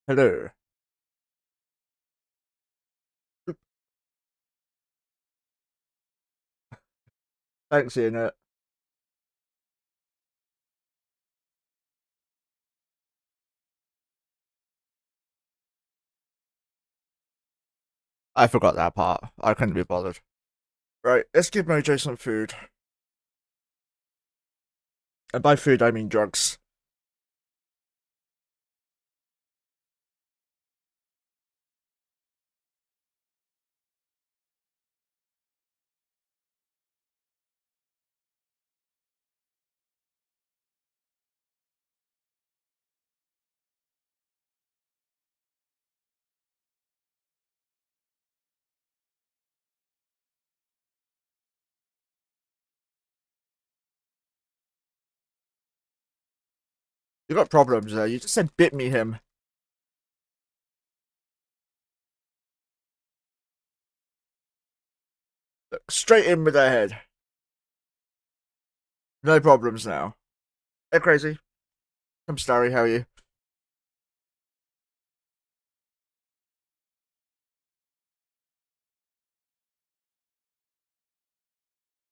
Hello. Thanks, Ian. I forgot that part. I couldn't be bothered. Right, let's give Mojo some food. And by food, I mean drugs. You got problems there. You just said bit me him. Look, straight in with their head. No problems now. Hey, crazy. I'm Starry, how are you?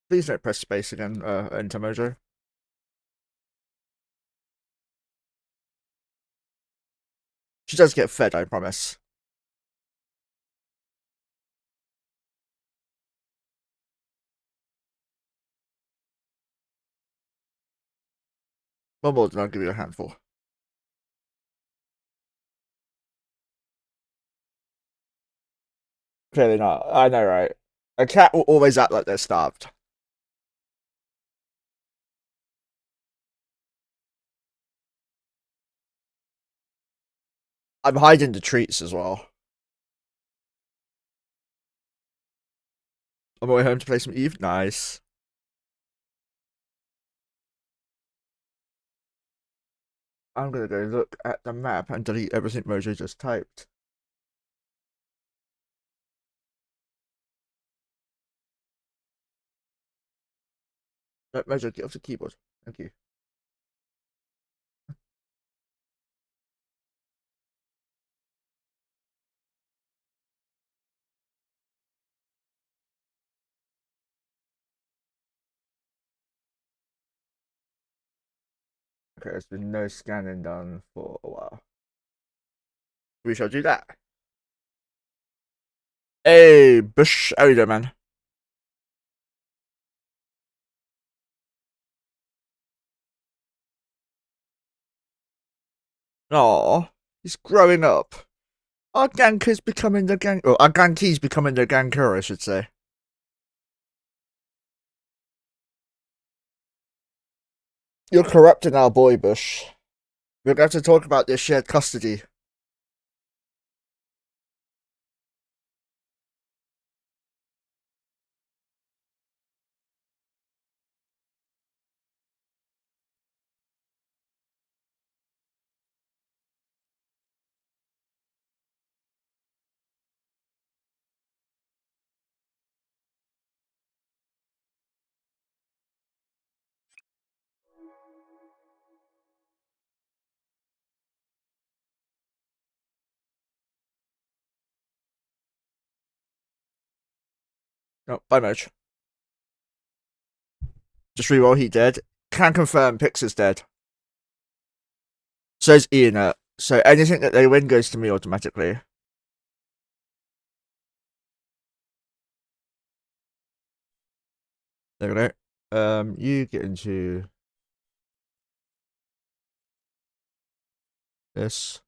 Please don't press space again, enter Mojo. She does get fed, I promise. One more, then I'll give you a handful. Clearly not. I know, right? A cat will always act like they're starved. I'm hiding the treats as well. On my way home to play some Eve. Nice. I'm gonna go look at the map and delete everything Mojo just typed. No, Mojo, get off the keyboard. Thank you. Okay, there's been no scanning done for a while. We shall do that. Hey, Bush, how you doing, man? Aw, he's growing up. Our ganker's becoming the gang. Or our gankee's becoming the ganker, I should say. You're corrupting our boy, Bush. We're going to talk about this shared custody. Oh, bye, Moj. Just reroll, he dead. Can confirm Pix is dead. Says Ian. So anything that they win goes to me automatically. There we go. You get into this.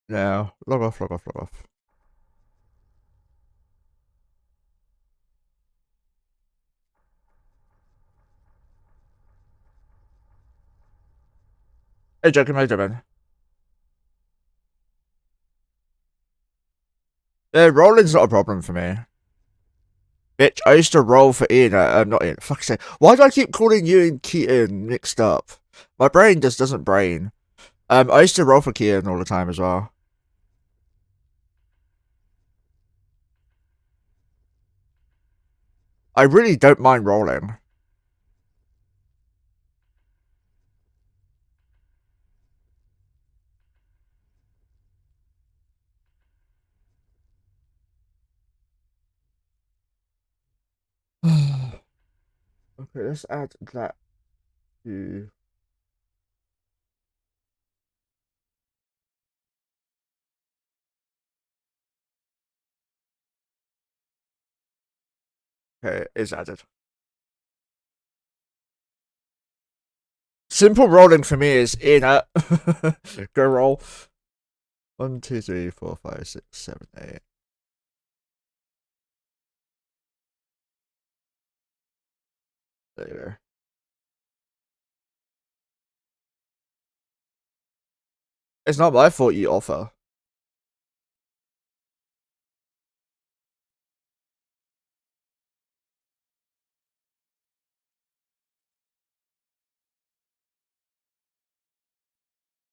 Now, log off, log off, log off. Hey, Joker, man. Yeah, rolling's not a problem for me. Bitch, I used to roll for Ian. Not Ian. Fuck's sake. Why do I keep calling you and Keaton mixed up? My brain just doesn't brain. I used to roll for Keaton all the time as well. I really don't mind rolling. Okay, let's add that to. Okay, it's added. Simple rolling for me is in a go roll. 1, 2, 3, 4, 5, 6, 7, 8. There you go. It's not my fault you offer.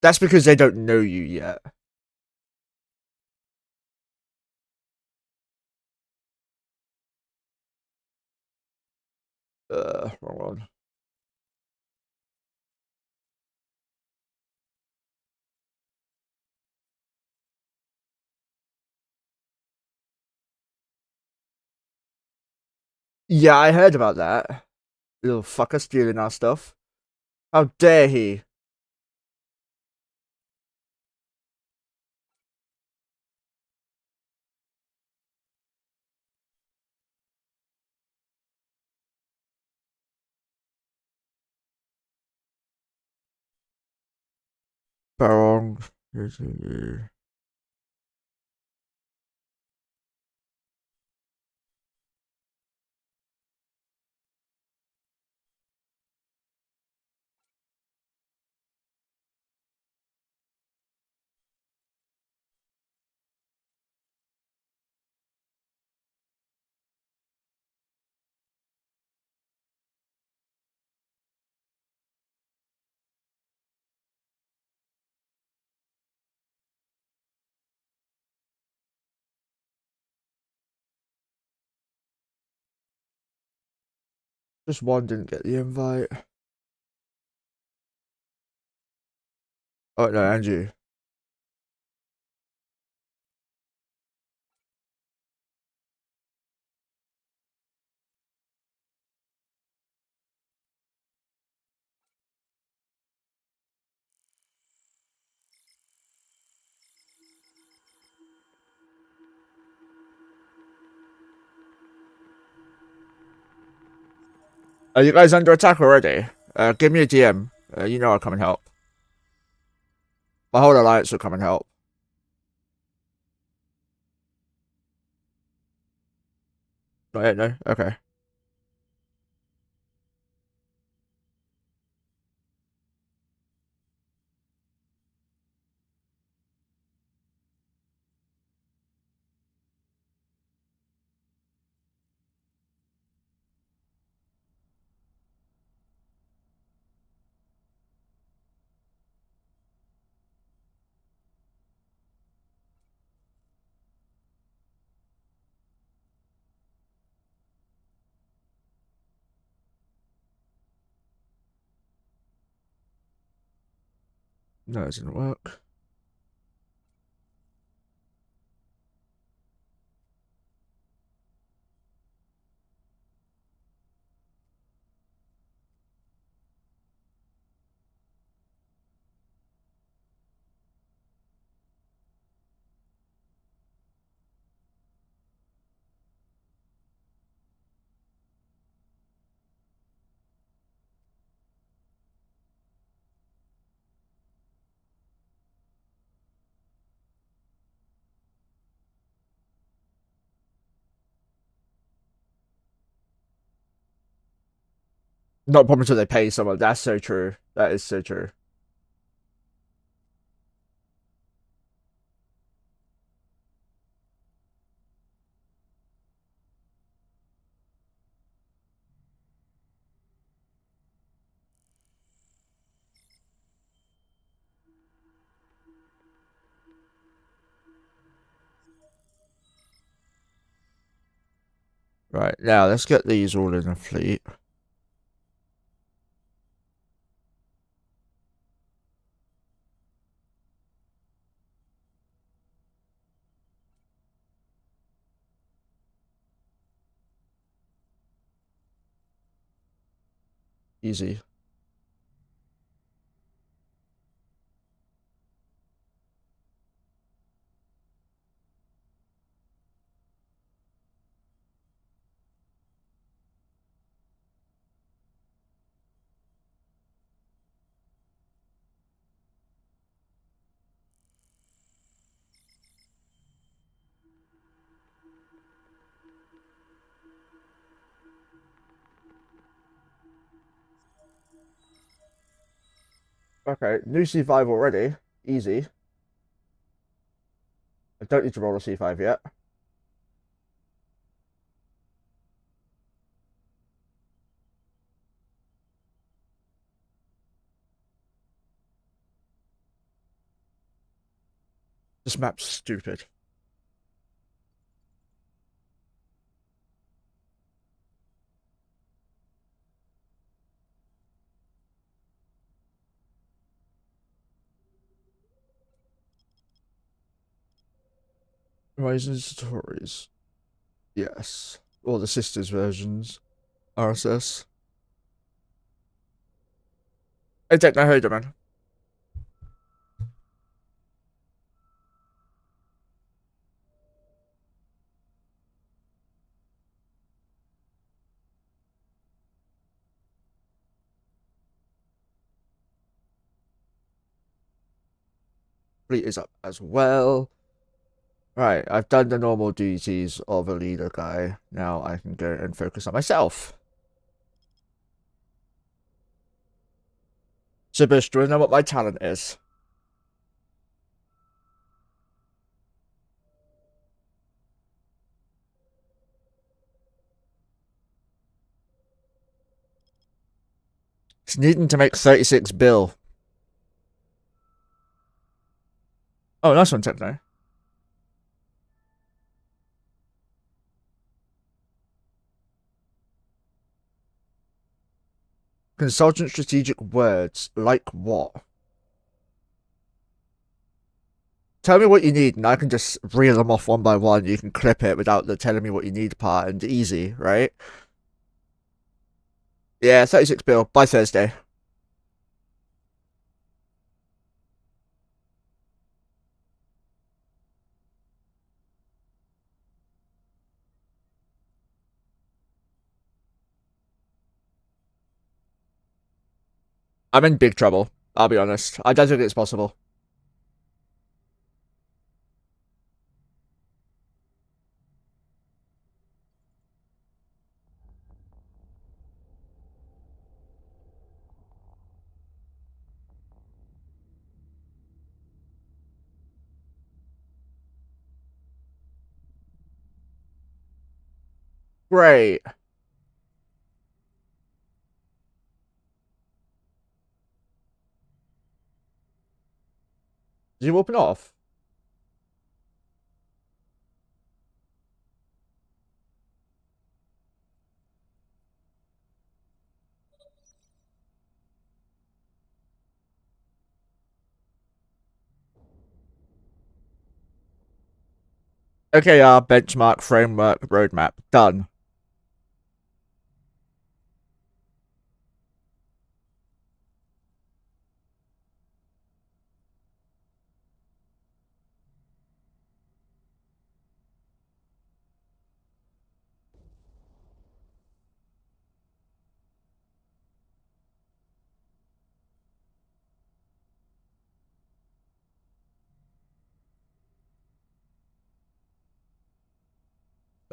That's because they don't know you yet. Wrong one. Yeah, I heard about that. Little fucker stealing our stuff. How dare he? Barong. Just one didn't get the invite. Oh no, Andrew. Are you guys under attack already? Give me a DM. You know I'll come and help. My whole alliance will come and help. Not yet, no? Okay. No, it didn't work. Not a problem until they pay someone. That's so true. That is so true. Right, now let's get these all in a fleet. Easy. Okay, new C5 already. Easy. I don't need to roll a C5 yet. This map's stupid. Horizon Stories. Yes. Or the sisters versions. RSS. I don't know how to, man. Fleet is up as well. Right, I've done the normal duties of a leader guy. Now I can go and focus on myself. So, Bush, do you know what my talent is? It's needing to make 36 bill. Oh, nice one, Techno. Consultant strategic words. Like what? Tell me what you need, and I can just reel them off one by one. You can clip it without the telling me what you need part, and easy, right? Yeah, 36 bill by Thursday. I'm in big trouble, I'll be honest. I don't think it's possible. Great. Did you open off? Okay, benchmark, framework, roadmap. Done.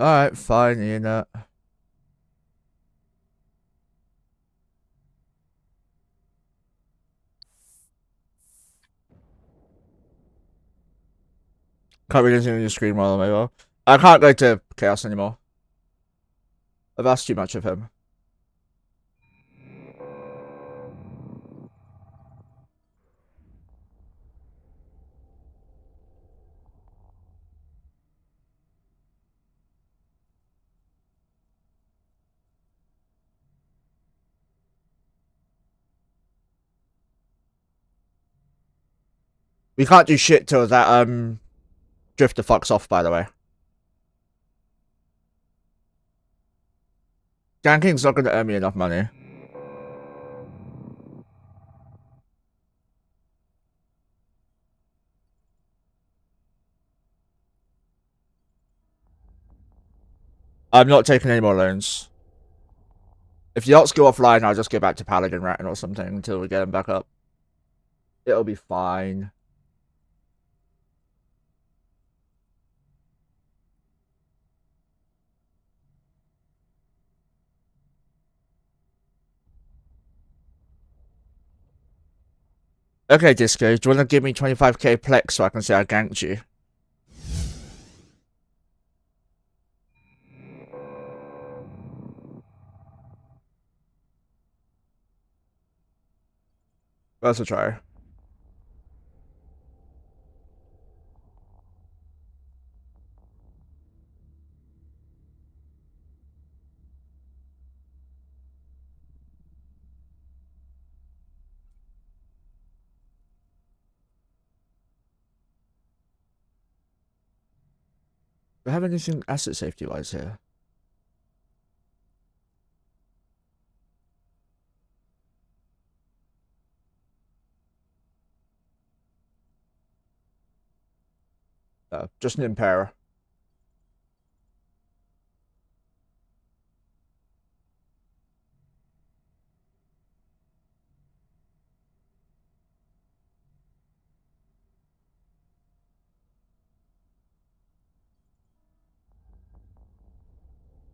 Alright, fine, you know. Can't read anything on your screen while I'm over. I can't go to Chaos anymore. I've asked too much of him. We can't do shit till that drifter fucks off, by the way. Ganking's not gonna earn me enough money. I'm not taking any more loans. If the yachts go offline, I'll just go back to Paladin Ratting or something until we get them back up. It'll be fine. Okay, Disco, do you want to give me 25k plex so I can say I ganked you? That's a try. Do I have anything asset safety wise here? No, just an Impera.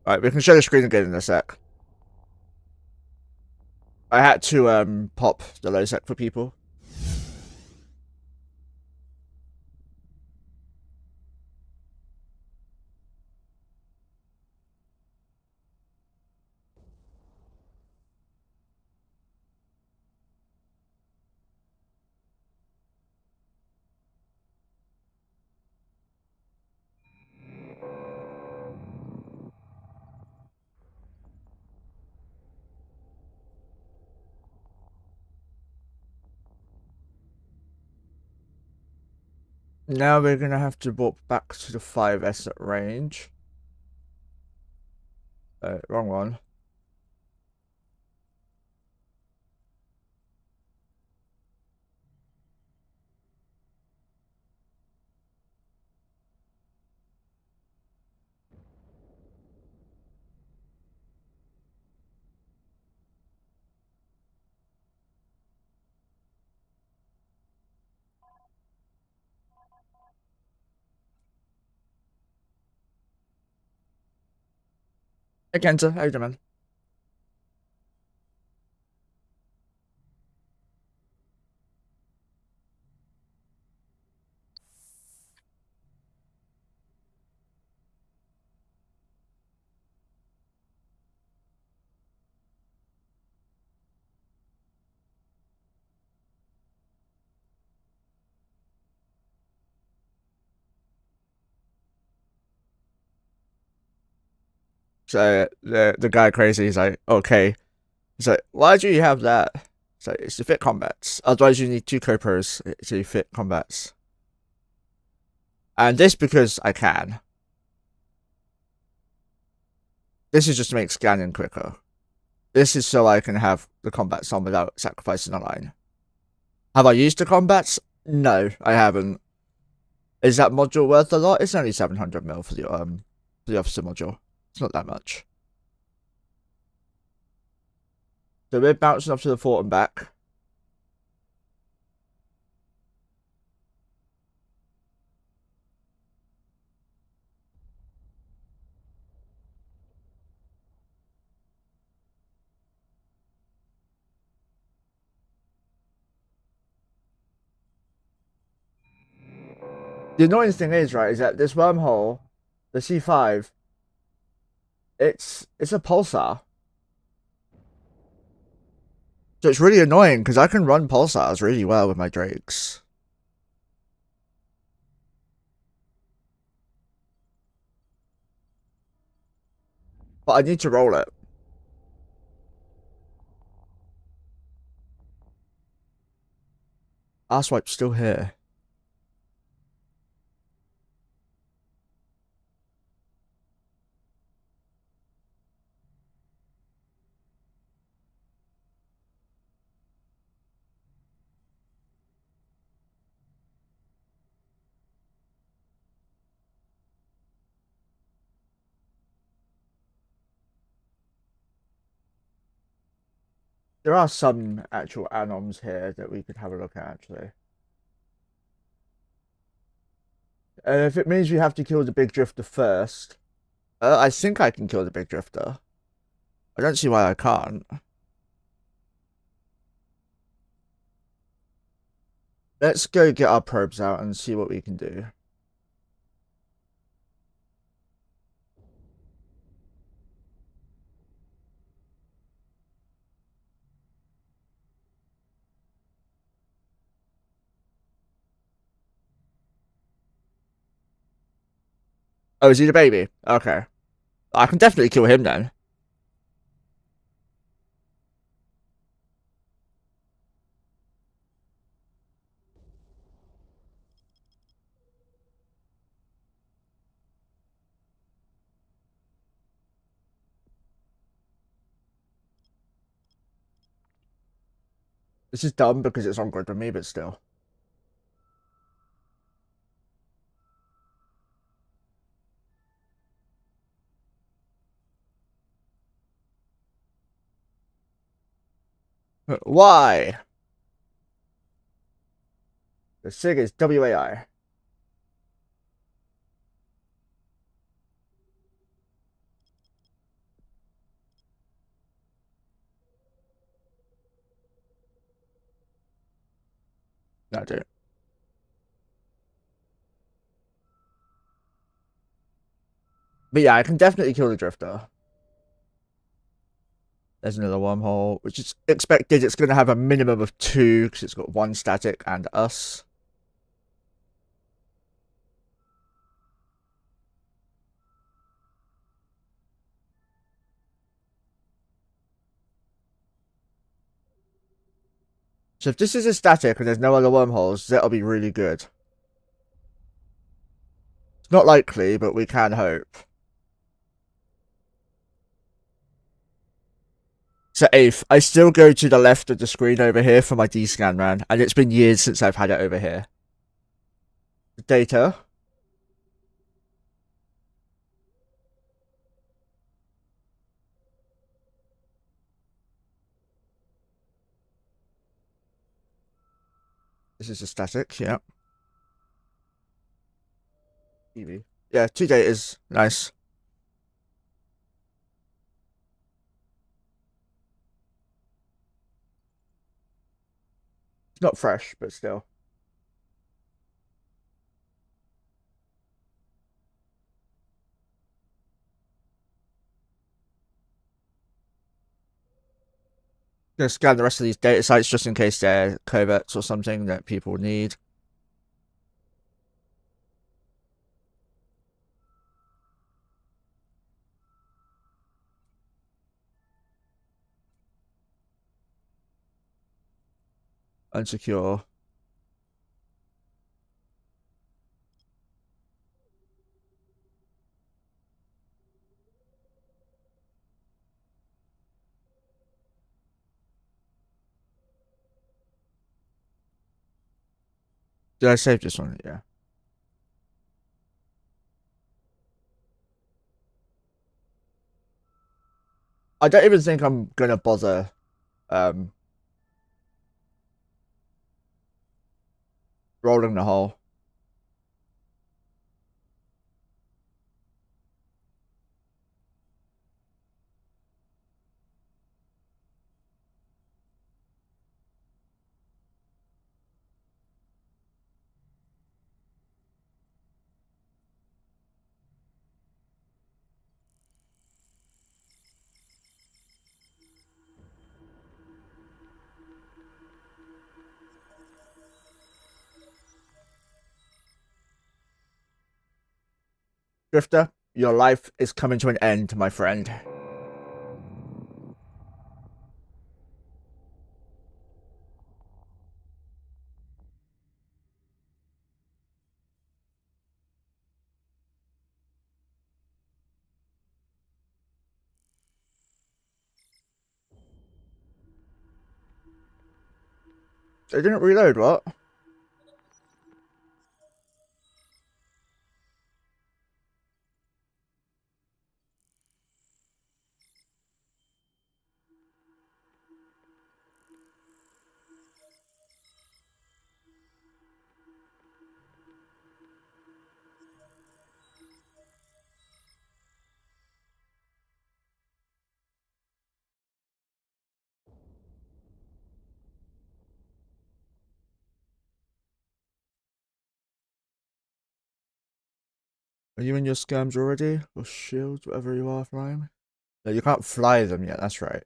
Alright, we can share the screen again in a sec. I had to pop the low sec for people. Now we're gonna have to walk back to the 5S at range. Wrong one. Hey Kenta, how you doing, man? So the guy crazy, he's like, okay. He's like, why do you have that? So it's to fit combats. Otherwise you need 2 copros to fit combats. And this because I can. This is just to make scanning quicker. This is so I can have the combats on without sacrificing a line. Have I used the combats? No, I haven't. Is that module worth a lot? It's only 700 mil for the officer module. It's not that much. So we're bouncing up to the fort and back. The annoying thing is, right, is that this wormhole, the C5, it's a pulsar. So it's really annoying because I can run pulsars really well with my drakes. But I need to roll it. Asswipe's still here. There are some actual anoms here that we could have a look at, actually. If it means we have to kill the big drifter first, I think I can kill the big drifter. I don't see why I can't. Let's go get our probes out and see what we can do. Oh, is he the baby? Okay. I can definitely kill him then. This is dumb because it's on grid with me, but still. Why? The SIG is WAI. No, dude. But yeah, I can definitely kill the drifter. There's another wormhole, which is expected. It's going to have a minimum of 2 because it's got 1 static and us. So if this is a static and there's no other wormholes, that'll be really good. It's not likely, but we can hope. So eighth, I still go to the left of the screen over here for my D-scan, man. And it's been years since I've had it over here. Data. This is a static, yeah. EV. Yeah, 2 datas. Nice. It's not fresh, but still. Gonna scan the rest of these data sites just in case they're coverts or something that people need. Unsecure. Did I save this one? Yeah. I don't even think I'm gonna bother rolling the hole. Drifter, your life is coming to an end, my friend. They didn't reload, what? Are you in your scams already? Or shields, whatever you are flying? No, you can't fly them yet, that's right.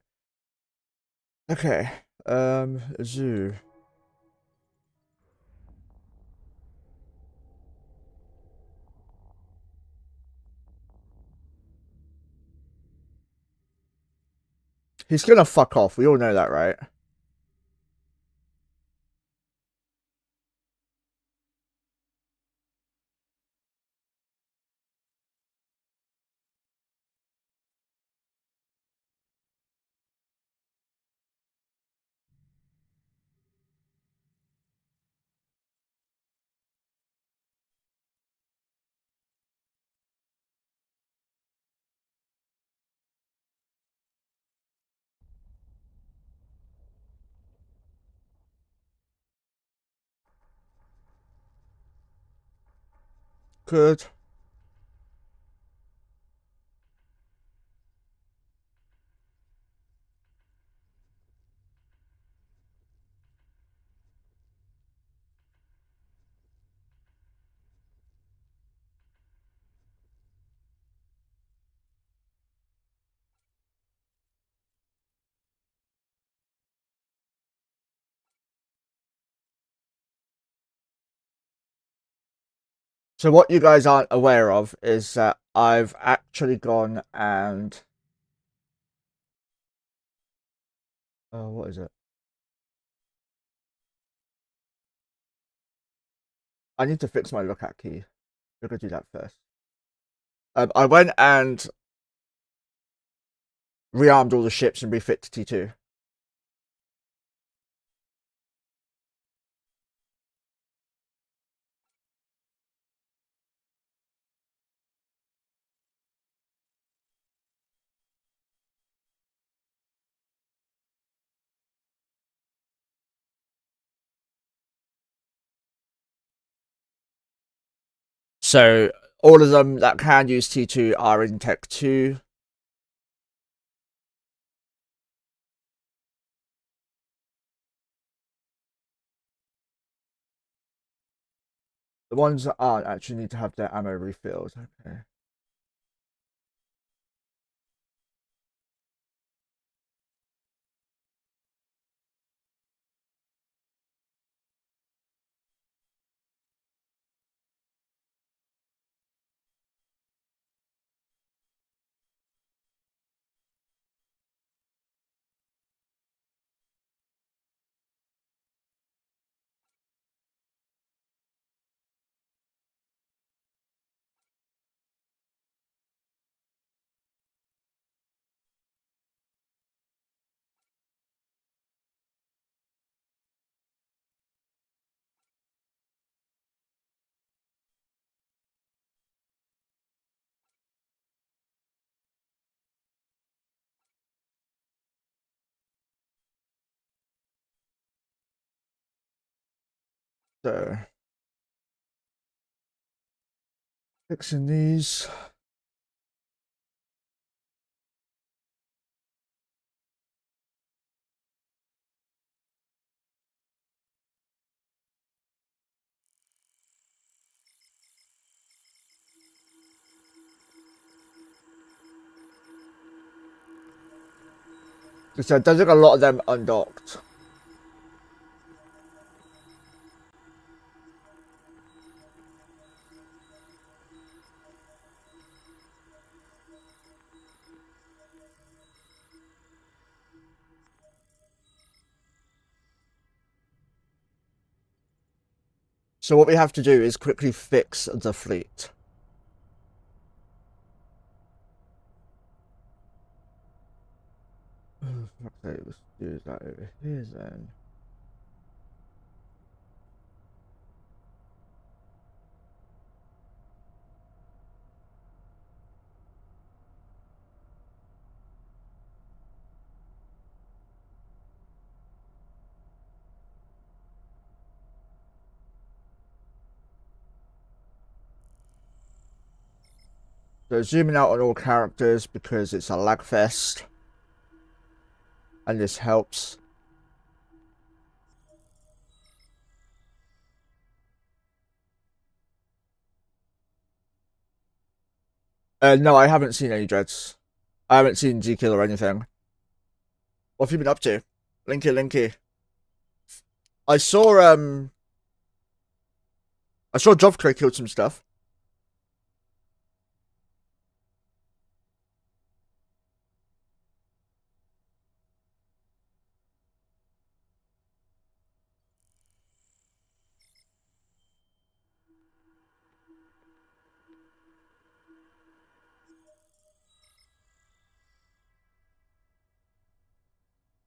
Okay. Zoo. He's gonna fuck off, we all know that, right? Good. So what you guys aren't aware of is that I've actually gone and... what is it? I need to fix my lookout key. We're gonna do that first. I went and rearmed all the ships and refit to T2. So all of them that can use T2 are in Tech 2. The ones that aren't actually need to have their ammo refilled. Okay. So fixing these. So it does look a lot of them undocked. So what we have to do is quickly fix the fleet. Okay, let's do that over here then. So zooming out on all characters because it's a lag fest. And this helps. No, I haven't seen any dreads. I haven't seen G-Kill or anything. What have you been up to? Linky. I saw Jovcray killed some stuff.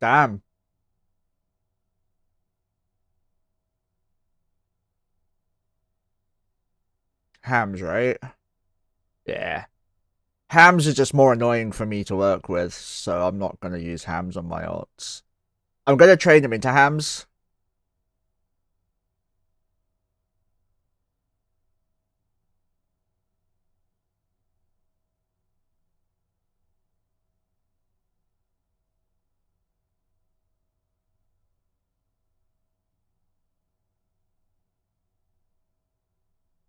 Damn. Hams, right? Yeah. Hams are just more annoying for me to work with, so I'm not gonna use hams on my arts. I'm gonna train them into hams.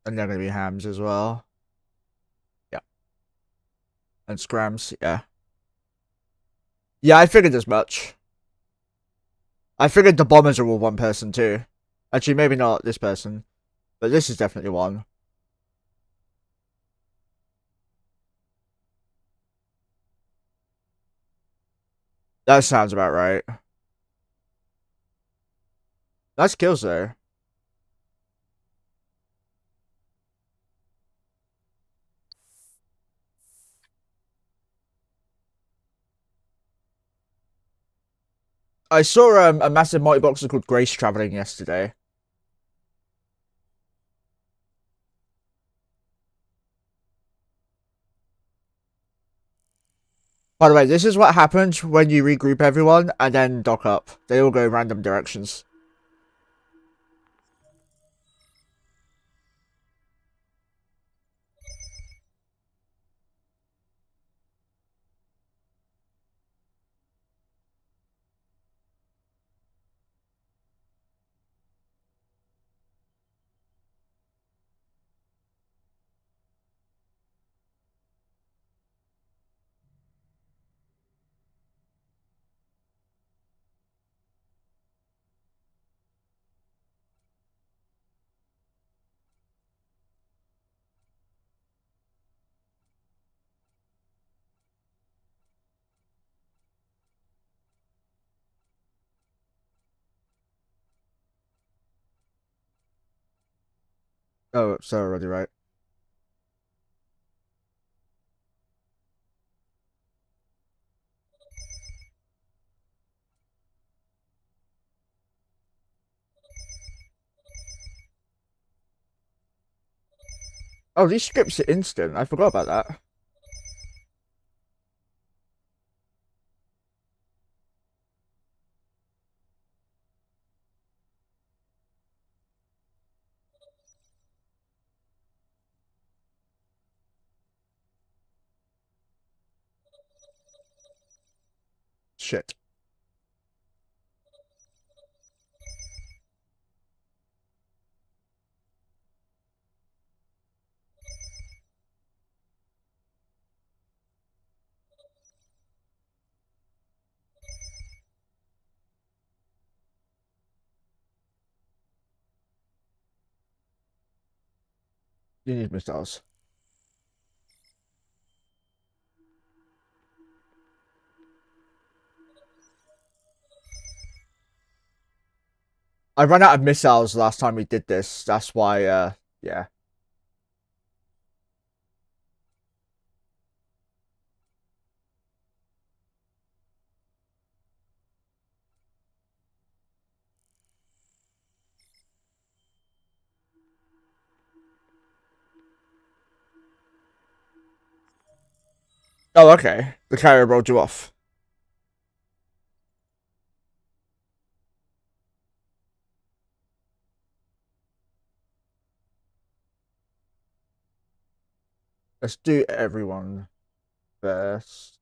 And they're gonna be hams as well. Yeah. And scrams, yeah. Yeah, I figured as much. I figured the bombers are all one person too. Actually, maybe not this person, but this is definitely one. That sounds about right. Nice kills though. I saw a massive multi-boxer called Grace traveling yesterday. By the way, this is what happens when you regroup everyone and then dock up. They all go random directions. Oh, so already right. Oh, these scripts are instant. I forgot about that. Shit. You need missiles. I ran out of missiles last time we did this. That's why, yeah. Oh, okay. The carrier rolled you off. Let's do everyone first.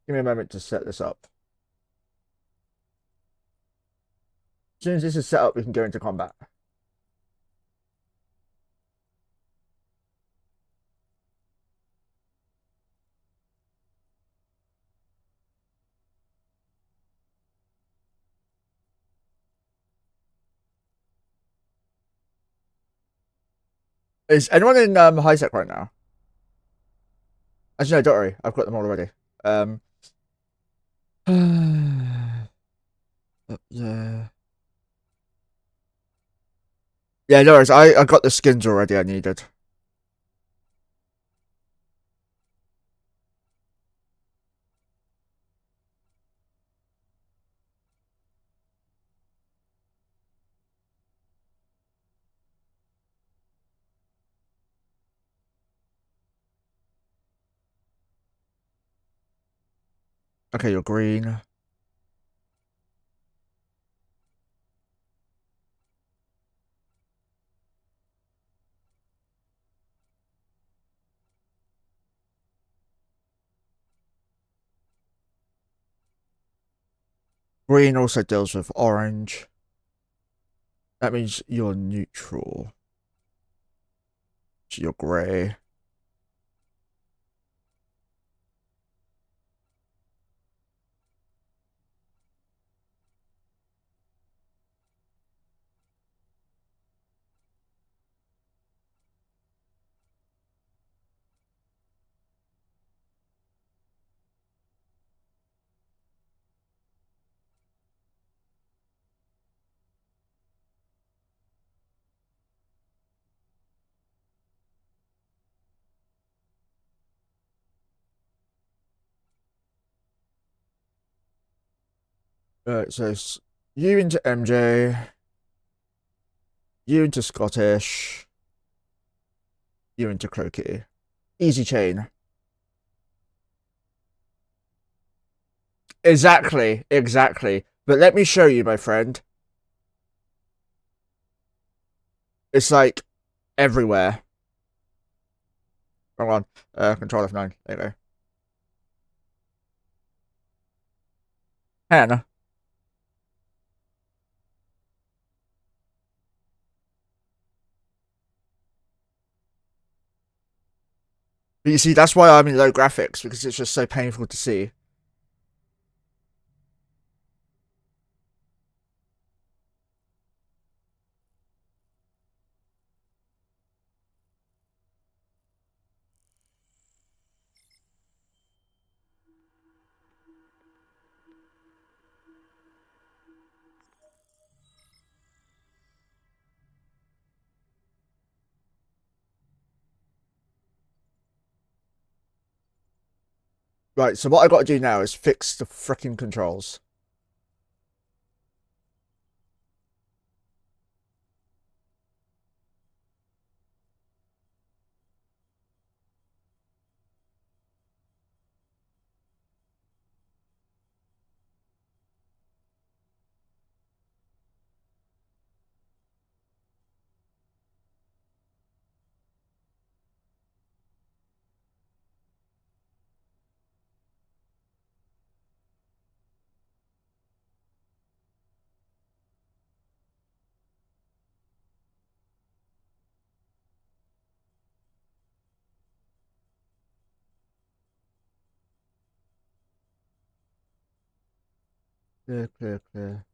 Give me a moment to set this up. As soon as this is set up, we can go into combat. Is anyone in high sec right now? Actually, no, don't worry. I've got them all already. Yeah. Yeah, no worries. I got the skins already I needed. Okay, you're green. Green also deals with orange. That means you're neutral. So you're grey. So you into MJ. You into Scottish. You into Croaky. Easy chain. Exactly, exactly. But let me show you, my friend. It's like everywhere. Wrong one. Control F9. There you go. Hannah. But you see, that's why I'm in low graphics, because it's just so painful to see. Right, so what I got to do now is fix the freaking controls. Clear, clear, clear.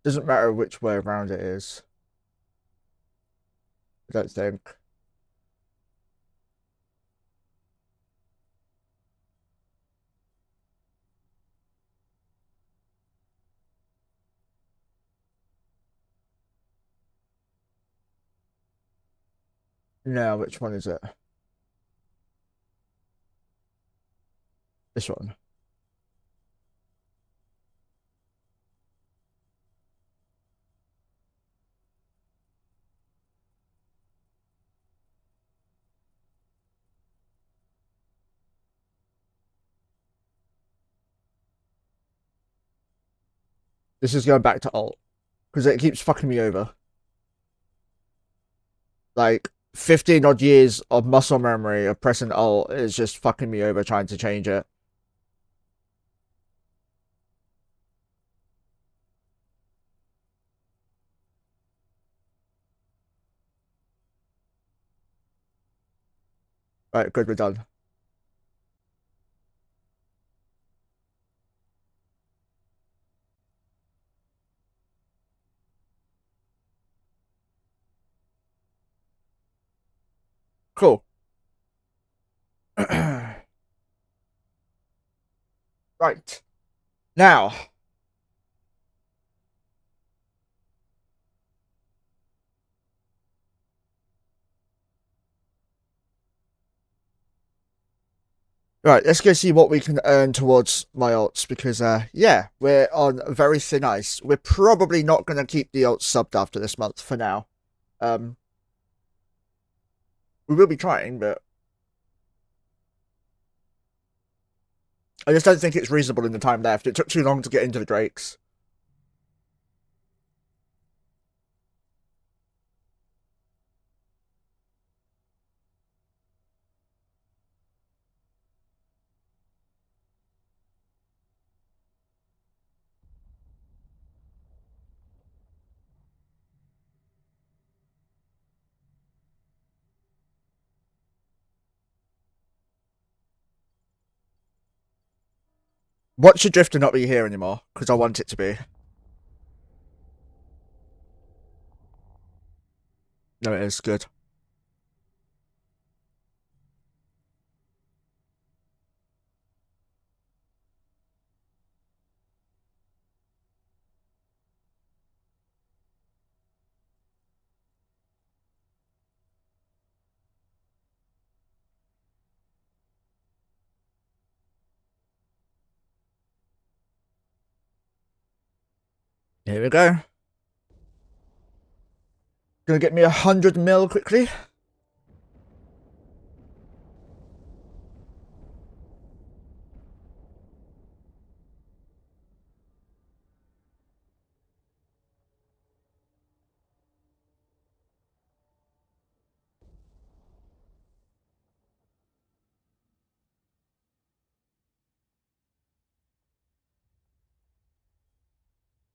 Doesn't matter which way around it is. I don't think. Now, which one is it? This one. This is going back to alt. Because it keeps fucking me over. Like, 15 odd years of muscle memory of pressing alt is just fucking me over trying to change it. Right, good, we're done. Cool. Right. Now. Right, let's go see what we can earn towards my alts, because, yeah, we're on very thin ice. We're probably not going to keep the alts subbed after this month for now. We will be trying, but I just don't think it's reasonable in the time left. It took too long to get into the Drakes. Watch your drifter not be here anymore, because I want it to be. No, it is good. Here we go. Gonna get me 100 mil quickly.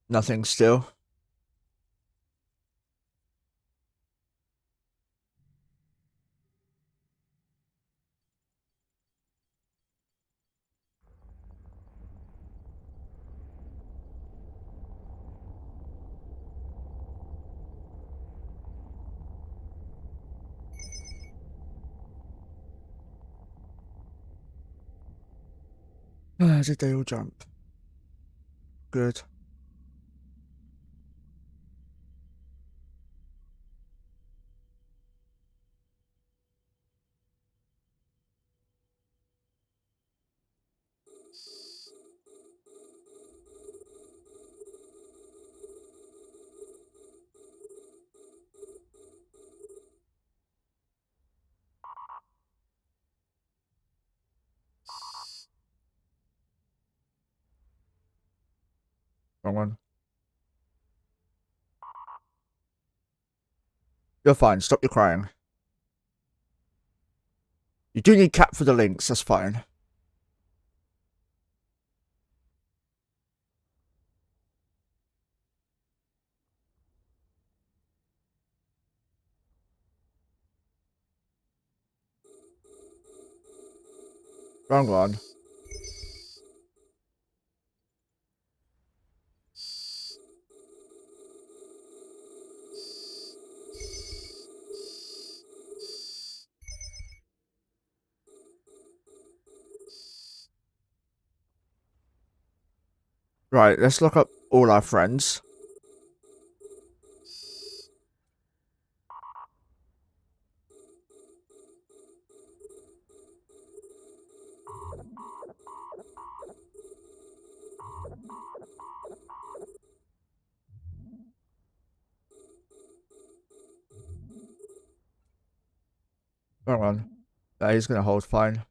Nothing still. Did they all jump? Good. Wrong one. You're fine. Stop your crying. You do need cap for the links. That's fine. Wrong one. Right, let's look up all our friends. Hang on. He's gonna hold fine.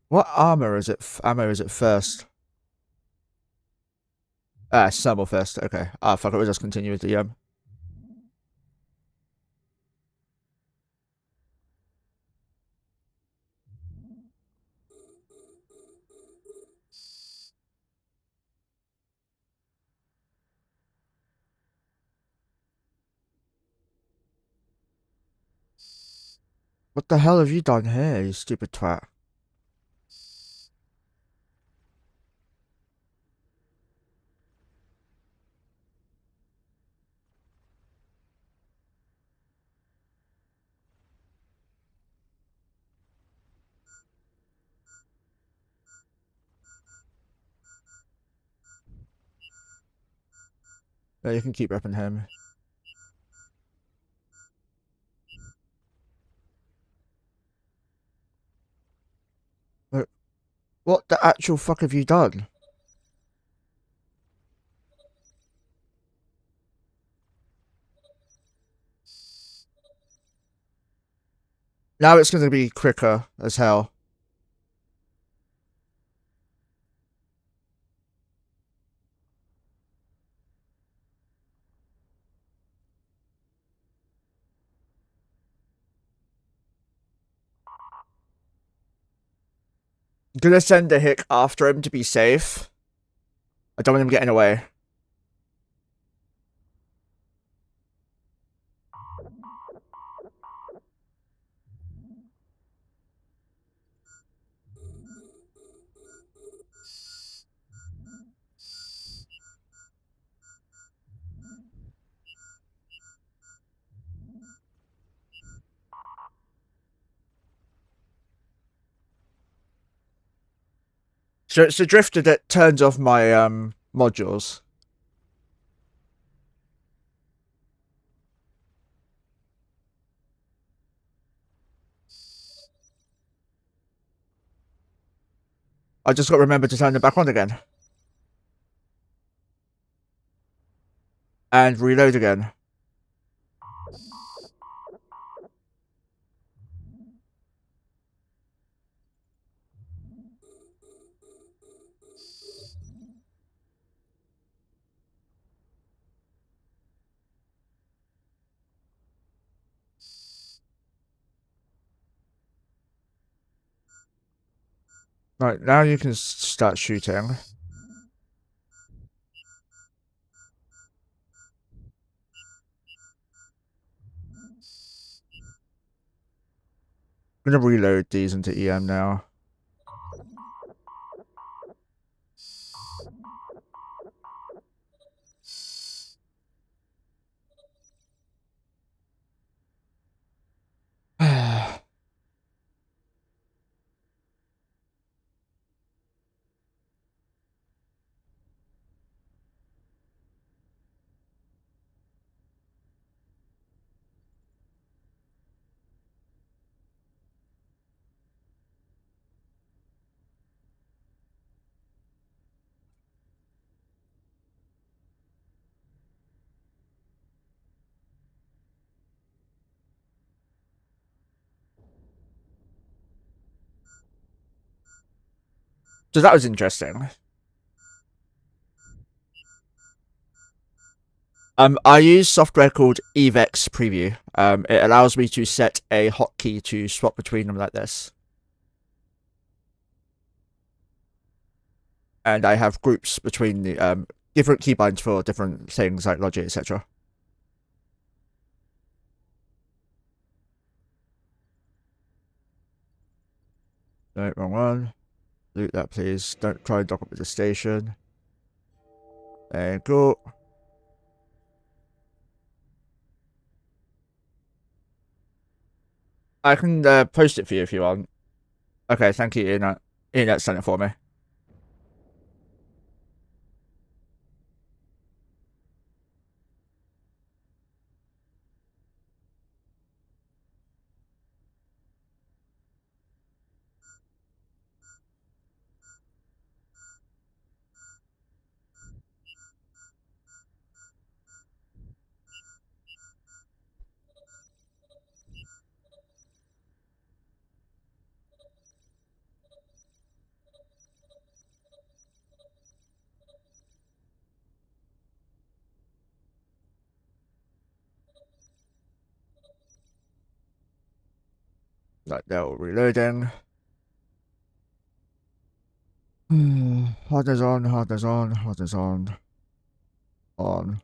What armor is it? Ammo is it first? Thermal first. Okay. Fuck it. We'll just continue with the What the hell have you done here, you stupid twat? Yeah, you can keep repping him. What the actual fuck have you done? Now it's gonna be quicker as hell. I'm gonna send a hick after him to be safe. I don't want him getting away. So it's the drifter that turns off my modules. I just got to remember to turn them back on again. And reload again. Right, now you can start shooting. I'm gonna reload these into EM now. So that was interesting. I use software called Evex Preview. It allows me to set a hotkey to swap between them like this. And I have groups between the different keybinds for different things like logic, etc. No, wrong one. Loot that, please. Don't try and dock up at the station. There you go. I can post it for you if you want. Okay, thank you, Internet. Internet sent it for me. Like, they're all reloading. Hard is on, hard is on, hard is on. On.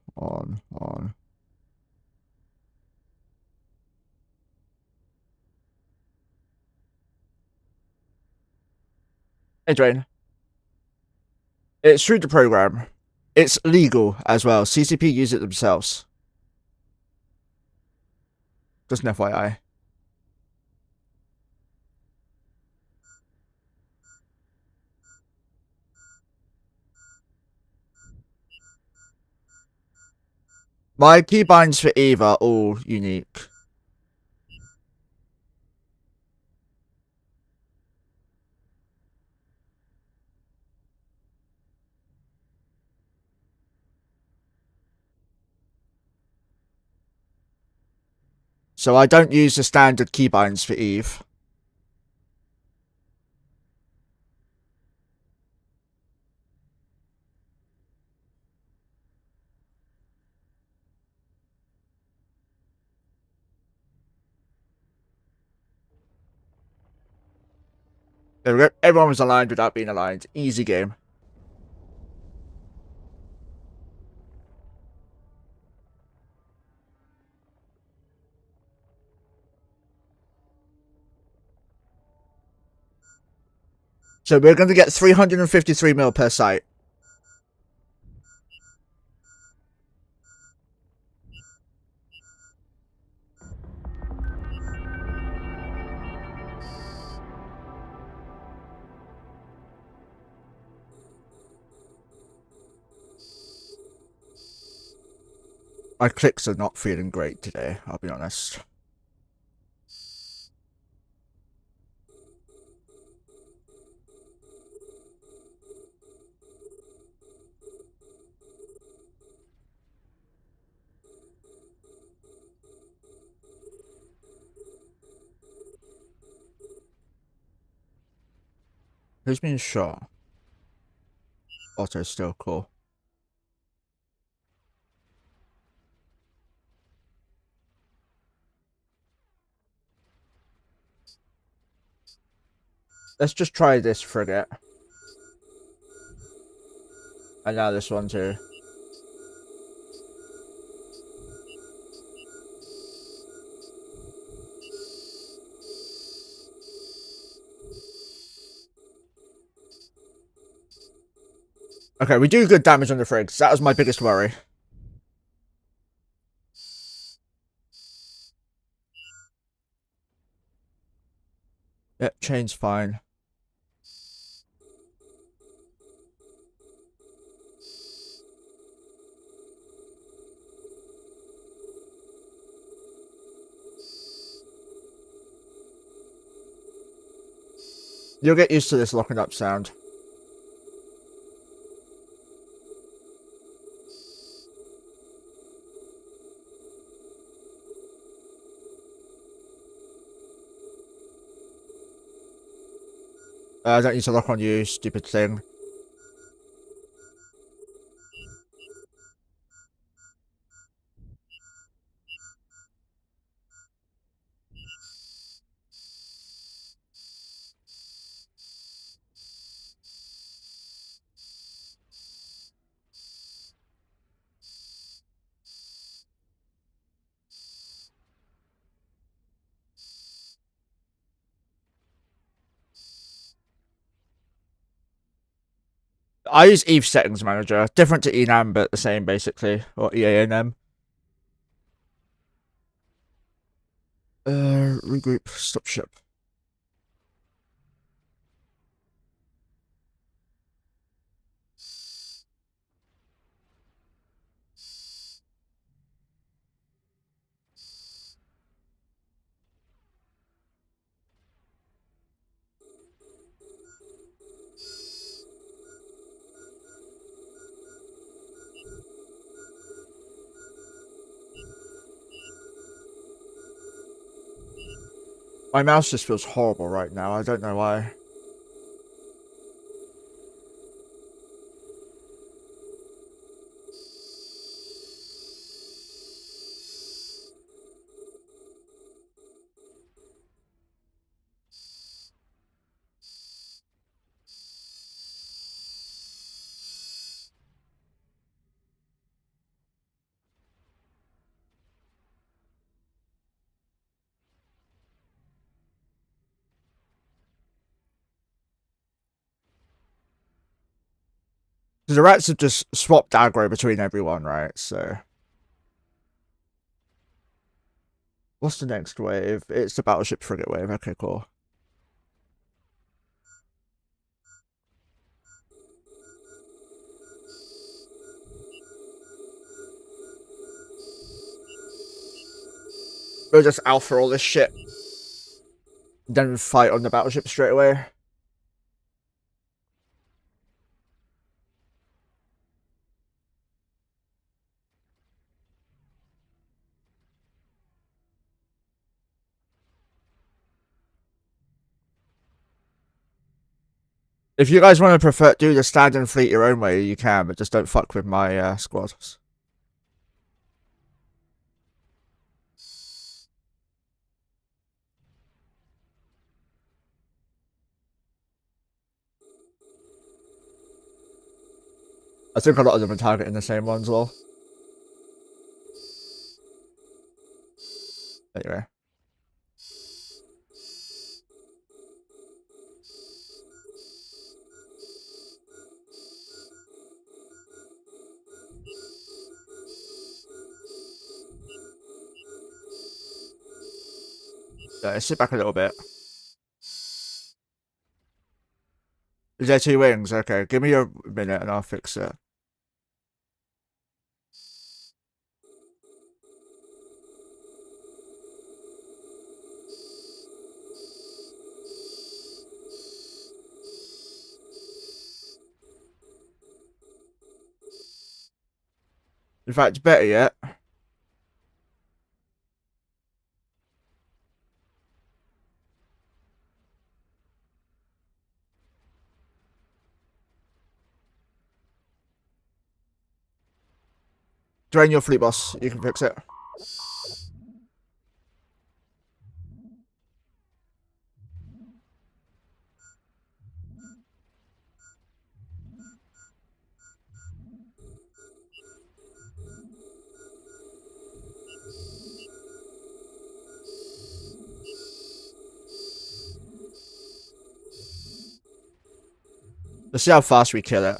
Hey, Dwayne. It's through the program. It's legal as well. CCP use it themselves. Just an FYI. My keybinds for Eve are all unique. So I don't use the standard keybinds for Eve. There we go. Everyone was aligned without being aligned. Easy game. So we're going to get 353 mil per site. My clicks are not feeling great today, I'll be honest. Who's being shot? Otto's still cool. Let's just try this frigate. And now this one too. Okay, we do good damage on the frigs. That was my biggest worry. Yep, chain's fine. You'll get used to this locking up sound. I don't need to lock on you, stupid thing. I use Eve Settings Manager. Different to Enam, but the same basically. Or EANM. Regroup. Stop ship. My mouse just feels horrible right now. I don't know why. Because the rats have just swapped aggro between everyone, right? So. What's the next wave? It's the battleship frigate wave. Okay, cool. We'll just alpha all this shit. Then fight on the battleship straight away. If you guys want to do the standing fleet your own way, you can, but just don't fuck with my squads. I think a lot of them are targeting the same ones, well. Anyway. Yeah, sit back a little bit. Is there 2 wings? Okay, give me a minute and I'll fix it. In fact, better yet. Drain your fleet, boss. You can fix it. Let's see how fast we kill it.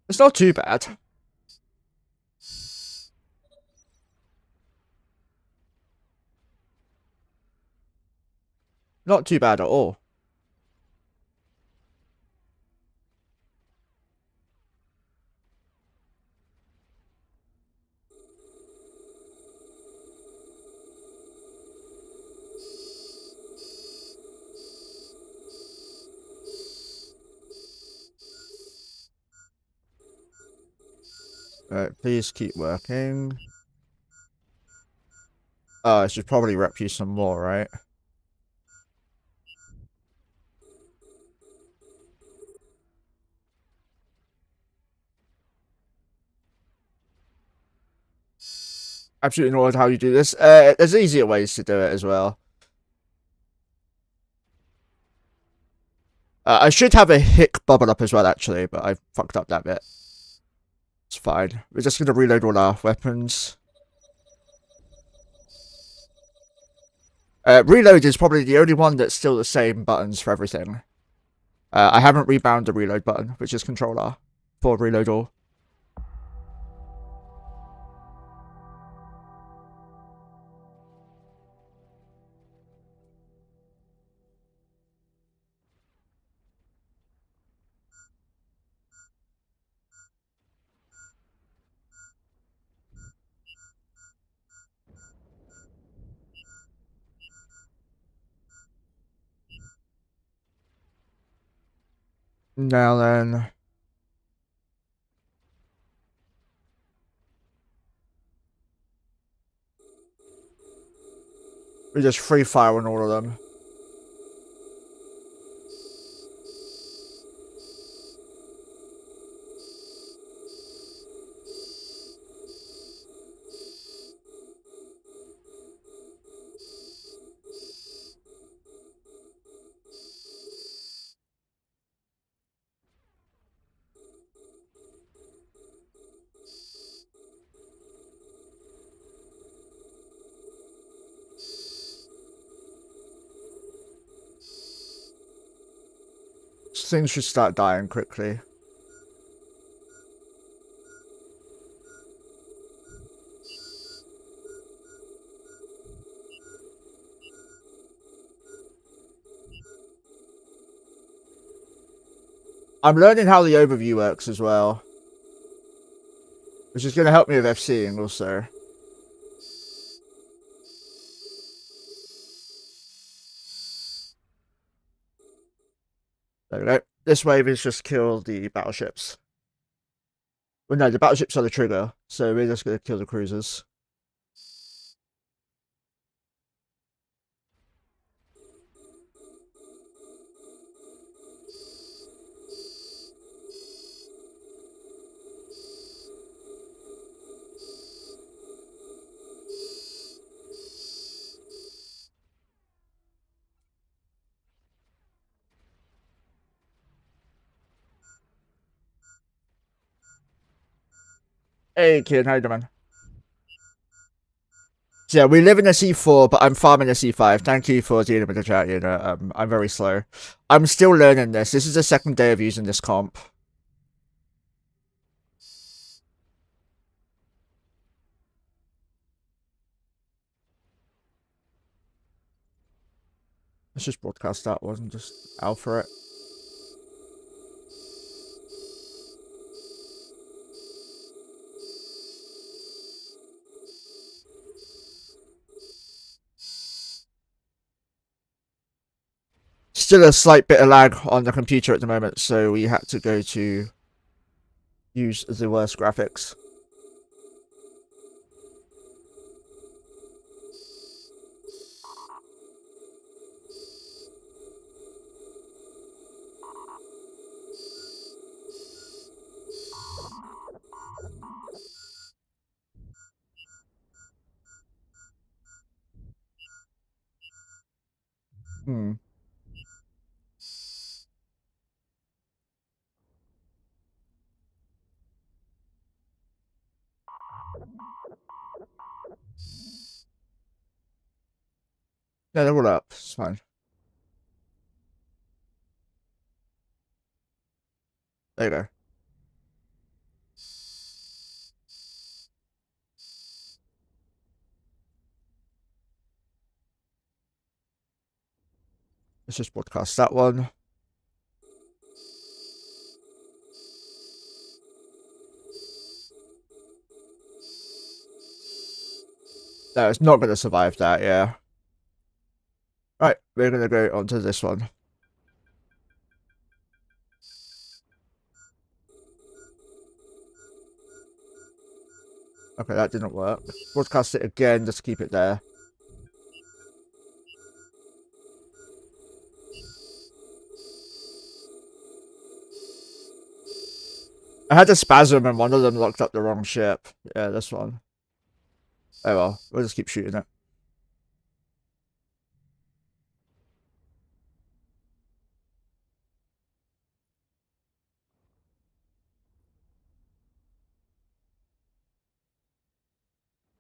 It's not too bad. Not too bad at all. Alright, please keep working. Oh, I should probably rep you some more, right? Absolutely no idea how you do this. There's easier ways to do it as well. I should have a hick bubble up as well, actually, but I fucked up that bit. It's fine. We're just gonna reload all our weapons. Reload is probably the only one that's still the same buttons for everything. I haven't rebound the reload button, which is Control R for reload all. Now then. We just free fire on all of them. Things should start dying quickly. I'm learning how the overview works as well, which is going to help me with FCing also. There we go. This wave is just kill the battleships. Well, no, the battleships are the trigger, so we're just going to kill the cruisers. Hey, kid, how you doing? So yeah, we live in a C4, but I'm farming a C5. Thank you for dealing with the chat, you know. I'm very slow. I'm still learning this. This is the second day of using this comp. Let's just broadcast that one, just alpha it. Still a slight bit of lag on the computer at the moment, so we had to go to use the worst graphics. Hmm. No, they're all up. It's fine. There you go. Let's just broadcast that one. No, it's not going to survive that, yeah. Right, we're going to go on to this one. Okay, that didn't work. Broadcast it again, just keep it there. I had a spasm and one of them locked up the wrong ship. Yeah, this one. Oh well, we'll just keep shooting it.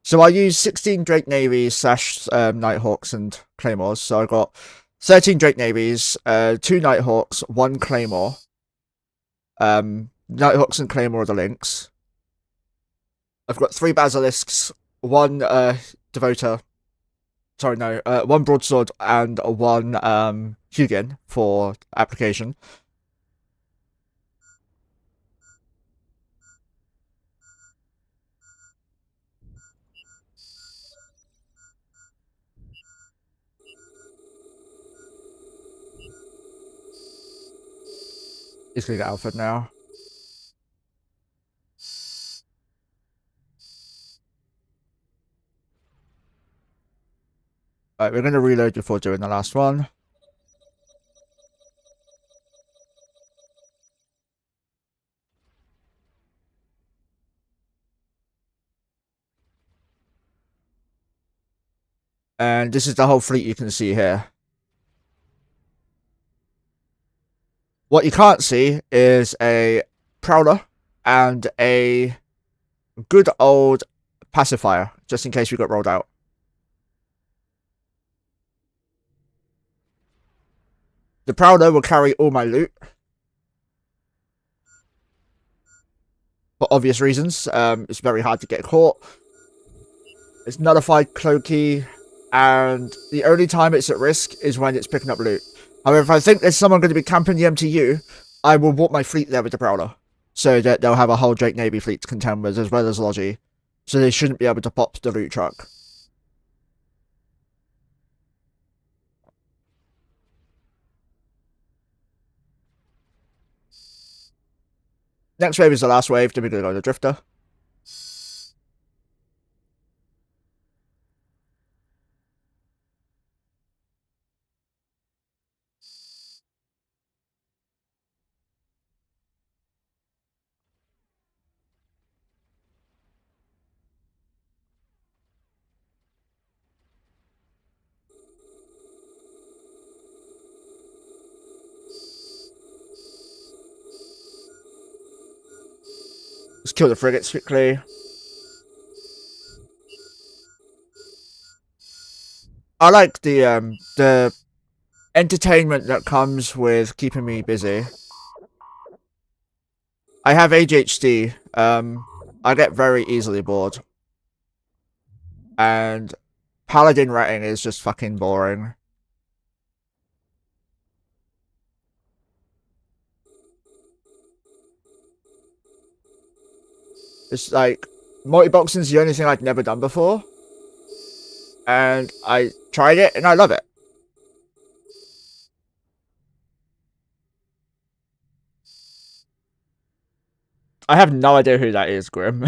So I use 16 Drake Navies slash Nighthawks and Claymores. So I got 13 Drake Navies, 2 Nighthawks, 1 Claymore. Nighthawks and Claymore are the links. I've got 3 Basilisks, 1 Devoter. Sorry, no, 1 Broadsword and 1 Hugin for application. He's gonna get Alfred now. Alright, we're gonna reload before doing the last one. And this is the whole fleet you can see here. What you can't see is a Prowler and a good old Pacifier, just in case we got rolled out. The Prowler will carry all my loot. For obvious reasons. It's very hard to get caught. It's nullified cloaky, and the only time it's at risk is when it's picking up loot. However, if I think there's someone going to be camping the MTU, I will walk my fleet there with the Prowler, so that they'll have a whole Drake Navy fleet to contend with, as well as Logi, so they shouldn't be able to pop the loot truck. Next wave is the last wave, then we're going to go to Drifter. Let's kill the frigates quickly. I like the entertainment that comes with keeping me busy. I have ADHD. I get very easily bored. And Paladin ratting is just fucking boring. It's like, multi-boxing's the only thing I'd never done before. And I tried it, and I love it. I have no idea who that is, Grim.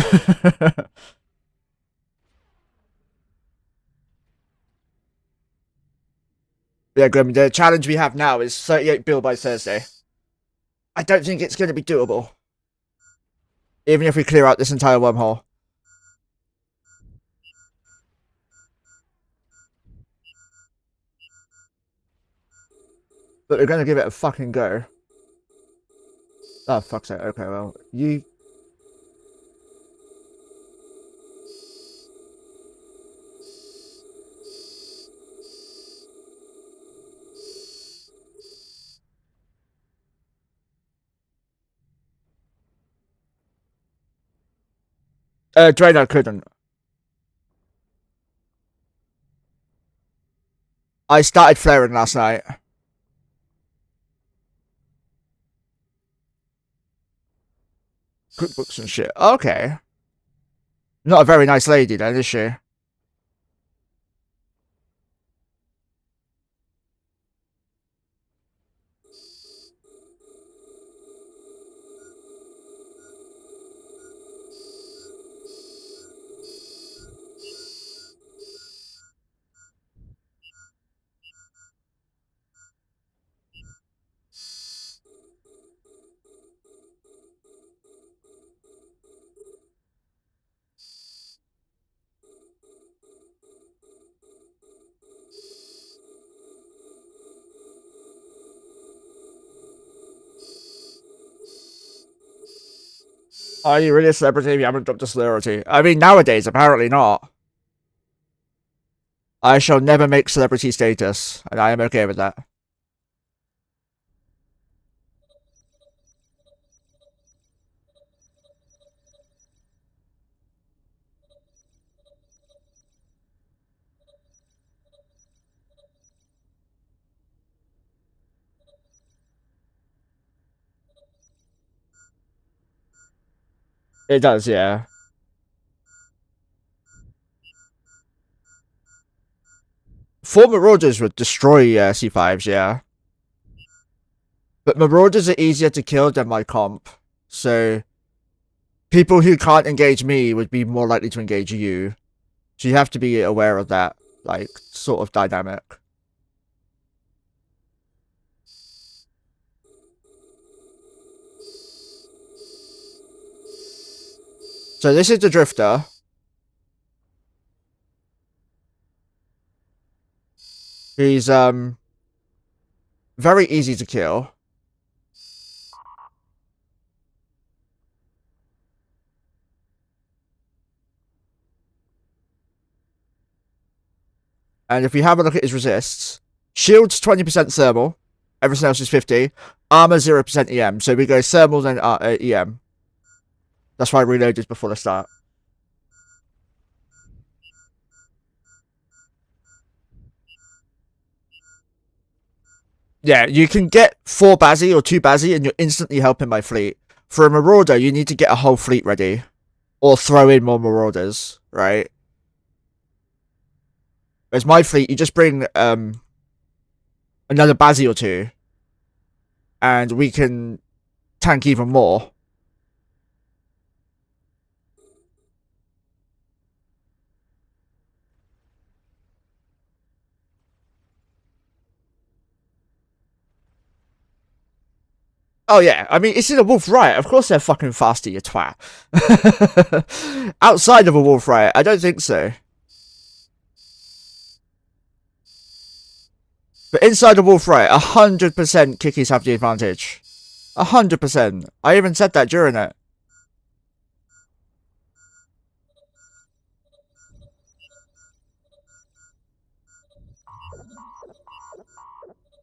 Yeah, Grim, the challenge we have now is 38 bill by Thursday. I don't think it's going to be doable. Even if we clear out this entire wormhole. But we're going to give it a fucking go. Oh, fuck's sake. Okay, well, you... Drano couldn't. I started flaring last night. Cookbooks and shit. Okay. Not a very nice lady then, is she? Are you really a celebrity if you haven't dropped a celebrity? I mean, nowadays, apparently not. I shall never make celebrity status, and I am okay with that. It does, yeah. Four Marauders would destroy C5s, yeah. But Marauders are easier to kill than my comp, so people who can't engage me would be more likely to engage you. So you have to be aware of that, like, sort of dynamic. So this is the Drifter. He's, very easy to kill. And if we have a look at his resists, shield's 20% thermal, everything else is 50, armor 0% EM, so we go thermal then EM. That's why I reloaded before the start. Yeah, you can get 4 Bazzy or 2 Bazzy and you're instantly helping my fleet. For a Marauder, you need to get a whole fleet ready. Or throw in more Marauders, right? Whereas my fleet, you just bring another Bazzy or 2. And we can tank even more. Oh yeah, I mean, it's in a Wolf Riot. Of course they're fucking faster, you twat. Outside of a Wolf Riot, I don't think so. But inside a Wolf Riot, 100% kickies have the advantage. 100%. I even said that during it.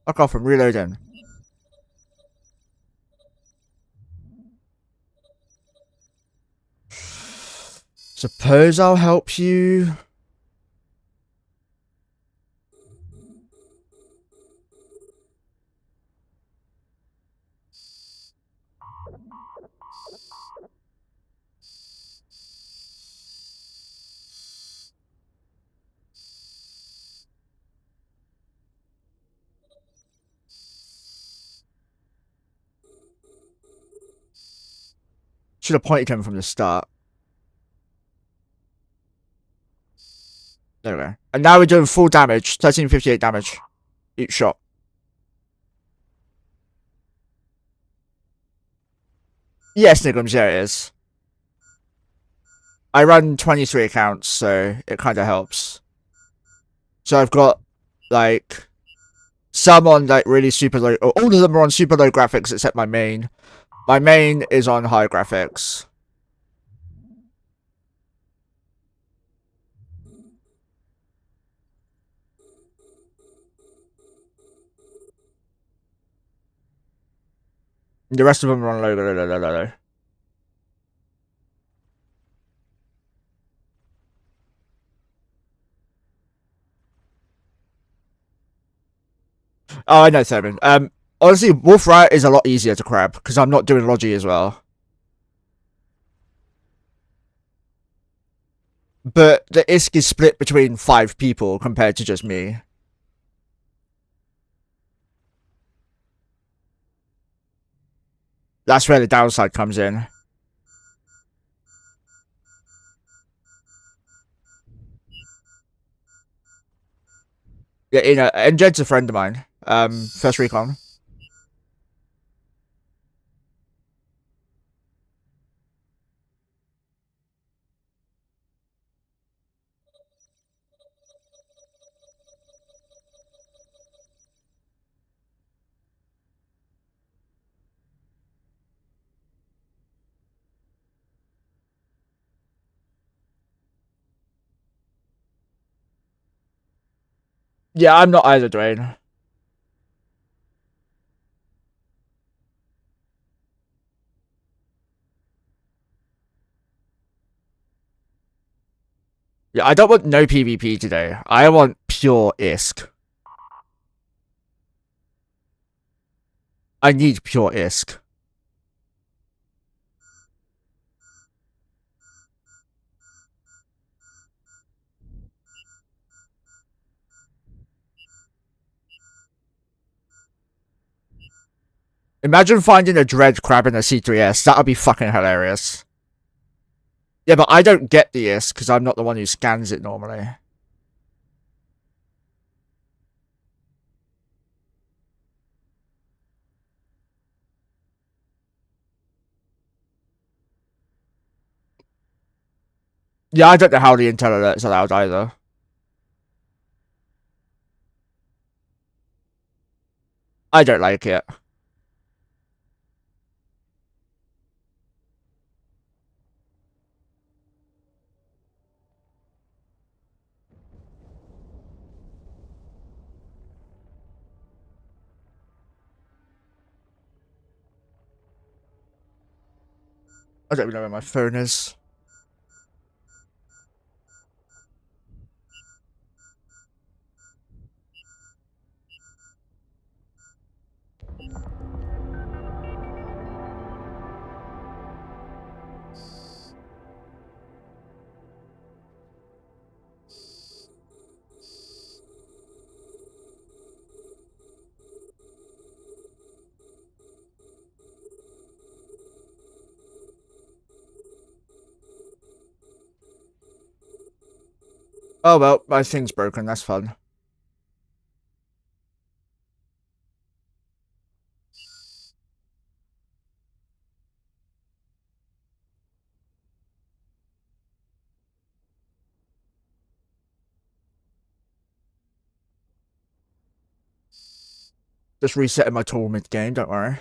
Fuck off, I'm reloading. Suppose I'll help you. Should have pointed him from the start. There we go. And now we're doing full damage. 1358 damage. Each shot. Yes, Niggums, yeah it is. I run 23 accounts, so it kind of helps. So I've got, like, some on, like, really super low. All of them are on super low graphics except my main. My main is on high graphics. The rest of them are on low. Oh, I know, Thurman. Honestly, Wolf Riot is a lot easier to crab because I'm not doing Logi as well. But the ISK is split between 5 people compared to just me. That's where the downside comes in. Yeah, you know, and Jed's a friend of mine. First Recon. Yeah, I'm not either, Dwayne. Yeah, I don't want no PvP today. I want pure ISK. I need pure ISK. Imagine finding a Dread Crab in a C3S. That would be fucking hilarious. Yeah, but I don't get the ISK because I'm not the one who scans it normally. Yeah, I don't know how the intel alert's allowed either. I don't like it. I don't even know where my phone is. Oh well, my thing's broken. That's fun. Just resetting my tool mid-game, don't worry.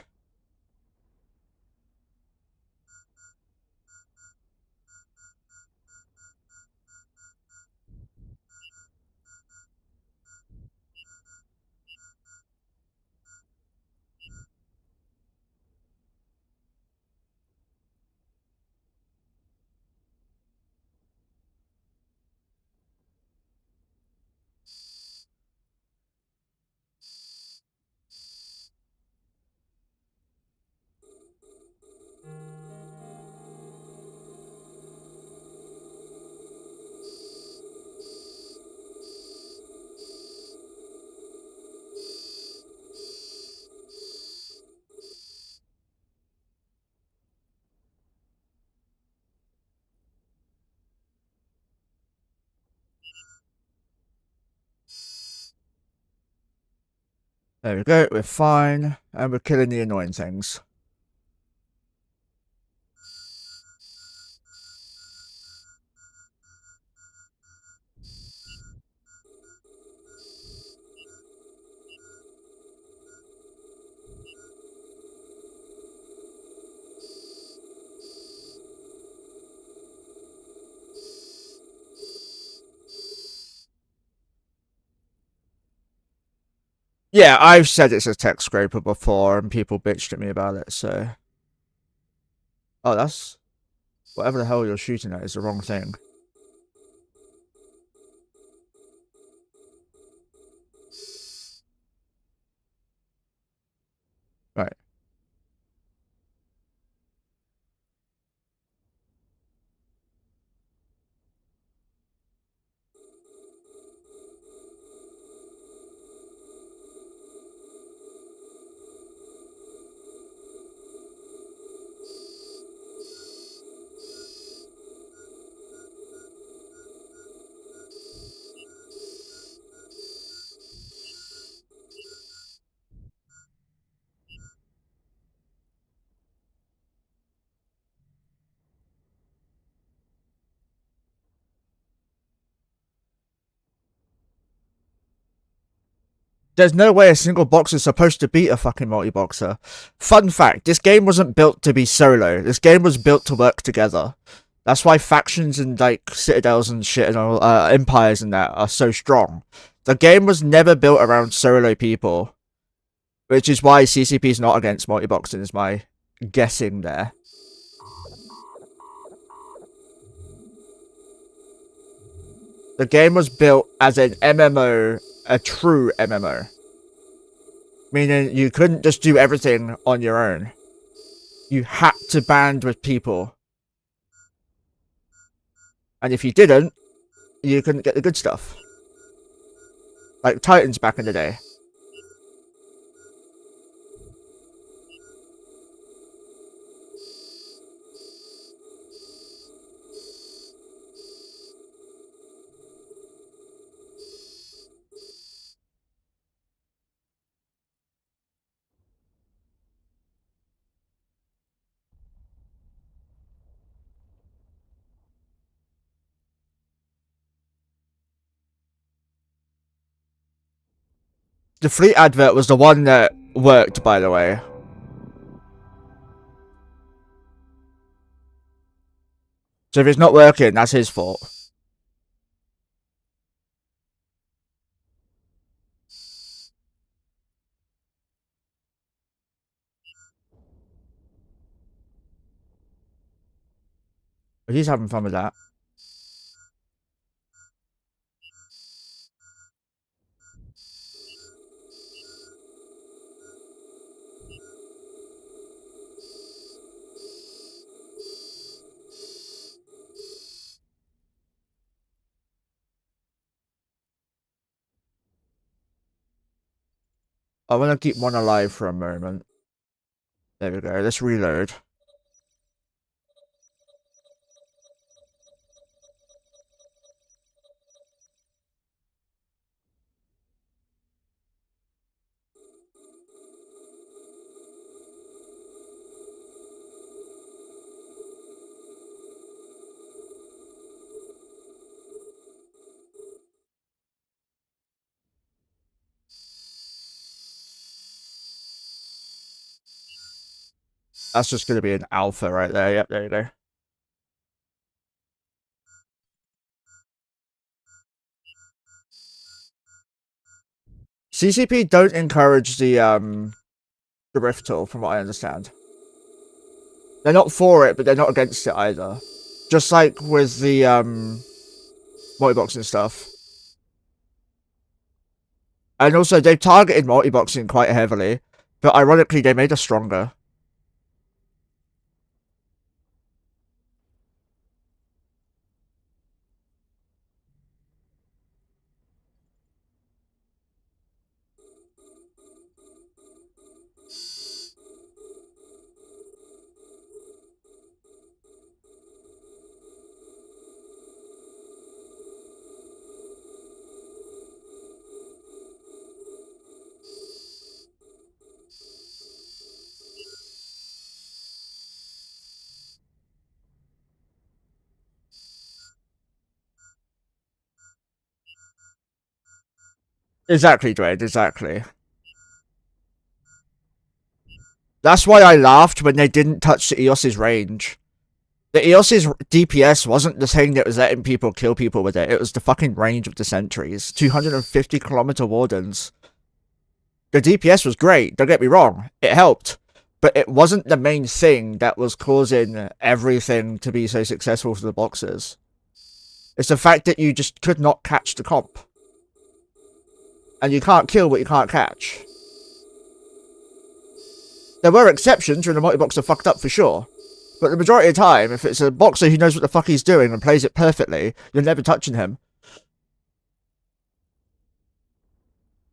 There we go, we're fine. And we're killing the annoying things. Yeah, I've said it's a text scraper before and people bitched at me about it, so... Oh, that's... Whatever the hell you're shooting at is the wrong thing. Right. There's no way a single boxer is supposed to beat a fucking multi-boxer. Fun fact, this game wasn't built to be solo. This game was built to work together. That's why factions and, like, citadels and shit and all, empires and that are so strong. The game was never built around solo people, which is why CCP is not against multi-boxing, is my guessing there. The game was built as an MMO, a true MMO. Meaning you couldn't just do everything on your own. You had to band with people. And if you didn't, you couldn't get the good stuff. Like Titans back in the day. The Fleet advert was the one that worked, by the way. So if it's not working, that's his fault. But he's having fun with that. I want to keep one alive for a moment. There we go. Let's reload. That's just going to be an alpha right there. Yep, there you go. CCP don't encourage the rift tool, from what I understand. They're not for it, but they're not against it either. Just like with the multi-boxing stuff. And also, they've targeted multi-boxing quite heavily, but ironically, they made us stronger. Exactly, Dwayne, exactly. That's why I laughed when they didn't touch the EOS's range. The EOS's DPS wasn't the thing that was letting people kill people with it. It was the fucking range of the sentries. 250-kilometer wardens. The DPS was great, don't get me wrong. It helped. But it wasn't the main thing that was causing everything to be so successful for the boxers. It's the fact that you just could not catch the comp. And you can't kill what you can't catch. There were exceptions when the multi-boxer fucked up for sure. But the majority of the time, if it's a boxer who knows what the fuck he's doing and plays it perfectly, you're never touching him.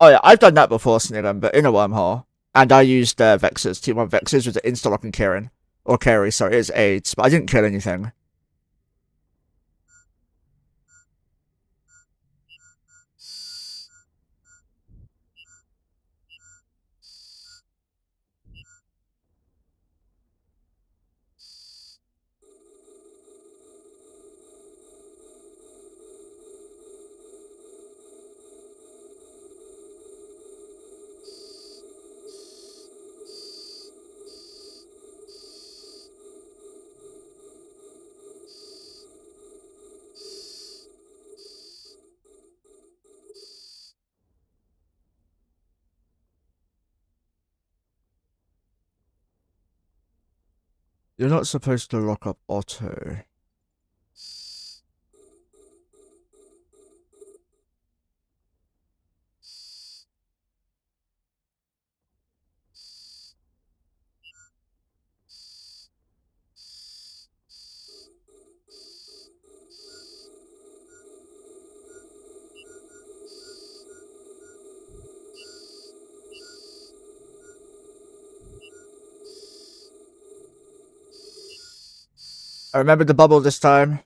Oh yeah, I've done that before, Snigam, but in a wormhole. And I used Vexers, T1 Vexers with the insta-lock and Kieran. Or Carry, sorry, it's AIDS, but I didn't kill anything. You're not supposed to lock up Otto. I remember the bubble this time.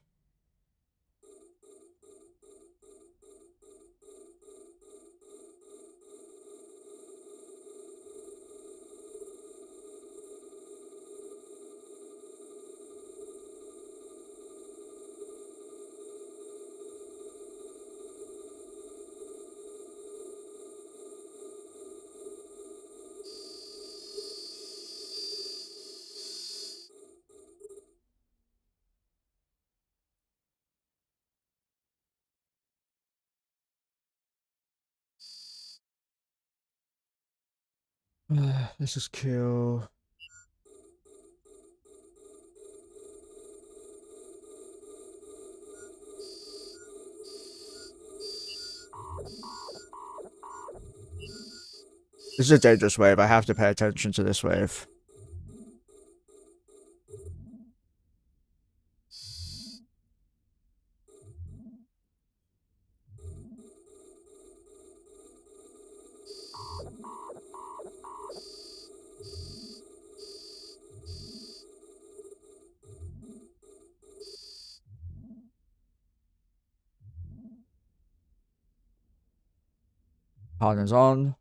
Let's just kill. This is a dangerous wave. I have to pay attention to this wave. Harden's on.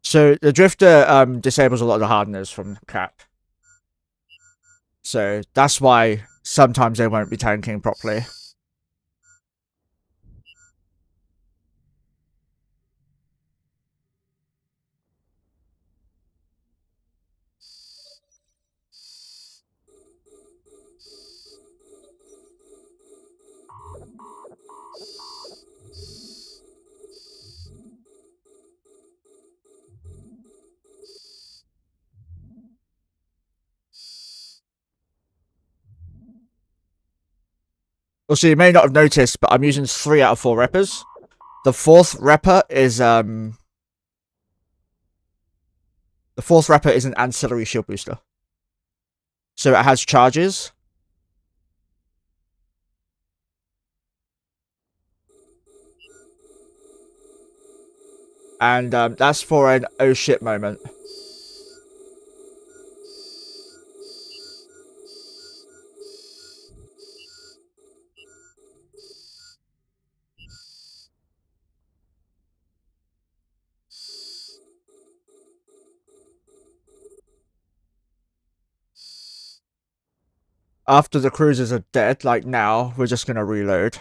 So the Drifter disables a lot of the hardeners from cap. So that's why sometimes they won't be tanking properly. Also, you may not have noticed, but I'm using 3 out of 4 reppers. The 4th repper is an ancillary shield booster. So it has charges. And that's for an oh shit moment. After the cruisers are dead, like now, we're just gonna reload.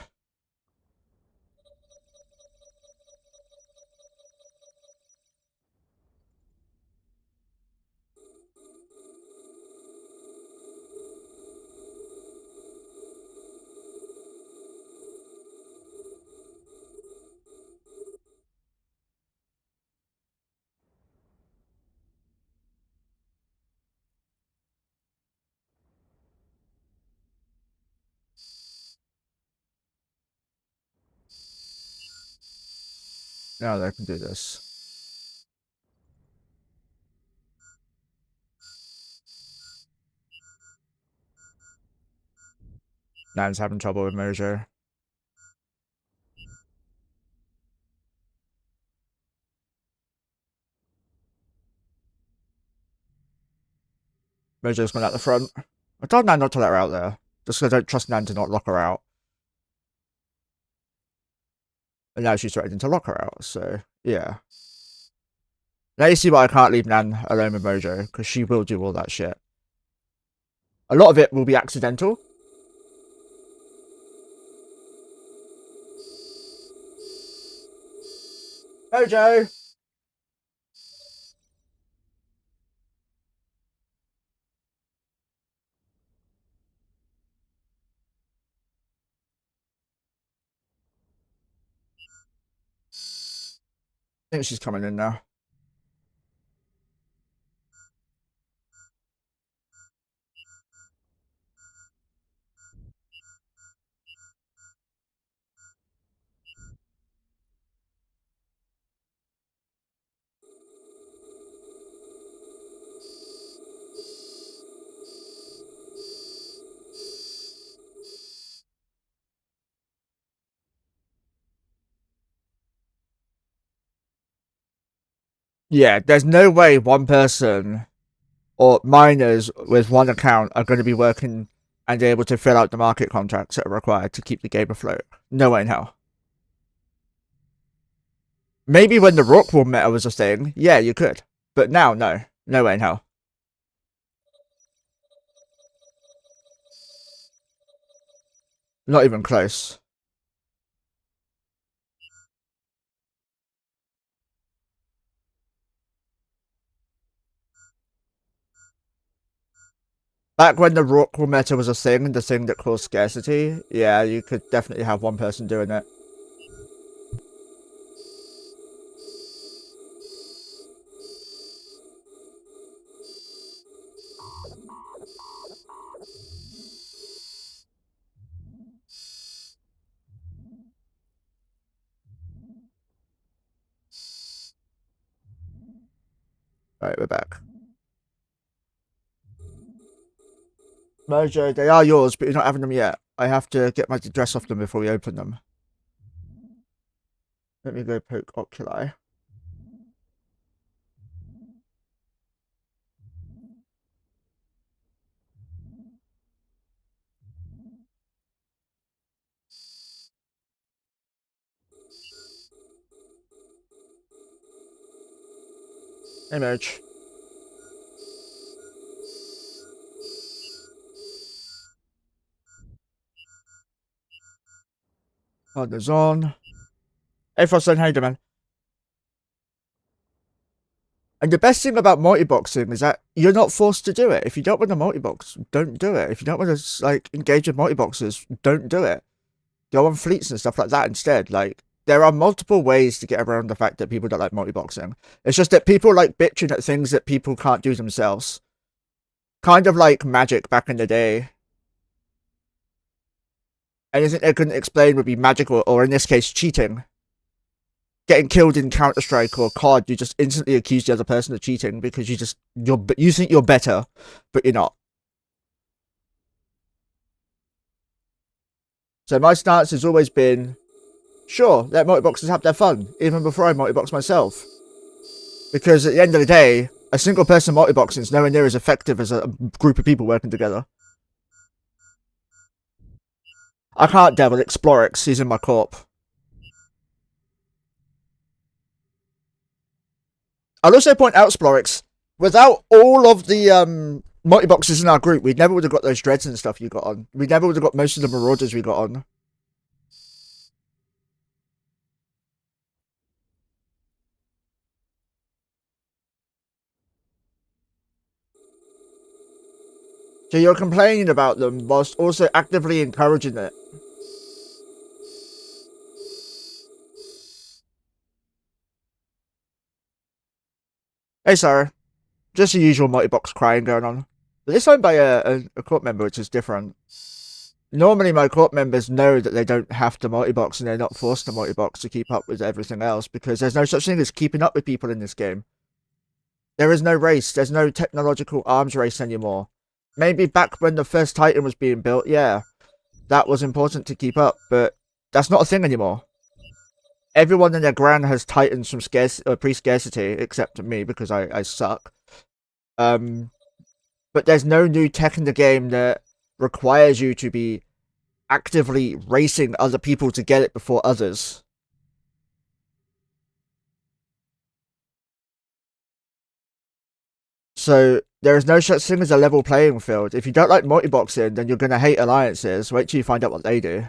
Now they can do this. Nan's having trouble with Mojo. Mojo's gone out the front. I told Nan not to let her out there. Just because I don't trust Nan to not lock her out. And now she's threatening to lock her out, so yeah. Now you see why I can't leave Nan alone with Mojo, because she will do all that shit. A lot of it will be accidental. Mojo! I think she's coming in now. Yeah, there's no way one person or miners with one account are going to be working and able to fill out the market contracts that are required to keep the game afloat. No way in hell. Maybe when the Rockwool meta was a thing, yeah, you could. But now, no. No way in hell. Not even close. Back when the Rockwool meta was a thing, the thing that caused scarcity, yeah, you could definitely have one person doing it. Right, we're back. Mojo, they are yours, but you're not having them yet. I have to get my dress off them before we open them. Let me go poke Oculi. Image. Partners on. Hey, Frostline, how you doing, man? And the best thing about multi-boxing is that you're not forced to do it. If you don't want to multi-box, don't do it. If you don't want to like engage with multi-boxers, don't do it. Go on fleets and stuff like that instead. Like, there are multiple ways to get around the fact that people don't like multi-boxing. It's just that people like bitching at things that people can't do themselves. Kind of like magic back in the day. Anything they couldn't explain would be magic or in this case, cheating. Getting killed in Counter-Strike or COD, you just instantly accuse the other person of cheating because you think you're better, but you're not. So my stance has always been, sure, let multi-boxers have their fun, even before I multi-box myself. Because at the end of the day, a single person multi-boxing is nowhere near as effective as a group of people working together. I can't devil Explorix, he's in my corp. I'll also point out, Explorix, without all of the multi-boxers in our group, we never would have got those dreads and stuff you got on. We never would have got most of the marauders we got on. So you're complaining about them whilst also actively encouraging it. Hey, Sarah. Just the usual multi-box crying going on. But this time by a court member, which is different. Normally my court members know that they don't have to multi-box and they're not forced to multi-box to keep up with everything else because there's no such thing as keeping up with people in this game. There is no race. There's no technological arms race anymore. Maybe back when the first Titan was being built, yeah, that was important to keep up, but that's not a thing anymore. Everyone in their gran has Titans from pre-scarcity, except me because I suck. But there's no new tech in the game that requires you to be actively racing other people to get it before others. So there is no such thing as a level playing field. If you don't like multi-boxing, then you're going to hate alliances. Wait till you find out what they do.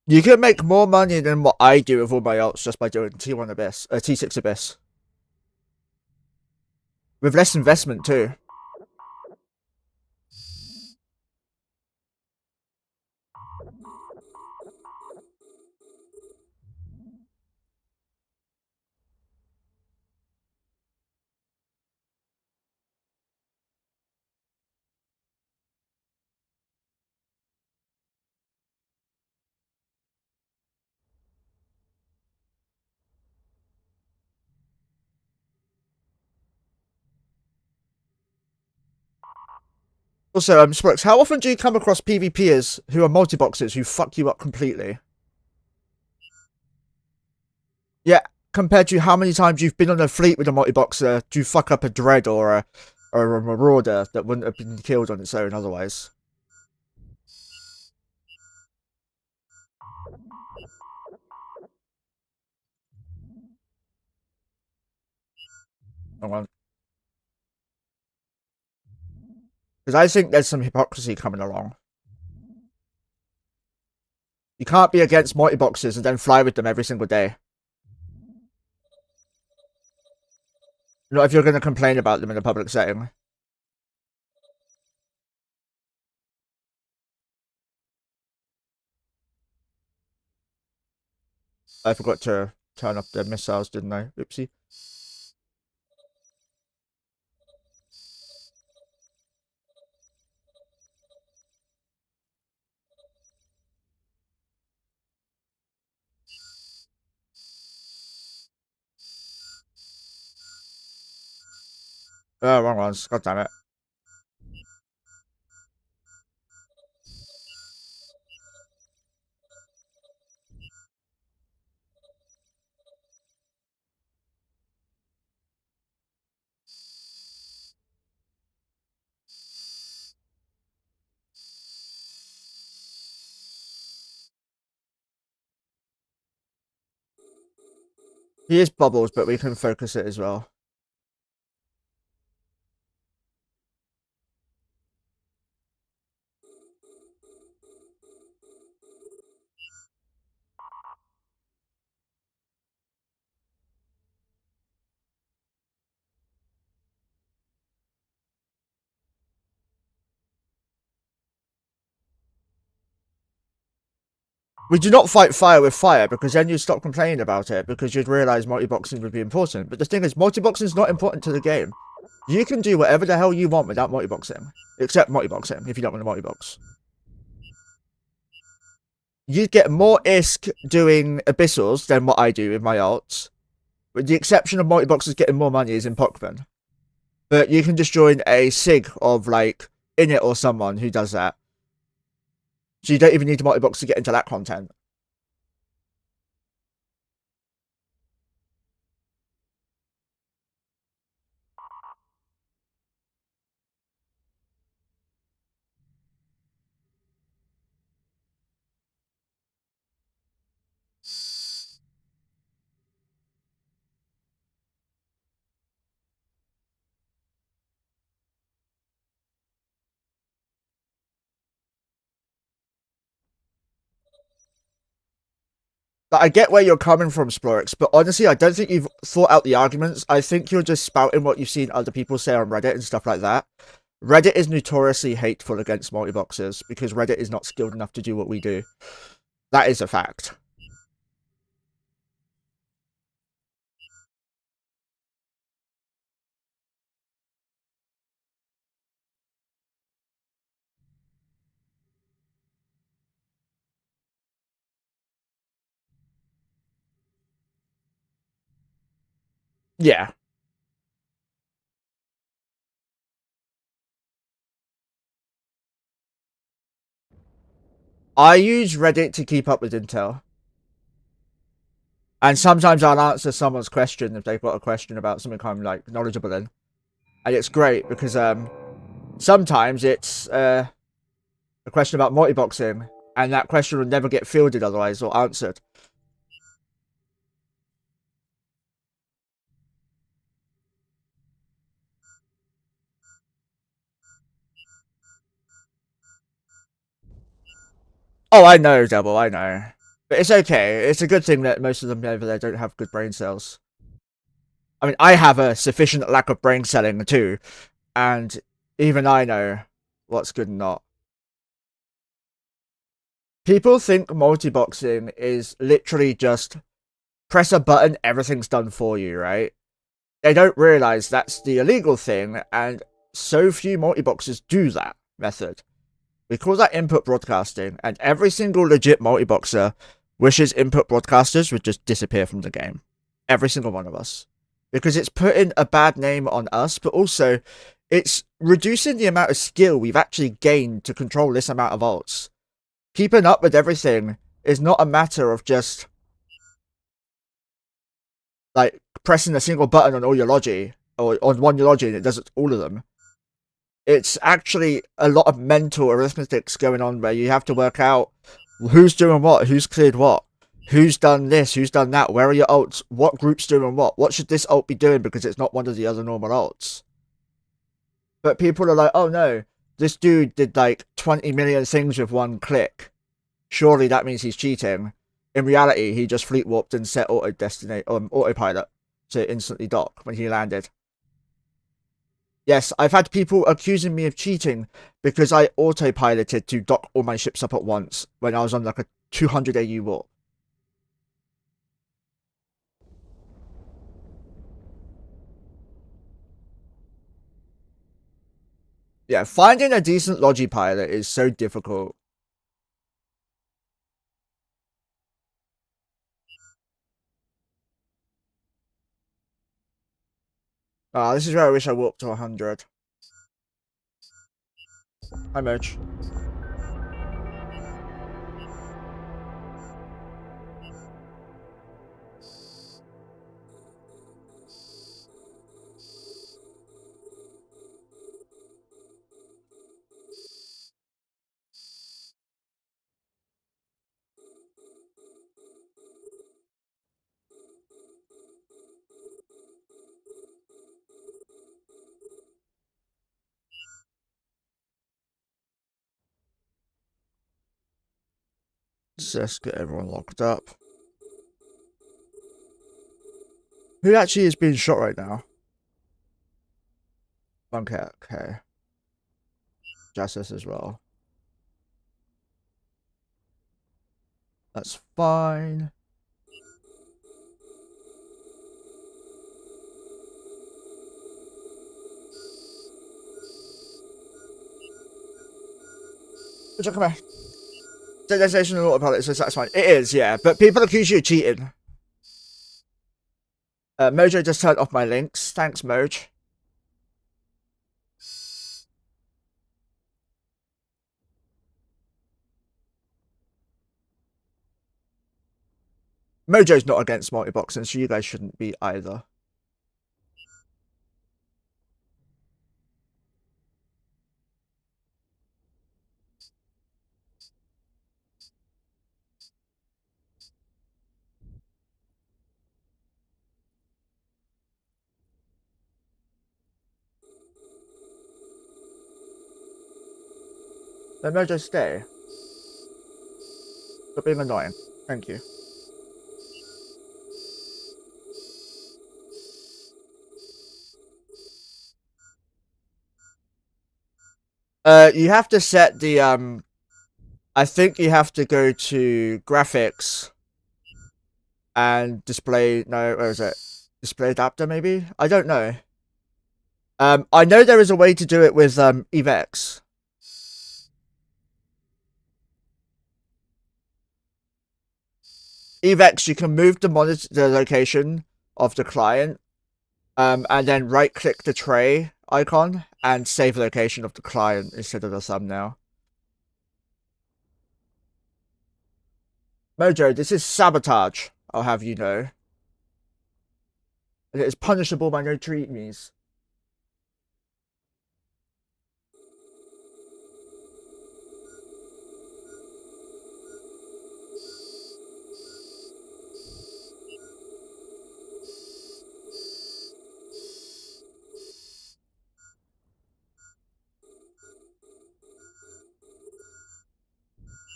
You can make more money than what I do with all my alts just by doing T1 Abyss, T6 Abyss. With less investment too. Also, Sprux, how often do you come across PvPers who are multi-boxers who fuck you up completely? Yeah, compared to how many times you've been on a fleet with a multi-boxer to fuck up a Dread or a Marauder that wouldn't have been killed on its own otherwise. Because I think there's some hypocrisy coming along. You can't be against multi-boxers and then fly with them every single day. Not if you're going to complain about them in a public setting. I forgot to turn off the missiles, didn't I? Oopsie. Oh, wrong ones. God damn it. He is bubbles, but we can focus it as well. We do not fight fire with fire because then you'd stop complaining about it because you'd realise multi-boxing would be important. But the thing is, multi-boxing is not important to the game. You can do whatever the hell you want without multi-boxing. Except multi-boxing, if you don't want to multi-box. You'd get more ISK doing Abyssals than what I do with my alts. With the exception of multi-boxers getting more money is in Pockman. But you can just join a SIG of, like, Init or someone who does that. So you don't even need to multi-box to get into that content. Like, I get where you're coming from, Splorix, but honestly, I don't think you've thought out the arguments. I think you're just spouting what you've seen other people say on Reddit and stuff like that. Reddit is notoriously hateful against multi-boxers because Reddit is not skilled enough to do what we do. That is a fact. Yeah. I use Reddit to keep up with intel. And sometimes I'll answer someone's question if they've got a question about something I'm, like, knowledgeable in. And it's great because, sometimes it's, a question about multi-boxing, and that question would never get fielded otherwise or answered. Oh, I know, Double, I know. But it's okay. It's a good thing that most of them over there don't have good brain cells. I mean, I have a sufficient lack of brain celling too, and even I know what's good and not. People think multi-boxing is literally just press a button, everything's done for you, right? They don't realize that's the illegal thing, and so few multi-boxers do that method. We call that input broadcasting, and every single legit multi-boxer wishes input broadcasters would just disappear from the game. Every single one of us. Because it's putting a bad name on us, but also it's reducing the amount of skill we've actually gained to control this amount of ults. Keeping up with everything is not a matter of just like pressing a single button on all your logi, or on one logi and it does all of them. It's actually a lot of mental arithmetics going on where you have to work out who's doing what, who's cleared what, who's done this, who's done that, where are your ults, what group's doing what should this ult be doing because it's not one of the other normal ults. But people are like, oh no, this dude did like 20 million things with one click. Surely that means he's cheating. In reality, he just fleet warped and set autopilot to instantly dock when he landed. Yes, I've had people accusing me of cheating because I autopiloted to dock all my ships up at once when I was on like a 200 AU warp. Yeah, finding a decent logi pilot is so difficult. This is where I wish I warped to 100. Hi, Merch. Let's just get everyone locked up. Who actually is being shot right now? OneCrazy, okay. Justice as well. That's fine. Come here. Destination and autopilot, so that's fine. It is, yeah, but people accuse you of cheating. Mojo just turned off my links. Thanks, Moj. Mojo's not against multi-boxing, so you guys shouldn't be either. Let Mojo stay. Stop being annoying. Thank you. You have to set the, I think you have to go to graphics and display, no, where is it? Display adapter, maybe? I don't know. I know there is a way to do it with, EVEX. EVEX, you can move the monitor, the location of the client, and then right-click the tray icon and save location of the client instead of the thumbnail. Mojo, this is sabotage, I'll have you know. And it is punishable by no treaties.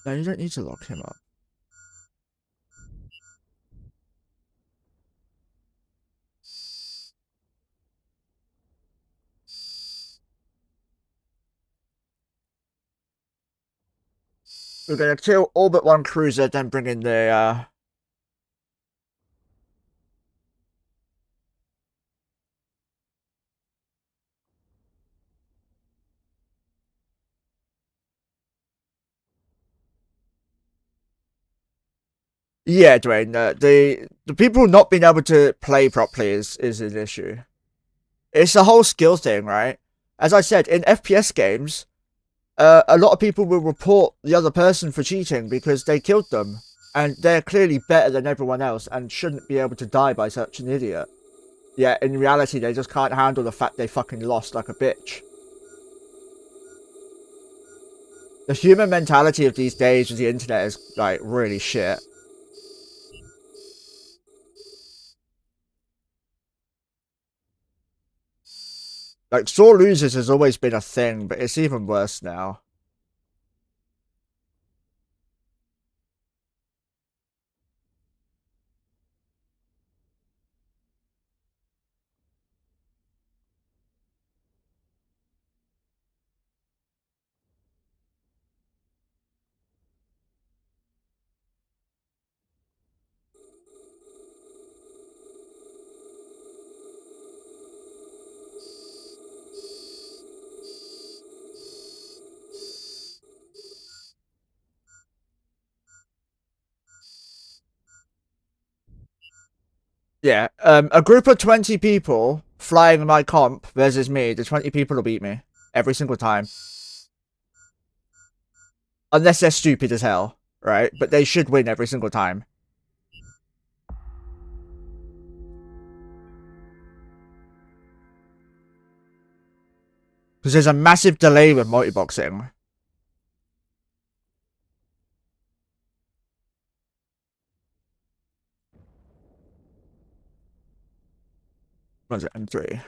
No, you don't need to lock him up. We're gonna kill all but one cruiser, then bring in the Yeah, Dwayne. The people not being able to play properly is an issue. It's a whole skill thing, right? As I said, in FPS games, a lot of people will report the other person for cheating because they killed them, and they're clearly better than everyone else and shouldn't be able to die by such an idiot. Yeah, in reality, they just can't handle the fact they fucking lost like a bitch. The human mentality of these days with the internet is like really shit. Like sore losers has always been a thing, but it's even worse now. Yeah, a group of 20 people flying my comp versus me, the 20 people will beat me every single time. Unless they're stupid as hell, right? But they should win every single time. Because there's a massive delay with multiboxing. What is it, M3?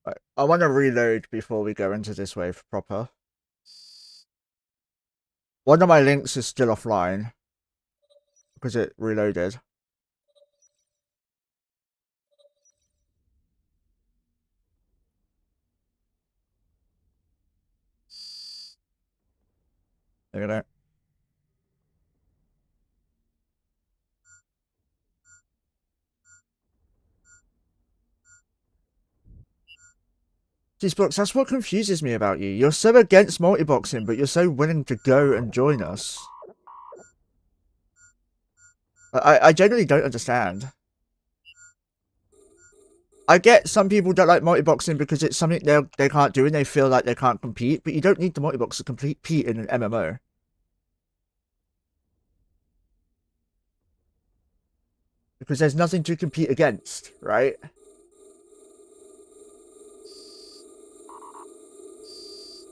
Right. I want to reload before we go into this wave proper. One of my links is still offline because it reloaded. There you go. These books, that's what confuses me about you. You're so against multiboxing, but you're so willing to go and join us. I genuinely don't understand. I get some people don't like multiboxing because it's something they can't do and they feel like they can't compete, but you don't need the multibox to compete in an MMO. Because there's nothing to compete against, right?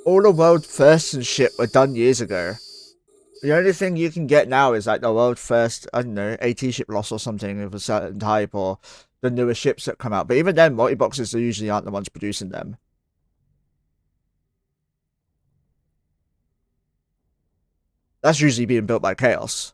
All the world firsts and shit were done years ago. The only thing you can get now is like the world first, I don't know, AT ship loss or something of a certain type, or the newer ships that come out. But even then, multi-boxes usually aren't the ones producing them. That's usually being built by Chaos.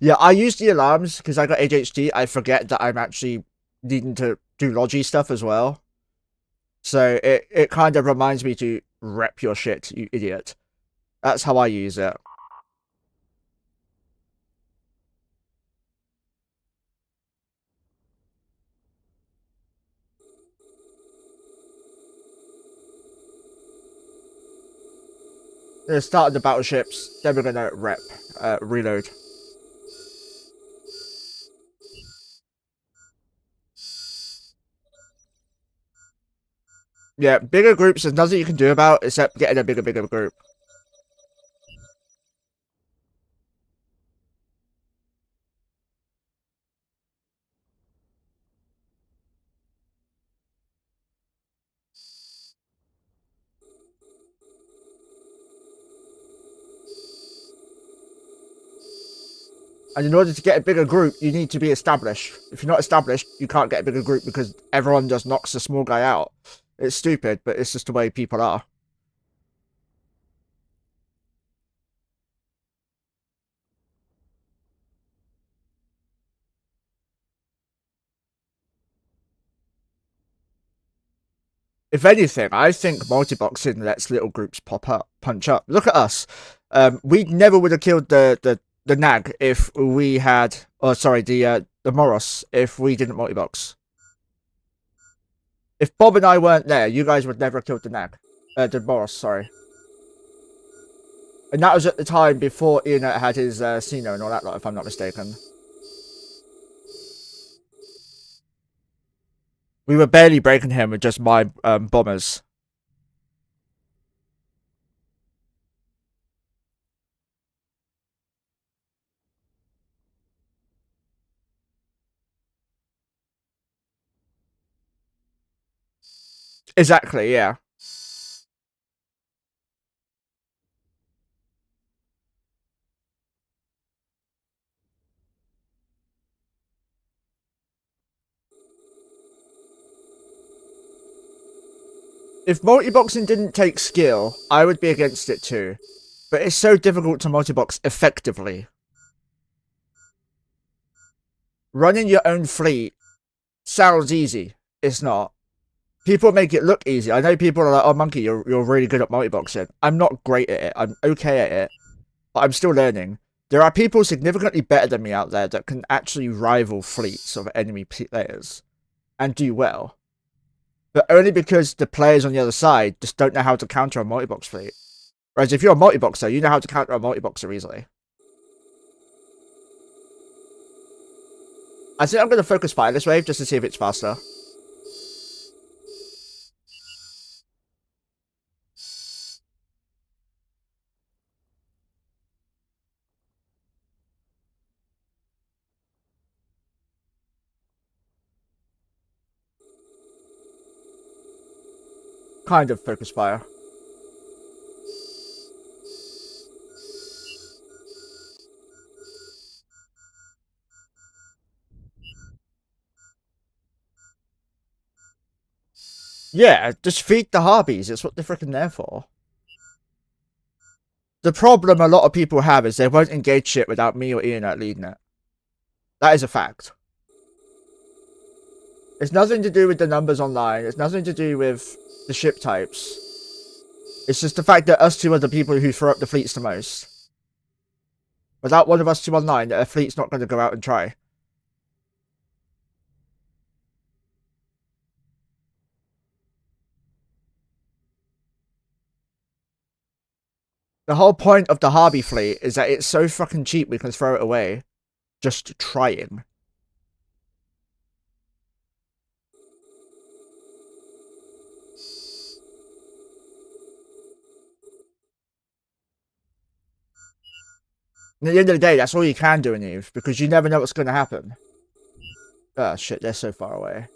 Yeah, I use the alarms because I got ADHD. I forget that I'm actually needing to do logi stuff as well. So it kind of reminds me to rep your shit, you idiot. That's how I use it. Start the battleships, then we're gonna reload. Yeah, bigger groups, there's nothing you can do about except getting a bigger group. And in order to get a bigger group, you need to be established. If you're not established, you can't get a bigger group because everyone just knocks the small guy out. It's stupid, but it's just the way people are. If anything, I think multi-boxing lets little groups pop up, punch up. Look at us. We never would have killed the nag if we had, oh sorry, the Moros if we didn't multi-box. If Bob and I weren't there, you guys would never have killed the nag, the Moros. Sorry. And that was at the time before Ian had his Sino and all that lot, if I'm not mistaken. We were barely breaking him with just my bombers. Exactly, yeah. If multi-boxing didn't take skill, I would be against it too. But it's so difficult to multi-box effectively. Running your own fleet sounds easy. It's not. People make it look easy. I know people are like, oh, Monkey, you're really good at multi-boxing. I'm not great at it. I'm okay at it. But I'm still learning. There are people significantly better than me out there that can actually rival fleets of enemy players and do well. But only because the players on the other side just don't know how to counter a multi-box fleet. Whereas if you're a multi-boxer, you know how to counter a multi-boxer easily. I think I'm going to focus fire this wave just to see if it's faster. Kind of focus fire. Yeah, just feed the Harbies. It's what they're freaking there for. The problem a lot of people have is they won't engage shit without me or Ian at leading it. That is a fact. It's nothing to do with the numbers online. It's nothing to do with the ship types. It's just the fact that us two are the people who throw up the fleets the most. Without one of us two online, a fleet's not going to go out and try. The whole point of the Harby fleet is that it's so fucking cheap we can throw it away. Just trying. And at the end of the day, that's all you can do in Eve, because you never know what's going to happen. Oh shit, they're so far away.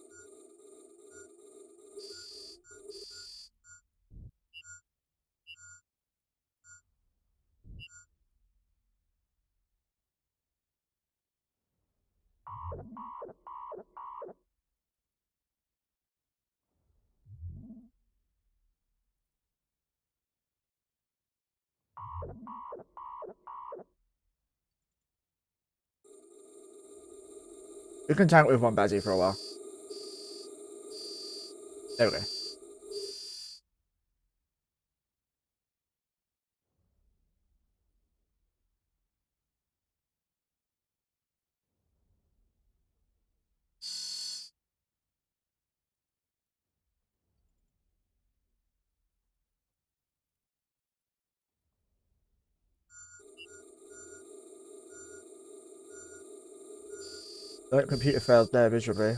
We can tank with one Bazzy for a while. There we go. The computer failed there miserably.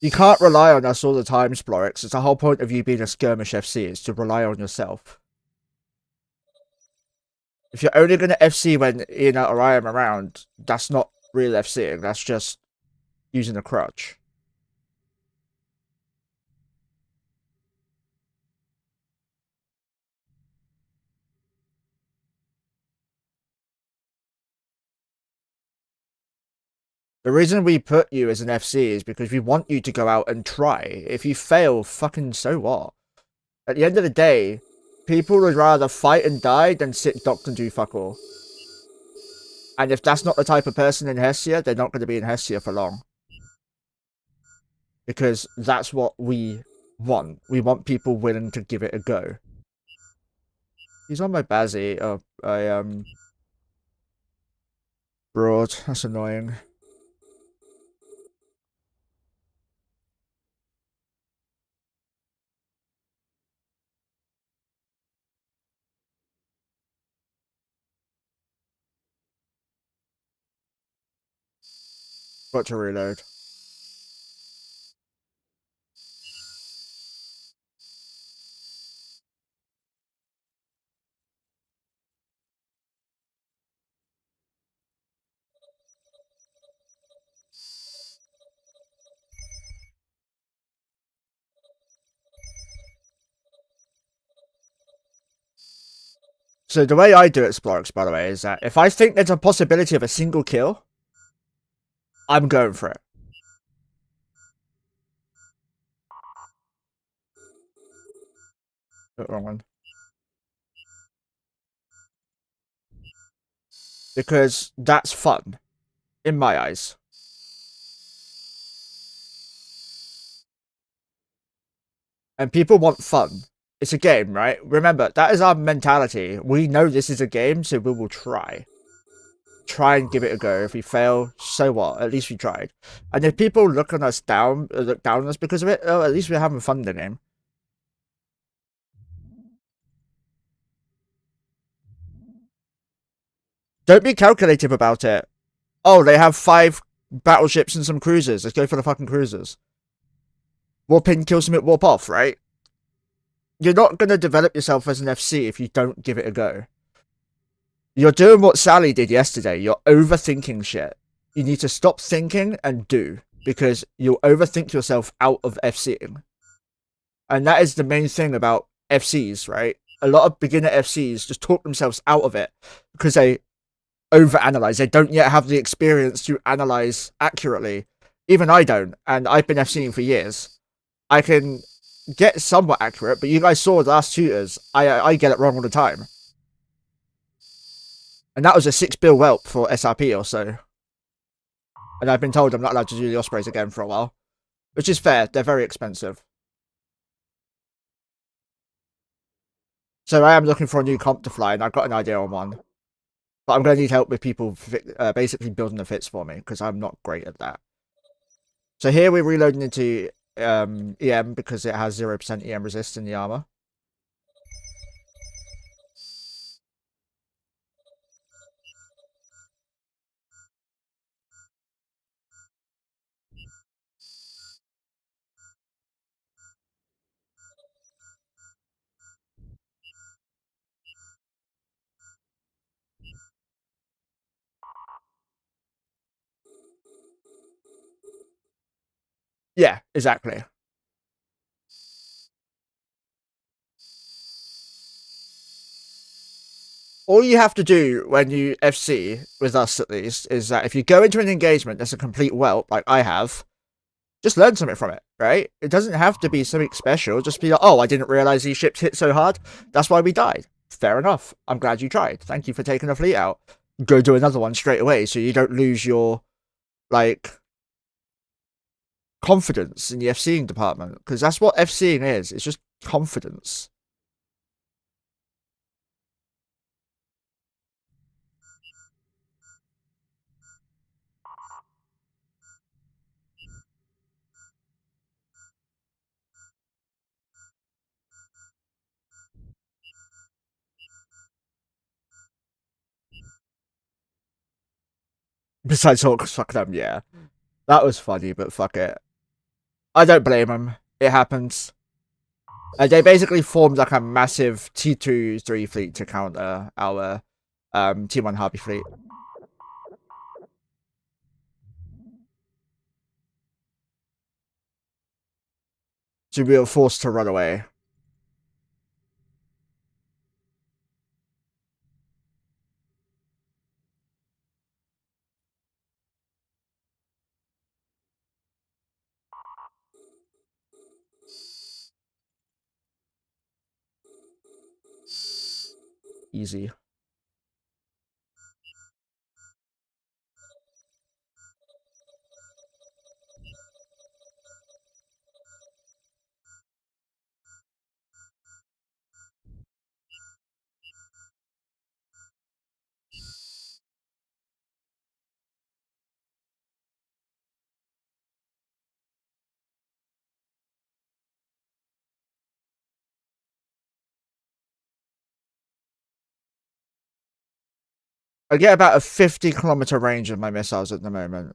You can't rely on us all the time, Splorix. It's the whole point of you being a skirmish FC is to rely on yourself. If you're only going to FC when Ian or I am around, that's not real FCing. That's just using a crutch. The reason we put you as an FC is because we want you to go out and try. If you fail, fucking so what? At the end of the day, people would rather fight and die than sit docked and do fuck all. And if that's not the type of person in Hestia, they're not going to be in Hestia for long. Because that's what we want. We want people willing to give it a go. He's on my Bazzy. Oh, Broad. That's annoying. Got to reload. So the way I do it, Splorix, by the way, is that if I think there's a possibility of a single kill, I'm going for it. Oh, wrong one. Because that's fun, in my eyes. And people want fun. It's a game, right? Remember, that is our mentality. We know this is a game, so we will try. Try and give it a go. If we fail, so what? At least we tried. And if people look on us down, look down on us because of it, oh, at least we're having fun in the game. Don't be calculative about it. Oh, they have 5 battleships and some cruisers. Let's go for the fucking cruisers. Warp in, kill some, warp off, right? You're not going to develop yourself as an FC if you don't give it a go. You're doing what Sally did yesterday. You're overthinking shit. You need to stop thinking and do, because you'll overthink yourself out of FCing. And that is the main thing about FCs, right? A lot of beginner FCs just talk themselves out of it because they overanalyze. They don't yet have the experience to analyze accurately. Even I don't, and I've been FCing for years. I can get somewhat accurate, but you guys saw the last tutors. I get it wrong all the time. And that was a 6 bill whelp for SRP or so. And I've been told I'm not allowed to do the Ospreys again for a while. Which is fair, they're very expensive. So I am looking for a new comp to fly, and I've got an idea on one. But I'm going to need help with people basically building the fits for me, because I'm not great at that. So here we're reloading into EM, because it has 0% EM resist in the armor. Yeah, exactly. all you have to do when you FC, with us at least, is that if you go into an engagement that's a complete whelp, like I have, just learn something from it, right? It doesn't have to be something special. Just be like, oh, I didn't realize these ships hit so hard. That's why we died. Fair enough. I'm glad you tried. Thank you for taking the fleet out. Go do another one straight away so you don't lose your, like, confidence in the FCing department. Because that's what FCing is. It's just confidence. Besides Hawks, fuck them, yeah. That was funny, but fuck it. I don't blame them. It happens. They basically formed like a massive T2-3 fleet to counter our T1 Harpy fleet. So we were forced to run away. Easy. I get about a 50-kilometer range of my missiles at the moment.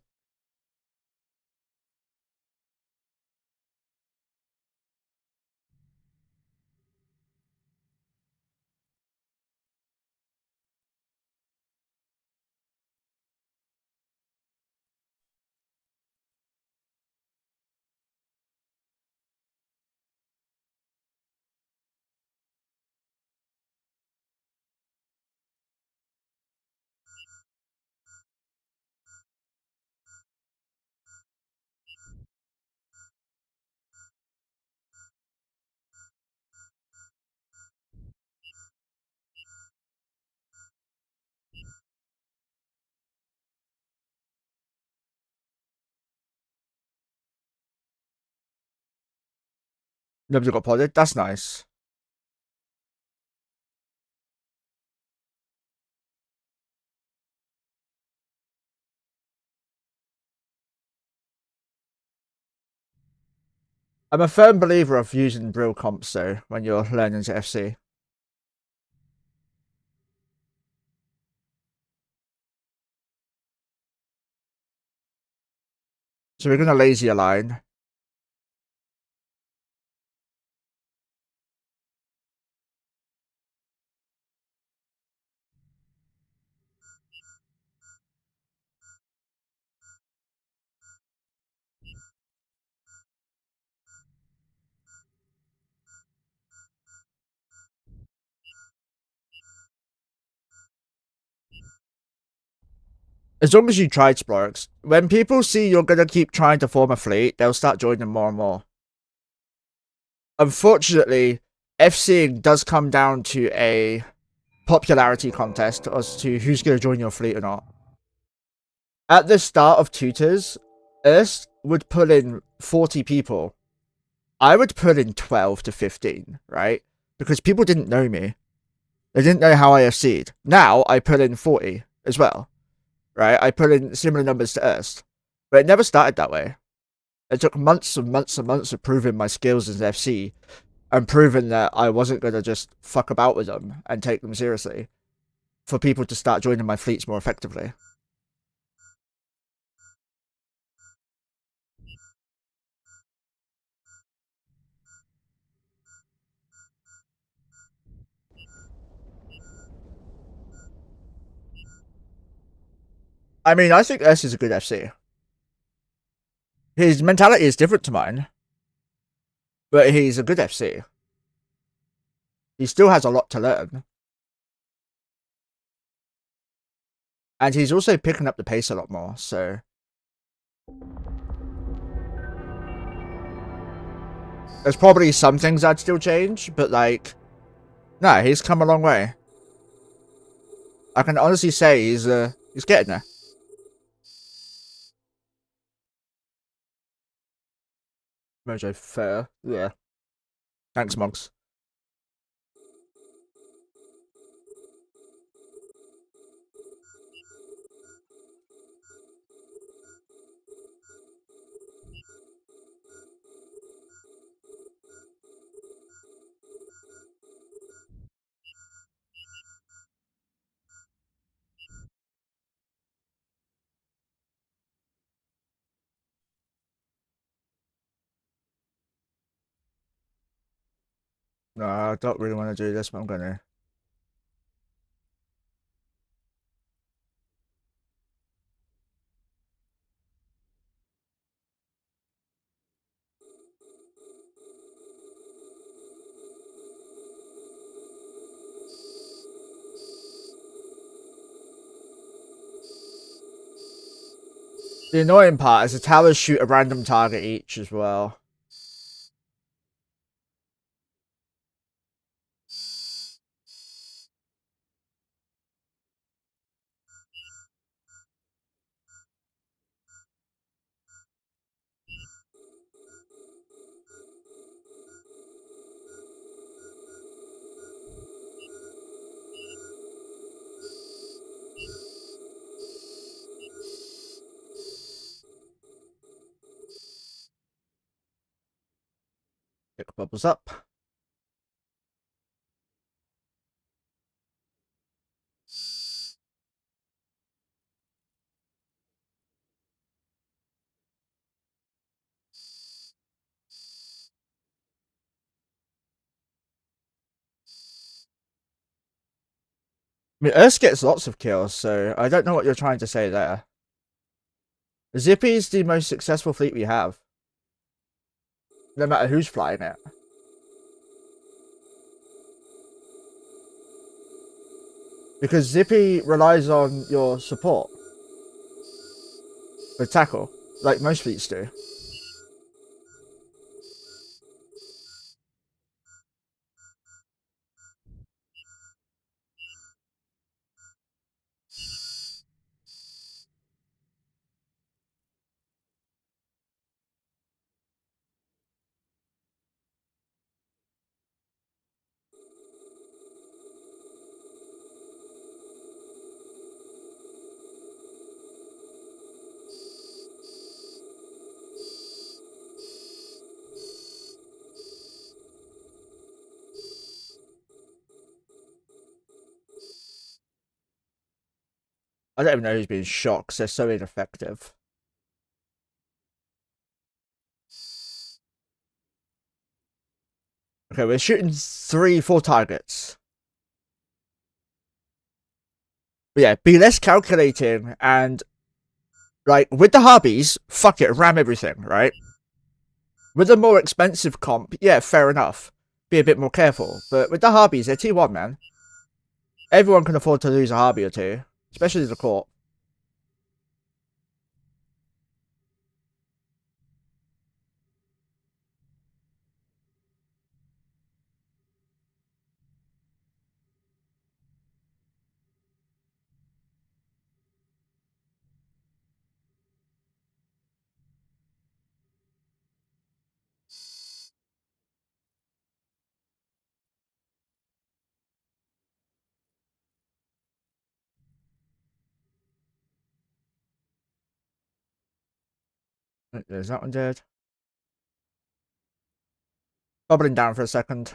Nobody got podded. That's nice. I'm a firm believer of using real comps though when you're learning to FC. So we're gonna lazy align. As long as you try, Splorix. When people see you're gonna keep trying to form a fleet, they'll start joining more and more. Unfortunately, FCing does come down to a popularity contest as to who's going to join your fleet or not. At the start of tutors, Erst would pull in 40 people. I would pull in 12 to 15, right? Because people didn't know me. They didn't know how I FC'd. Now I pull in 40 as well, right? I pull in similar numbers to Erst. But it never started that way. It took months and months and months of proving my skills as FC and proving that I wasn't going to just fuck about with them and take them seriously for people to start joining my fleets more effectively. I mean, I think S is a good FC. His mentality is different to mine, but he's a good FC. He still has a lot to learn. And he's also picking up the pace a lot more, so... There's probably some things I'd still change, but like... No, he's come a long way. I can honestly say he's getting there. Mojo fair, yeah. Thanks, monks. No, I don't really want to do this, but I'm gonna. The annoying part is the towers shoot a random target each as well. Pick bubbles up. I mean, ISK gets lots of kills, so I don't know what you're trying to say there. Zippy is the most successful fleet we have. No matter who's flying it. Because Zippy relies on your support. For tackle. Like most fleets do. I don't even know who's being shot because they're so ineffective. Okay, we're shooting 3-4 targets. But yeah, be less calculating and like with the hobbies, fuck it, ram everything, right? With a more expensive comp, yeah, fair enough. Be a bit more careful. But with the hobbies, they're T1, man. Everyone can afford to lose a hobby or two, especially the court. There's that one dead. Bubbling down for a second.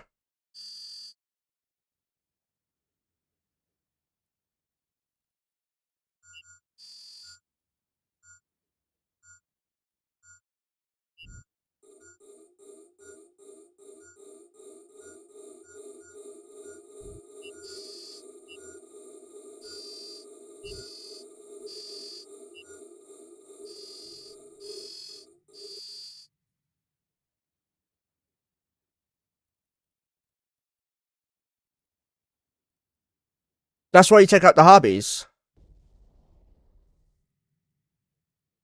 That's why you take out the hobbies.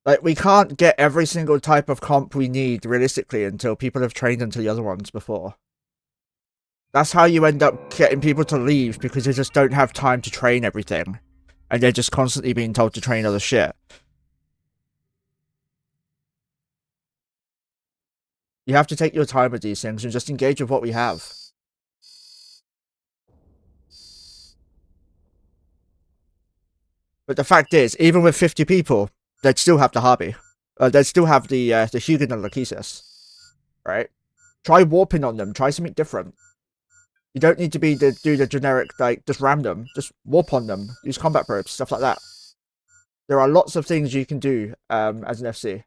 Like, we can't get every single type of comp we need realistically until people have trained into the other ones before. That's how you end up getting people to leave, because they just don't have time to train everything. And they're just constantly being told to train other shit. You have to take your time with these things and just engage with what we have. But the fact is, even with 50 people, they'd still have the hobby. They'd still have the Hugin and Lachesis. Right? Try warping on them. Try something different. You don't need to do the generic, like, just ram them. Just warp on them. Use combat probes, stuff like that. There are lots of things you can do as an FC.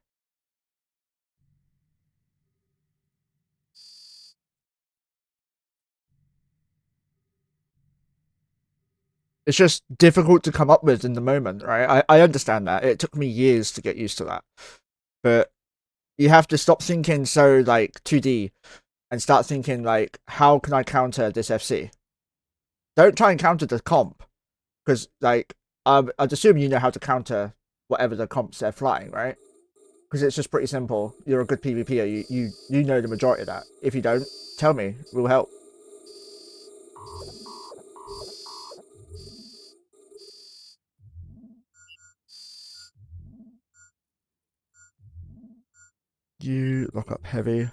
It's just difficult to come up with in the moment, right? I understand that. It took me years to get used to that. But you have to stop thinking so, like, 2D and start thinking, like, how can I counter this FC? Don't try and counter the comp. Because, like, I'd assume you know how to counter whatever the comps they're flying, right? Because it's just pretty simple. You're a good PvPer. You know the majority of that. If you don't, tell me. We'll help. You lock up heavy.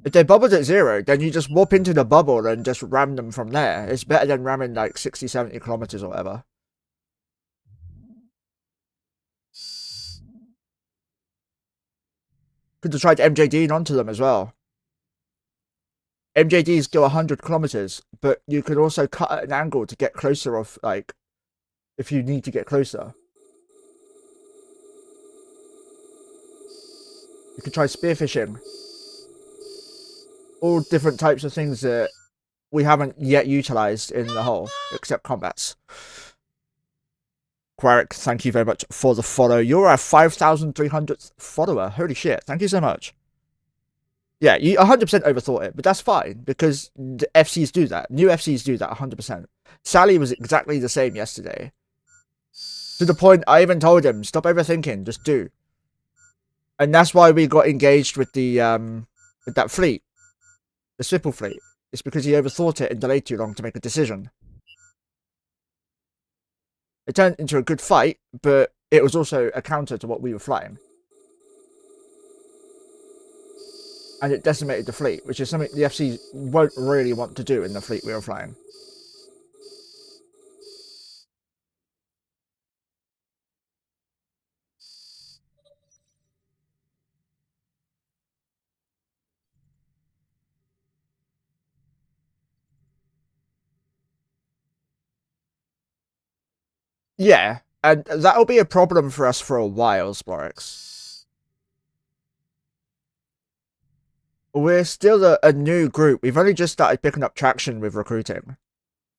If they're bubbled at 0, then you just warp into the bubble and just ram them from there. It's better than ramming like 60, 70 kilometers or whatever. Could have tried MJDing onto them as well. MJDs go 100 kilometers, but you could also cut at an angle to get closer off, like, if you need to get closer. You could try spearfishing. All different types of things that we haven't yet utilized in the whole, except combats. Quarrick, thank you very much for the follow. You're our 5,300th follower. Holy shit, thank you so much. Yeah, you 100% overthought it, but that's fine, because the FCs do that. New FCs do that 100%. Sally was exactly the same yesterday. To the point, I even told him, stop overthinking, just do. And that's why we got engaged with the with that fleet. The Swipple fleet. It's because he overthought it and delayed too long to make a decision. It turned into a good fight, but it was also a counter to what we were flying. And it decimated the fleet, which is something the FC won't really want to do in the fleet we were flying. Yeah, and that'll be a problem for us for a while, Sporix. We're still a new group. We've only just started picking up traction with recruiting.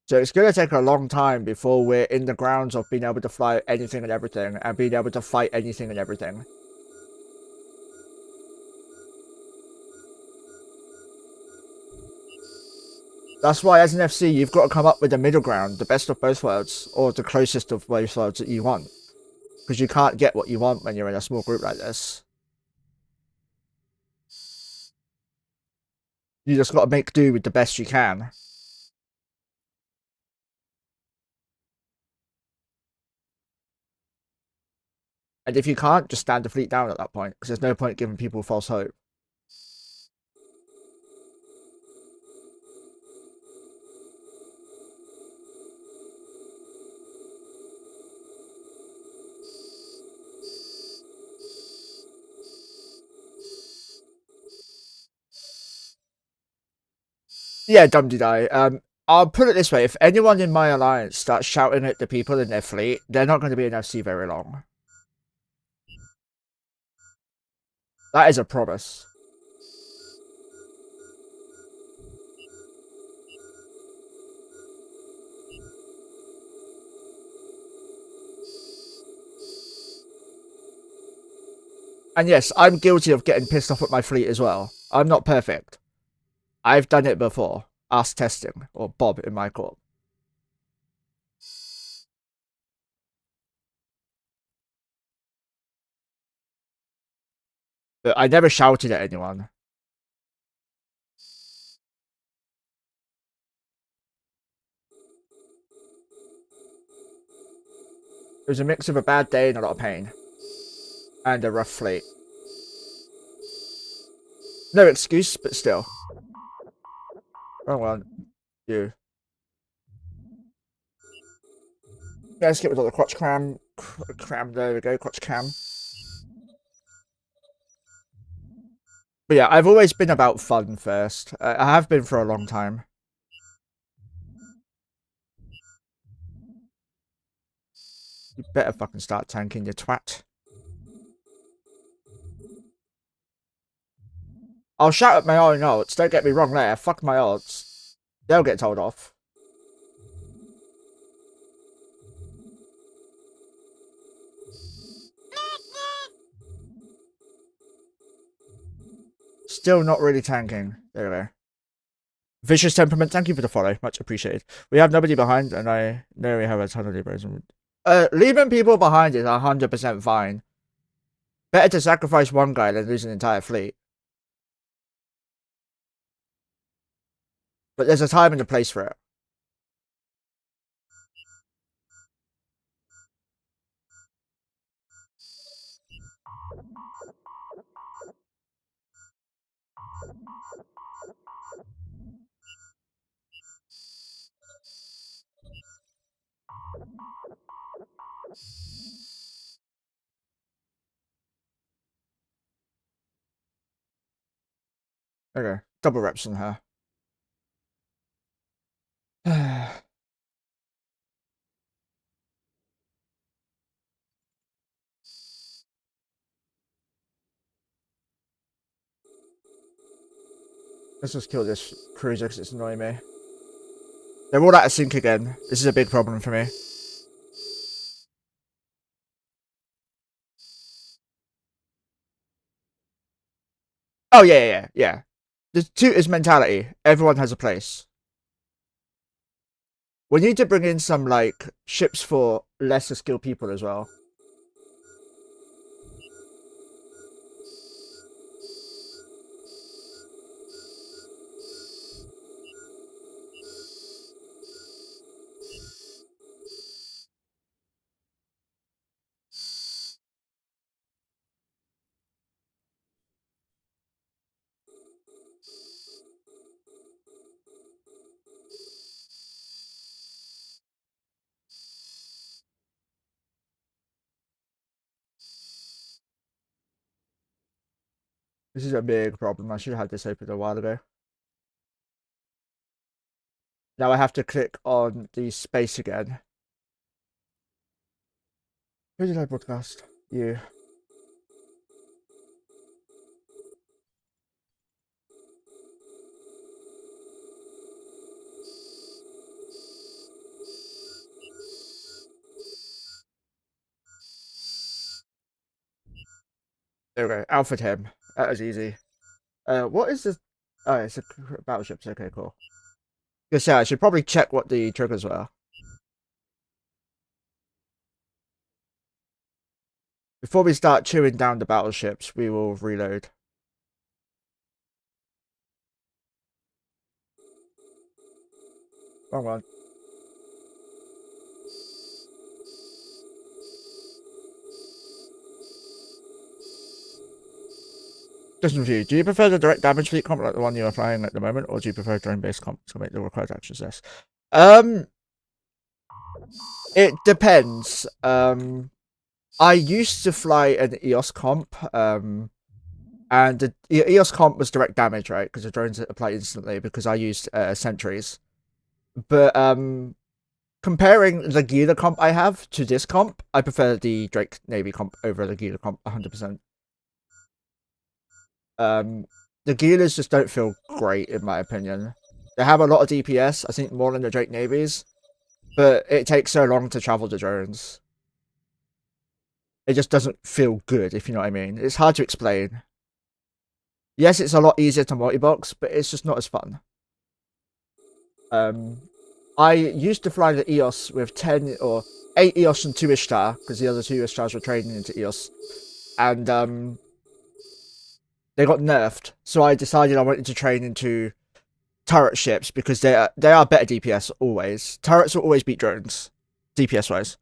So it's going to take a long time before we're in the grounds of being able to fly anything and everything, and being able to fight anything and everything. That's why, as an FC, you've got to come up with the middle ground, the best of both worlds, or the closest of both worlds that you want. Because you can't get what you want when you're in a small group like this. You just got to make do with the best you can. And if you can't, just stand the fleet down at that point, because there's no point giving people false hope. Yeah, Dum-de-die. I'll put it this way, if anyone in my alliance starts shouting at the people in their fleet, they're not going to be in FC very long. That is a promise. And yes, I'm guilty of getting pissed off at my fleet as well. I'm not perfect. I've done it before. Ask Testing, or Bob in my corp. But I never shouted at anyone. It was a mix of a bad day and a lot of pain. And a rough fleet. No excuse, but still. Wrong one. You. Yeah, let's get rid of the crotch cram. Cram, there we go, crotch cam. But yeah, I've always been about fun first. I have been for a long time. You better fucking start tanking, you twat. I'll shout at my own odds, don't get me wrong there. Fuck my odds. They'll get told off. Still not really tanking. There we go. Vicious Temperament, thank you for the follow. Much appreciated. We have nobody behind, and I know we have a ton of Libras. Leaving people behind is 100% fine. Better to sacrifice one guy than lose an entire fleet. But there's a time and a place for it. Okay, double reps on her. Let's just kill this cruiser because it's annoying me. They're all out of sync again. This is a big problem for me. Oh, yeah. The tutors mentality. Everyone has a place. We need to bring in some, like, ships for lesser skilled people as well. This is a big problem. I should have had this open a while ago. Now I have to click on the space again. Who did I broadcast? You. There we go. Alpha him. That was easy. What is this? Oh, it's a battleships. Okay, cool. Yes, yeah, I should probably check what the triggers were. Before we start chewing down the battleships, we will reload. Wrong one. Question for you. Do you prefer the direct damage fleet comp like the one you are flying at the moment, or do you prefer drone-based comp to make the required actions less? It depends. I used to fly an EOS comp, and the EOS comp was direct damage, right? Because the drones apply instantly because I used sentries. But comparing the Gila comp I have to this comp, I prefer the Drake Navy comp over the Gila comp 100%. The Gilas just don't feel great in my opinion. They have a lot of DPS, I think more than the Drake Navies, but it takes so long to travel the drones. It just doesn't feel good, if you know what I mean. It's hard to explain. Yes, it's a lot easier to multi-box, but it's just not as fun. I used to fly the EOS with 10 or 8 EOS and 2 Ishtar, because the other 2 Ishtars were trading into EOS. And they got nerfed. So I decided I wanted to train into turret ships because they are better DPS always. Turrets will always beat drones, DPS wise.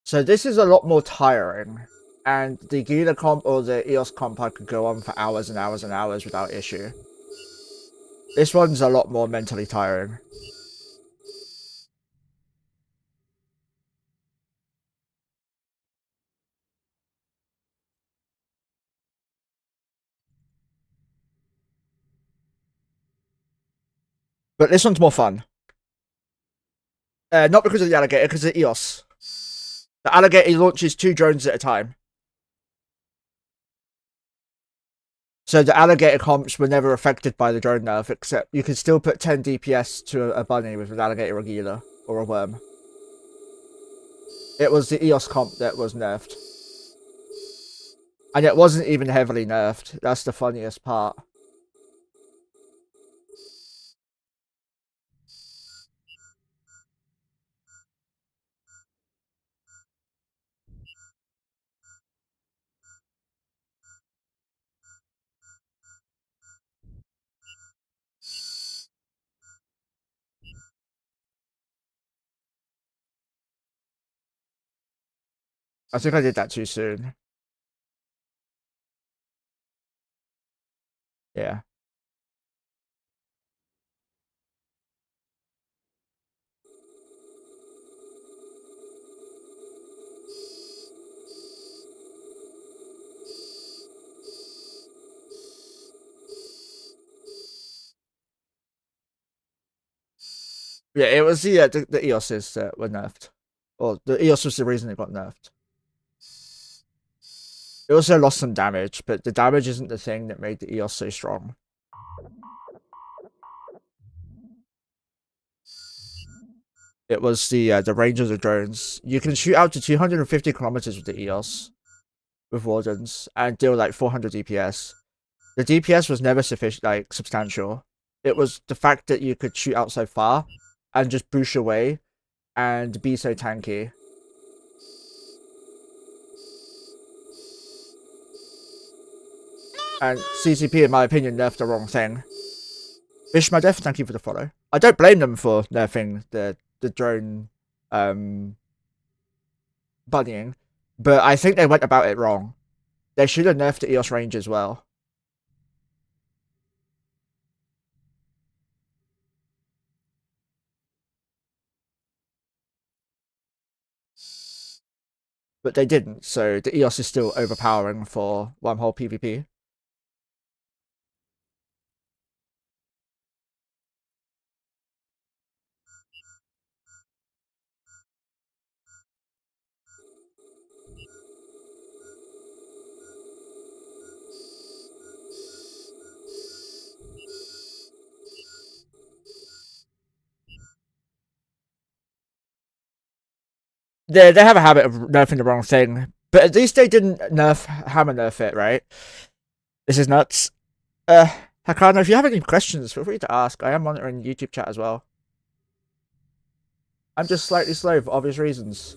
So this is a lot more tiring, and the Gila comp or the EOS comp I could go on for hours and hours and hours without issue. This one's a lot more mentally tiring. But this one's more fun. Not because of the alligator, because of EOS. The alligator launches 2 drones at a time. So the alligator comps were never affected by the drone nerf, except you can still put 10 DPS to a bunny with an alligator or Gila, or a worm. It was the EOS comp that was nerfed. And it wasn't even heavily nerfed. That's the funniest part. I think I did that too soon. Yeah. Yeah, it was the EOSs that were nerfed. Or the EOS was the reason it got nerfed. It also lost some damage, but the damage isn't the thing that made the EOS so strong. It was the range of the drones. You can shoot out to 250 kilometers with the EOS with Wardens and deal like 400 DPS. The DPS was never sufficient, like substantial. It was the fact that you could shoot out so far and just boosh away and be so tanky. And CCP, in my opinion, nerfed the wrong thing. Bishmadev, thank you for the follow. I don't blame them for nerfing the drone bunnying, but I think they went about it wrong. They should have nerfed the EOS range as well. But they didn't, so the EOS is still overpowering for Wormhole PvP. They have a habit of nerfing the wrong thing, but at least they didn't hammer nerf it, right? This is nuts. Hakano, if you have any questions, feel free to ask. I am monitoring YouTube chat as well. I'm just slightly slow for obvious reasons.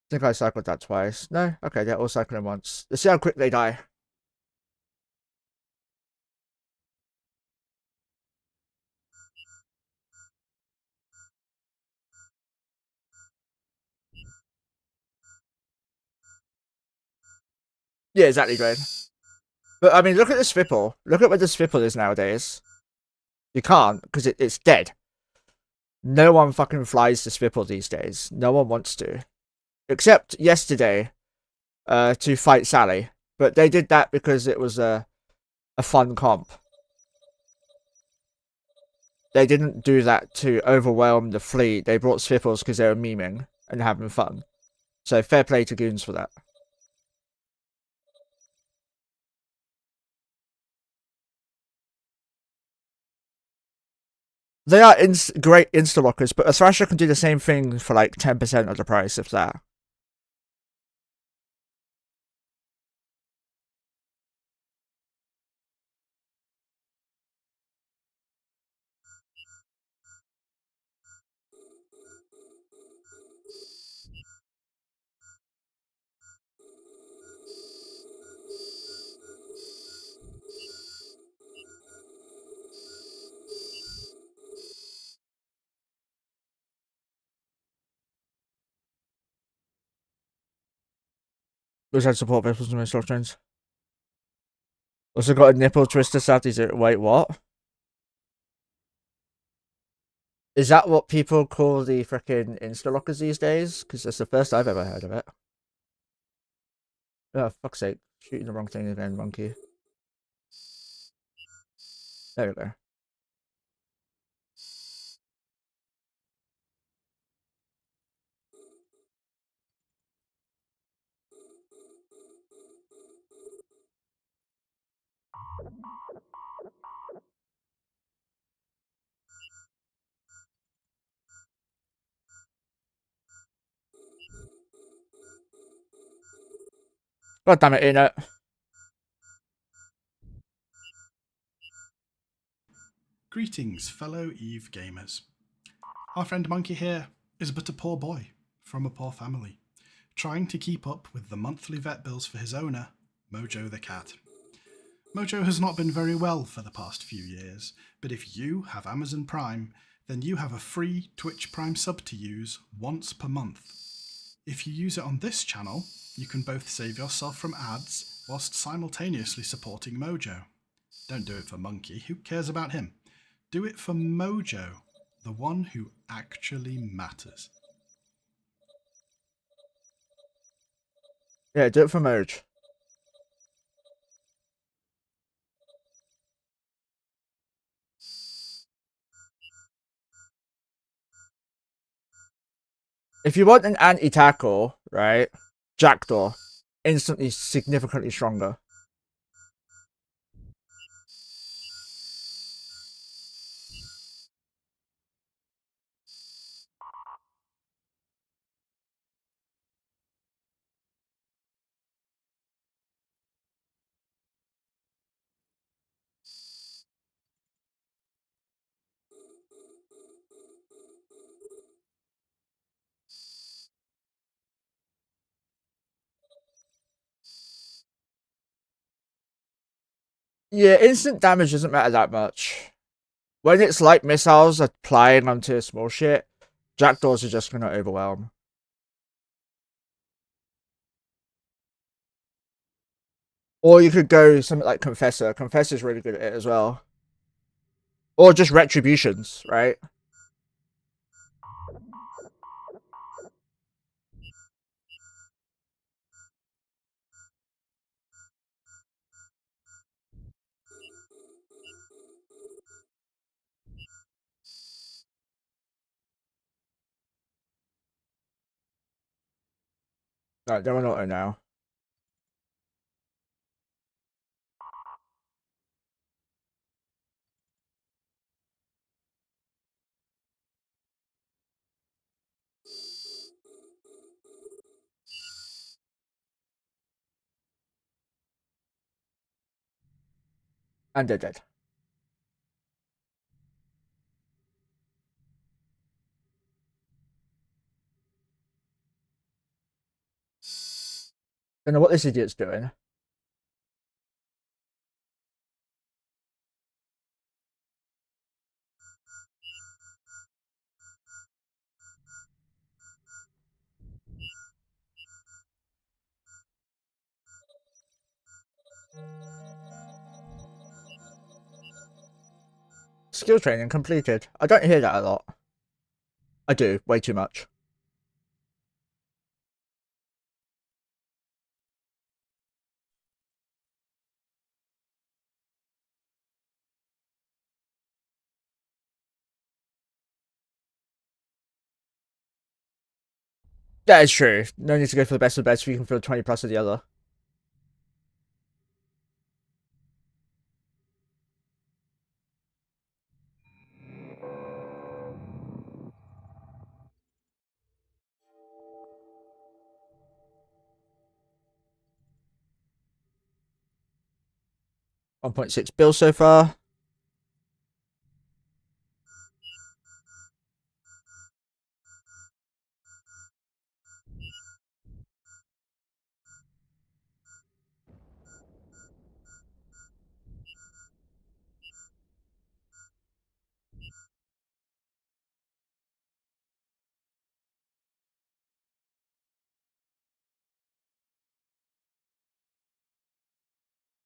I think I cycled that twice. No? Okay, they're all cycling once. Let's see how quick they die. Yeah, exactly, Drain. But, I mean, look at the Svipple. Look at where the Svipple is nowadays. You can't, because it's dead. No one fucking flies the Svipple these days. No one wants to. Except yesterday, to fight Sally. But they did that because it was a fun comp. They didn't do that to overwhelm the fleet. They brought Svipples because they were memeing and having fun. So fair play to Goons for that. They are great insta-lockers, but a Thrasher can do the same thing for like 10% of the price, if that. Those had support vessels in my instructions. Also got a nipple twister Saturdays. Wait, what? Is that what people call the freaking insta-lockers these days? Because that's the first I've ever heard of it. Oh, fuck's sake. Shooting the wrong thing again, monkey. There we go. God damn it, Eno. Greetings, fellow Eve gamers. Our friend Monkey here is but a poor boy from a poor family, trying to keep up with the monthly vet bills for his owner, Mojo the cat. Mojo has not been very well for the past few years, but if you have Amazon Prime, then you have a free Twitch Prime sub to use once per month. If you use it on this channel, you can both save yourself from ads whilst simultaneously supporting Mojo. Don't do it for Monkey, who cares about him? Do it for Mojo, the one who actually matters. Yeah, do it for merge. If you want an anti-tackle, right, Jackdaw, instantly significantly stronger. Yeah, instant damage doesn't matter that much. When it's like missiles applying onto small shit, Jackdaws are just gonna overwhelm. Or you could go something like Confessor. Confessor's really good at it as well. Or just Retributions, right? No, they're on auto now. And they're dead. Don't know what this idiot's doing. Skill training completed. I don't hear that a lot. I do, way too much. That is true. No need to go for the best of the best if you can feel 20 plus of the other. 1.6 bill so far.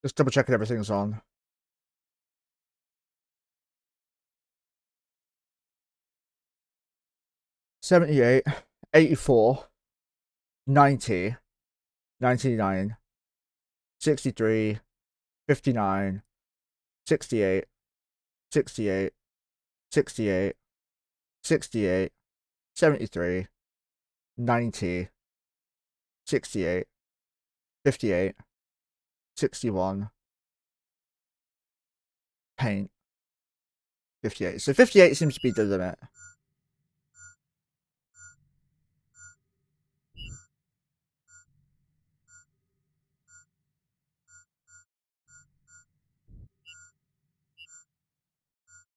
Just double checking everything's on. 78, 84, 90, 99, 63, 59, 68, 68, 68, 68, 73, 90, 68, 58, 61, paint, 58. So 58 seems to be the limit.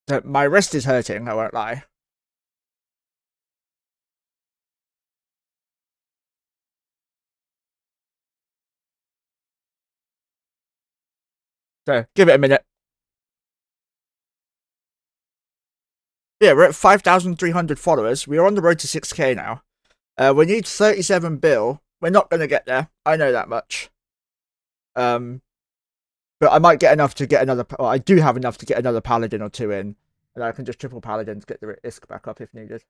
So my wrist is hurting, I won't lie. So give it a minute. Yeah, we're at 5,300 followers. We are on the road to 6k now. We need 37 bill. We're not going to get there. I know that much. But I might get enough to get another. Well, I do have enough to get another paladin or two in, and I can just triple paladin to get the ISK back up if needed.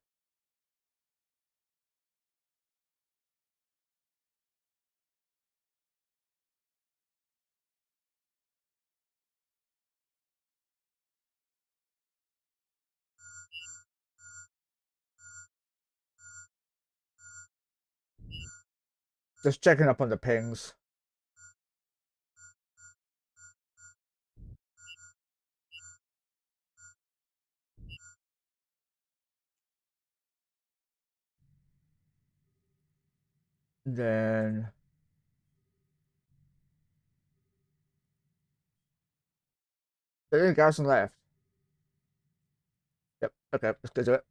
Just checking up on the pings. Then there's a garrison left. Yep. Okay, let's go do it.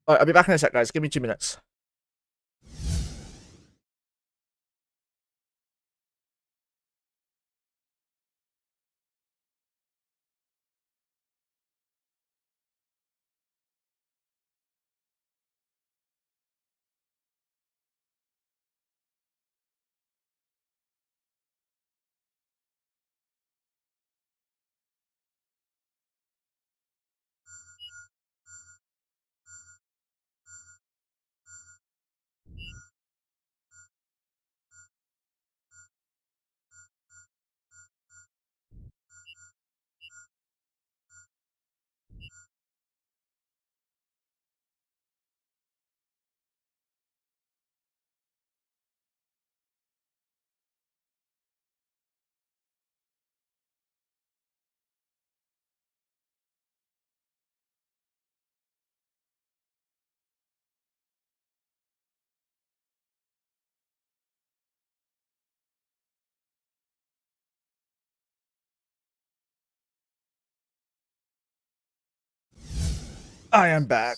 Alright, I'll be back in a sec, guys. Give me 2 minutes. I am back.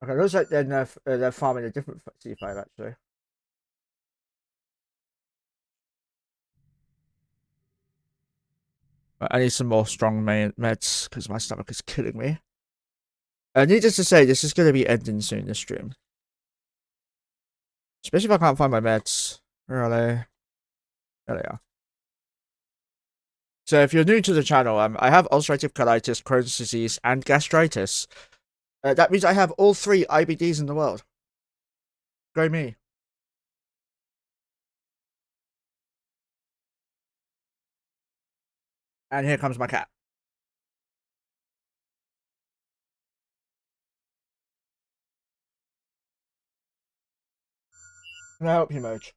Okay, looks like they're farming a different C5 actually. I need some more strong meds because my stomach is killing me. Needless to say, this is going to be ending soon, this stream. Especially if I can't find my meds. Where are they? There they are. So if you're new to the channel, I have ulcerative colitis, Crohn's disease, and gastritis. That means I have all 3 IBDs in the world. Go me. And here comes my cat. Can I help you, Moj?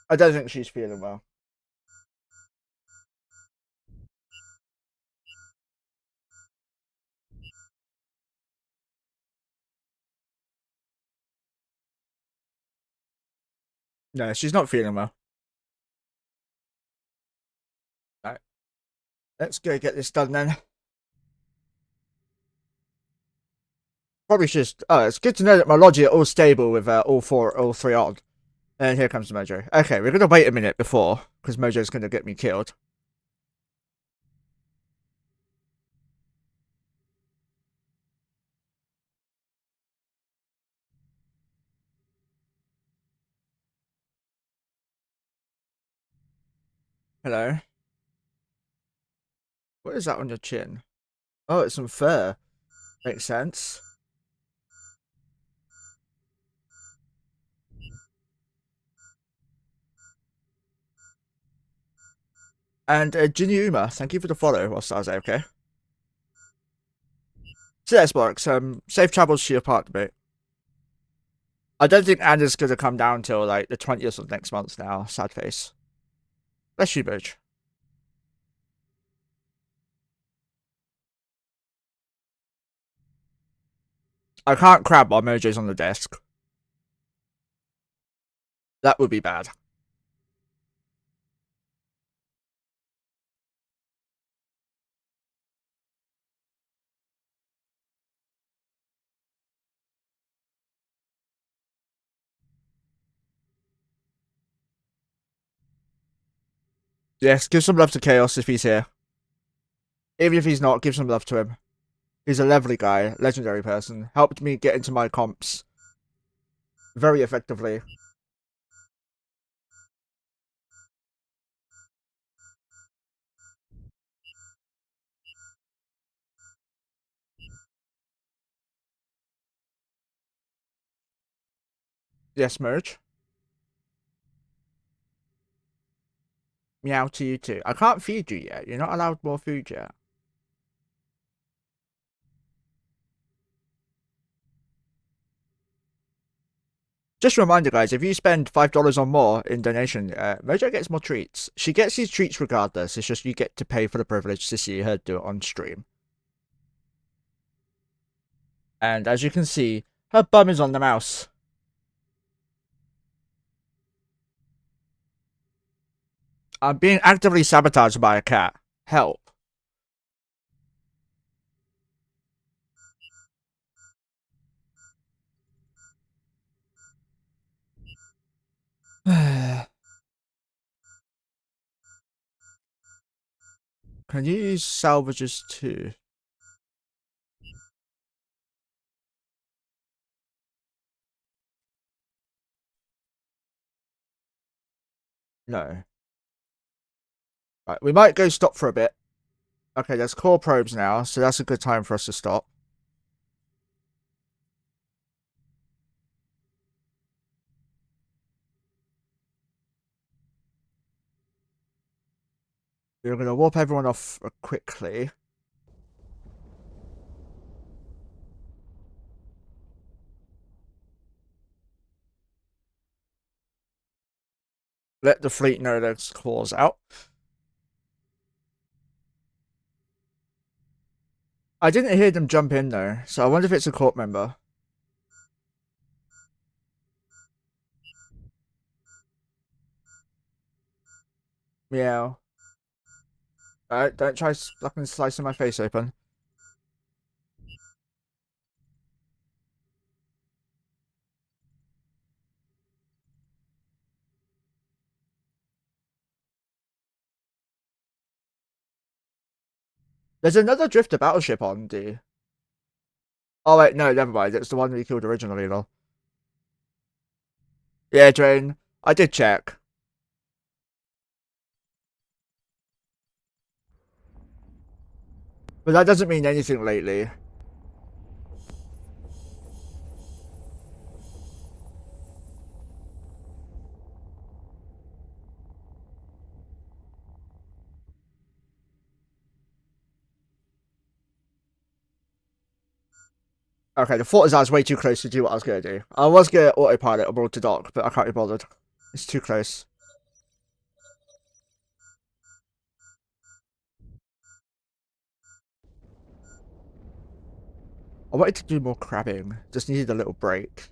I don't think she's feeling well. No, she's not feeling well. Right. Let's go get this done then. Probably just. Oh, it's good to know that my logic all stable with all three on. And here comes Mojo. Okay, we're gonna wait a minute before, because Mojo's gonna get me killed. Hello. What is that on your chin? Oh, it's some fur. Makes sense. And Jinuma, thank you for the follow whilst I was okay. So yes, Marks, safe travels to your partner, mate. I don't think Anna's gonna come down till like the 20th of next month now, sad face. Bless you, Moj. I can't crab while Mojo's on the desk. That would be bad. Yes, give some love to Chaos if he's here. Even if he's not, give some love to him. He's a lovely guy, legendary person. Helped me get into my comps very effectively. Yes, Merge. Meow to you too. I can't feed you yet. You're not allowed more food yet. Just a reminder, guys, if you spend $5 or more in donation, Mojo gets more treats. She gets these treats regardless. It's just you get to pay for the privilege to see her do it on stream. And as you can see, her bum is on the mouse. I'm being actively sabotaged by a cat. Help. Can you use salvages too? No. Right, we might go stop for a bit. Okay, there's core probes now, so that's a good time for us to stop. We're going to warp everyone off quickly. Let the fleet know there's cores out. I didn't hear them jump in though, so I wonder if it's a court member. Meow. Alright, don't try fucking slicing my face open. There's another Drifter battleship on, D. Oh wait, no, never mind. It's the one we killed originally, though. Yeah, Drain. I did check. But that doesn't mean anything lately. Okay, the thought is I was way too close to do what I was going to do. I was going to autopilot abroad to dock, but I can't be bothered. It's too close. I wanted to do more crabbing. Just needed a little break.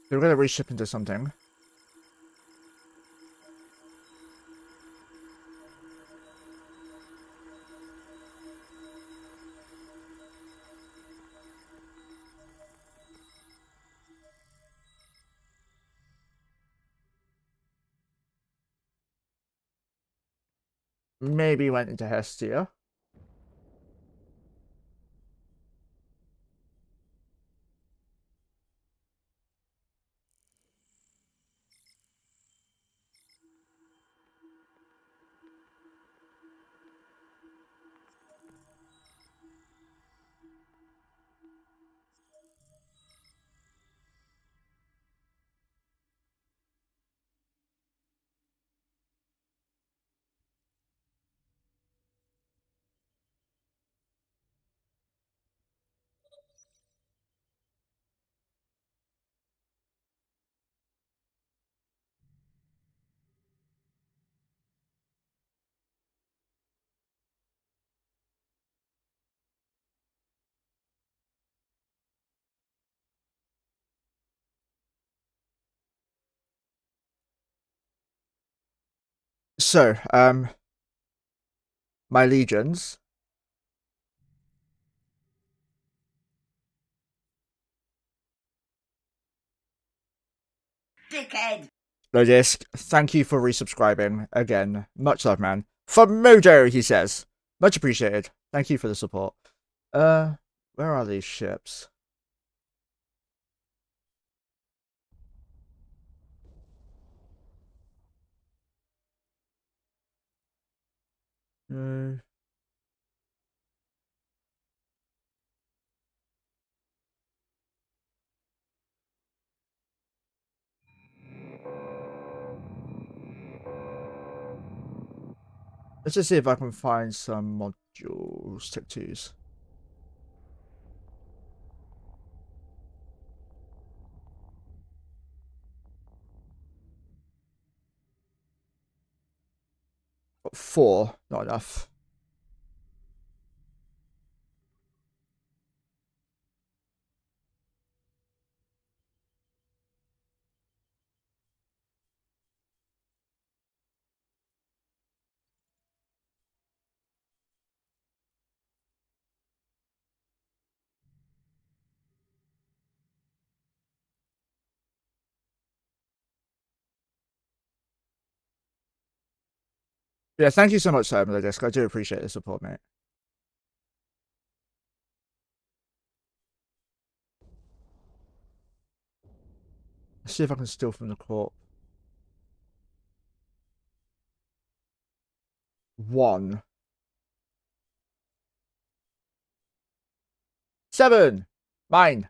So we're going to reship into something. Maybe went into Hestia. So, my legions. Dickhead! Lodisk, thank you for resubscribing again. Much love, man. From Mojo, he says. Much appreciated. Thank you for the support. Where are these ships? No. Let's just see if I can find some modules to use. Got 4, not enough. Yeah, thank you so much, Lodisk. I do appreciate the support, mate. Let's see if I can steal from the corp. 1. 7. Mine.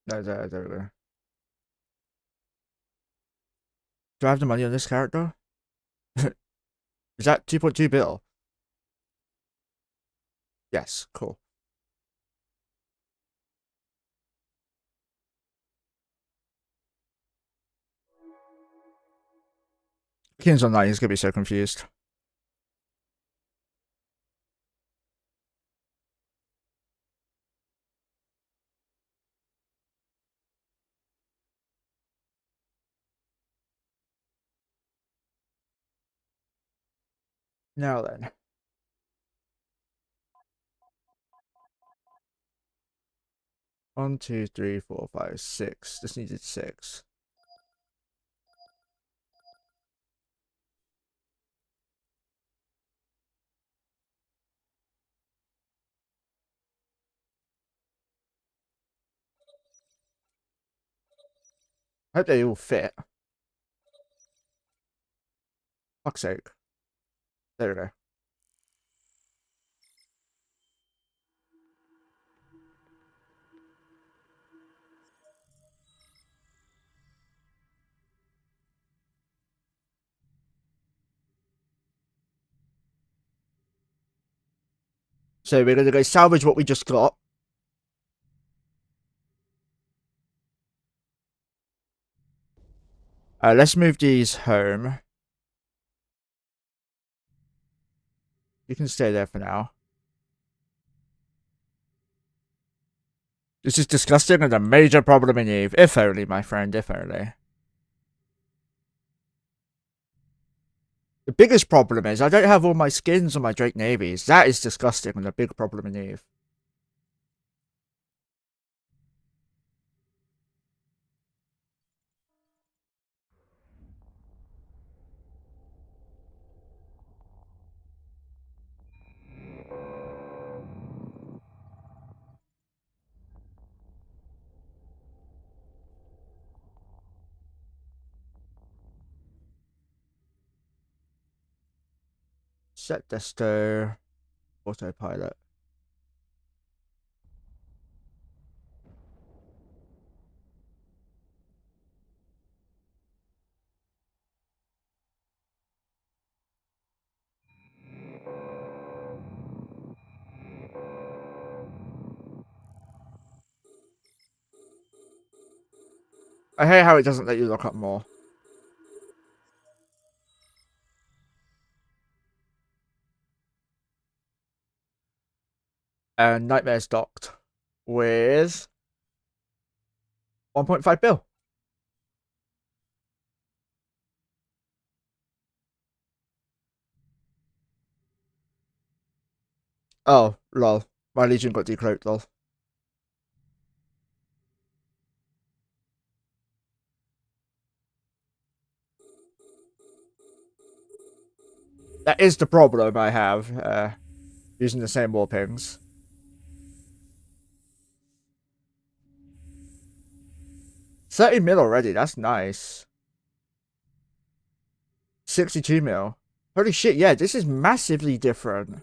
No, there we go. Do I have the money on this character? Is that 2.2 bill? Yes, cool. Keen's online, he's gonna be so confused. Now then. One, two, three, four, five, 6. Just needed 6. I hope they all fit. Fuck's sake. There we go. So we're gonna go salvage what we just got. Let's move these home. You can stay there for now. This is disgusting and a major problem in Eve. If only, my friend, if only. The biggest problem is I don't have all my skins on my Drake Navies. That is disgusting and a big problem in Eve. Set desto autopilot. I hate how it doesn't let you look up more. And Nightmare's docked with 1.5 bill. Oh, lol. My Legion got decloaked, lol. That is the problem I have, using the same war pings. 30 mil already, that's nice. 62 mil. Holy shit, yeah, this is massively different.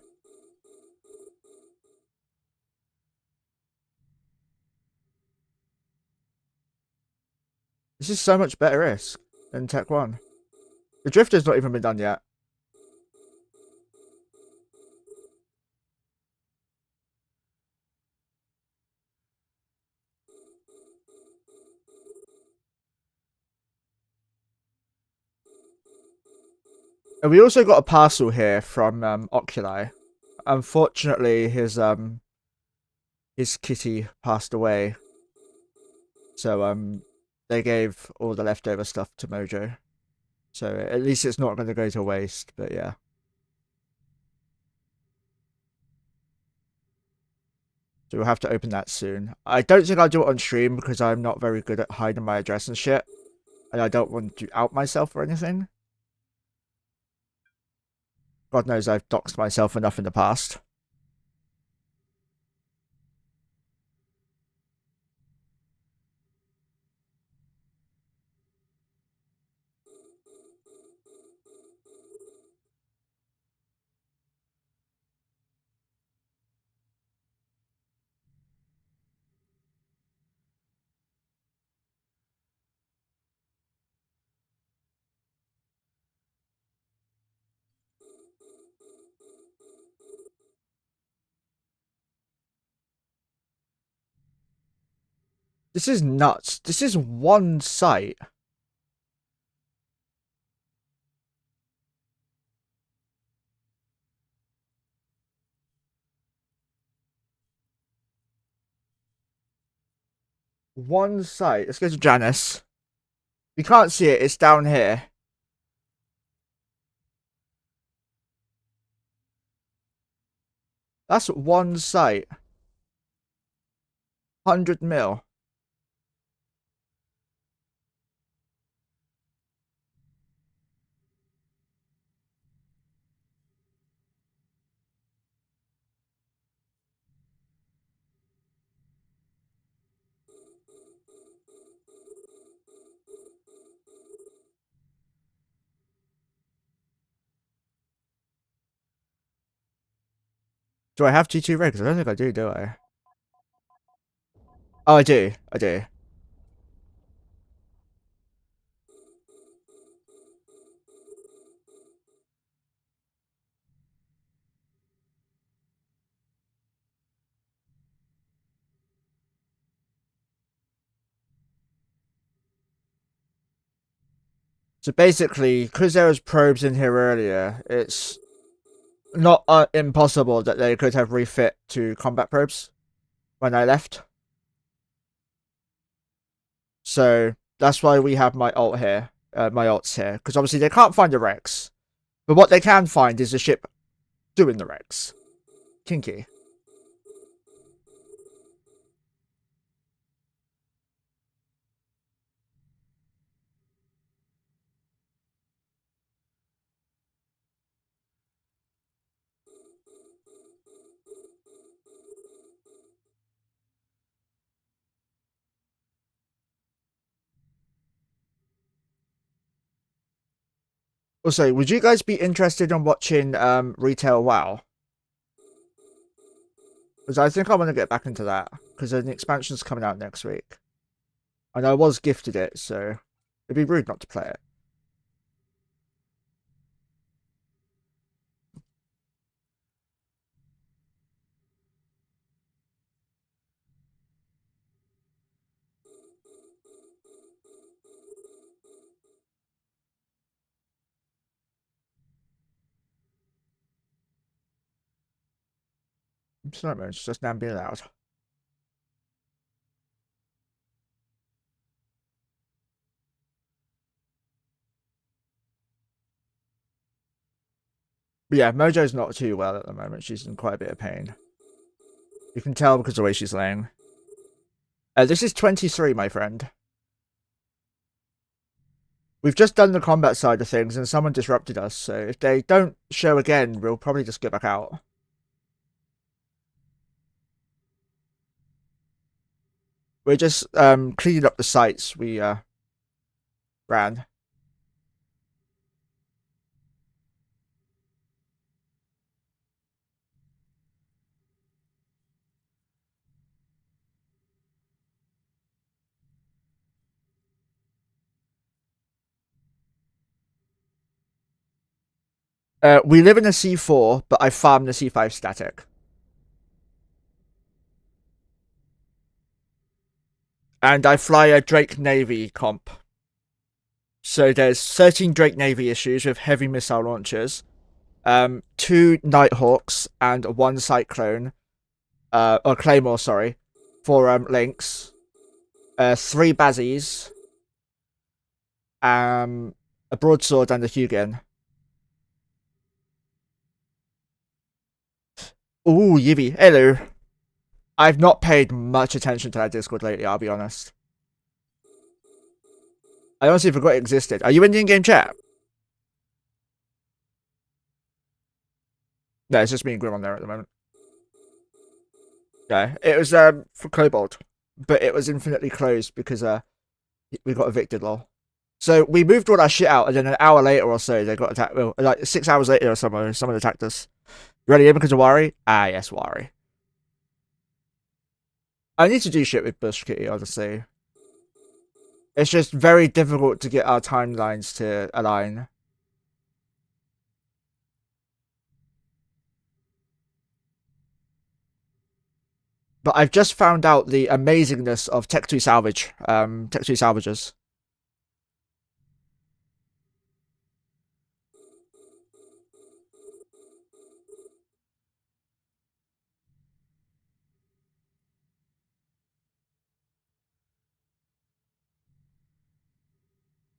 This is so much better ISK than Tech 1. The Drifter's not even been done yet. And we also got a parcel here from Oculi. Unfortunately, his kitty passed away. So they gave all the leftover stuff to Mojo. So at least it's not going to go to waste, but yeah. So we'll have to open that soon. I don't think I'll do it on stream because I'm not very good at hiding my address and shit. And I don't want to out myself or anything. God knows I've doxed myself enough in the past. This is nuts. This is one site. One site. Let's go to Janice. You can't see it. It's down here. That's one site. 100 mil. Do I have G2 rigs? I don't think I do I? Oh, I do. I do. So basically, because there was probes in here earlier, it's not impossible that they could have refit to combat probes when I left. So that's why we have my ult here, my ults here, because obviously they can't find the Rex, but what they can find is the ship doing the Rex. Kinky. Also, would you guys be interested in watching Retail WoW? Because I think I want to get back into that, because an expansion's coming out next week. And I was gifted it, so it'd be rude not to play it. I'm sorry, man, it's just now being loud. But yeah, Mojo's not too well at the moment. She's in quite a bit of pain. You can tell because of the way she's laying. This is 23, my friend. We've just done the combat side of things and someone disrupted us, so if they don't show again, we'll probably just get back out. We're just cleaning up the sites we ran. We live in a C4, but I farm the C5 static. And I fly a Drake Navy comp. So there's 13 Drake Navy issues with heavy missile launchers, 2 Nighthawks and 1 Cyclone, or Claymore, sorry, 4 Lynx, 3 Bazzies, a Broadsword and a Hugin. Ooh, Yibby, hello. I've not paid much attention to that Discord lately, I'll be honest. I honestly forgot it existed. Are you in the in-game chat? No, it's just me and Grim on there at the moment. Yeah, it was for Kobold, but it was infinitely closed because we got evicted, lol. So we moved all our shit out, and then an hour later or so, they got attacked. Well, like 6 hours later or something, someone attacked us. You ready in because of Wari? Ah, yes, Wari. I need to do shit with Bush Kitty, honestly. It's just very difficult to get our timelines to align. But I've just found out the amazingness of Tech 2 Salvage, Tech 2 Salvagers.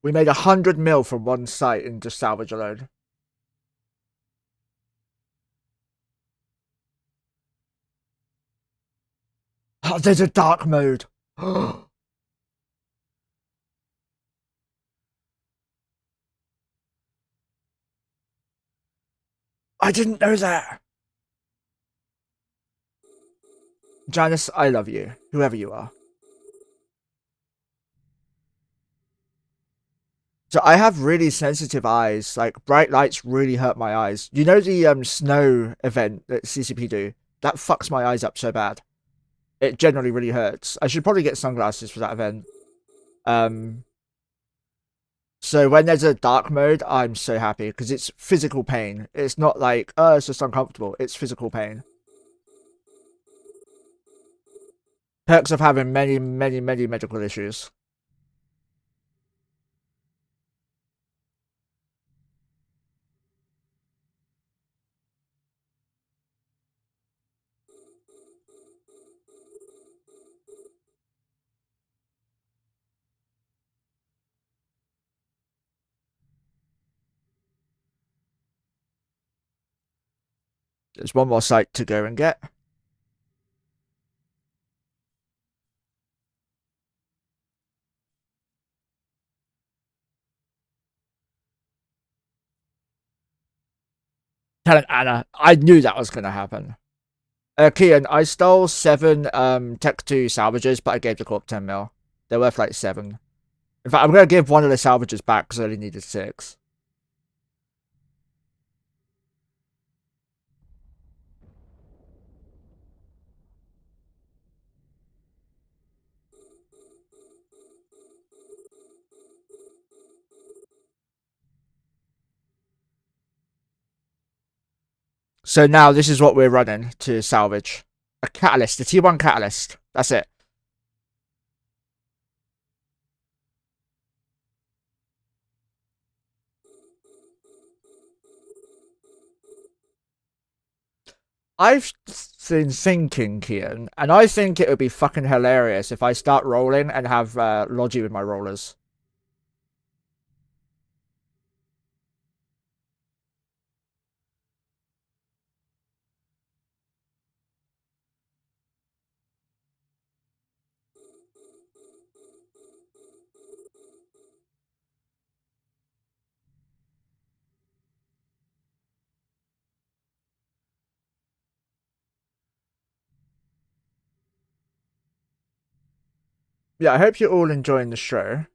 We made 100 mil from one site in just salvage alone. Oh, there's a dark mode. I didn't know that. Janice, I love you, whoever you are. So I have really sensitive eyes. Like bright lights really hurt my eyes. You know the snow event that CCP do that fucks my eyes up so bad. It generally really hurts. I should probably get sunglasses for that event. So when there's a dark mode, I'm so happy because it's physical pain. It's not like, oh, it's just uncomfortable. It's physical pain. Perks of having many, many, many medical issues. There's one more site to go and get. Telling Anna, I knew that was going to happen. Kian, I stole 7 Tech 2 salvages, but I gave the corp 10 mil. They're worth like 7. In fact, I'm going to give one of the salvages back because I only needed 6. So now this is what we're running to salvage. A catalyst, a T1 catalyst. That's it. I've been thinking, Kian, and I think it would be fucking hilarious if I start rolling and have Logi with my rollers. Yeah, I hope you're all enjoying the show.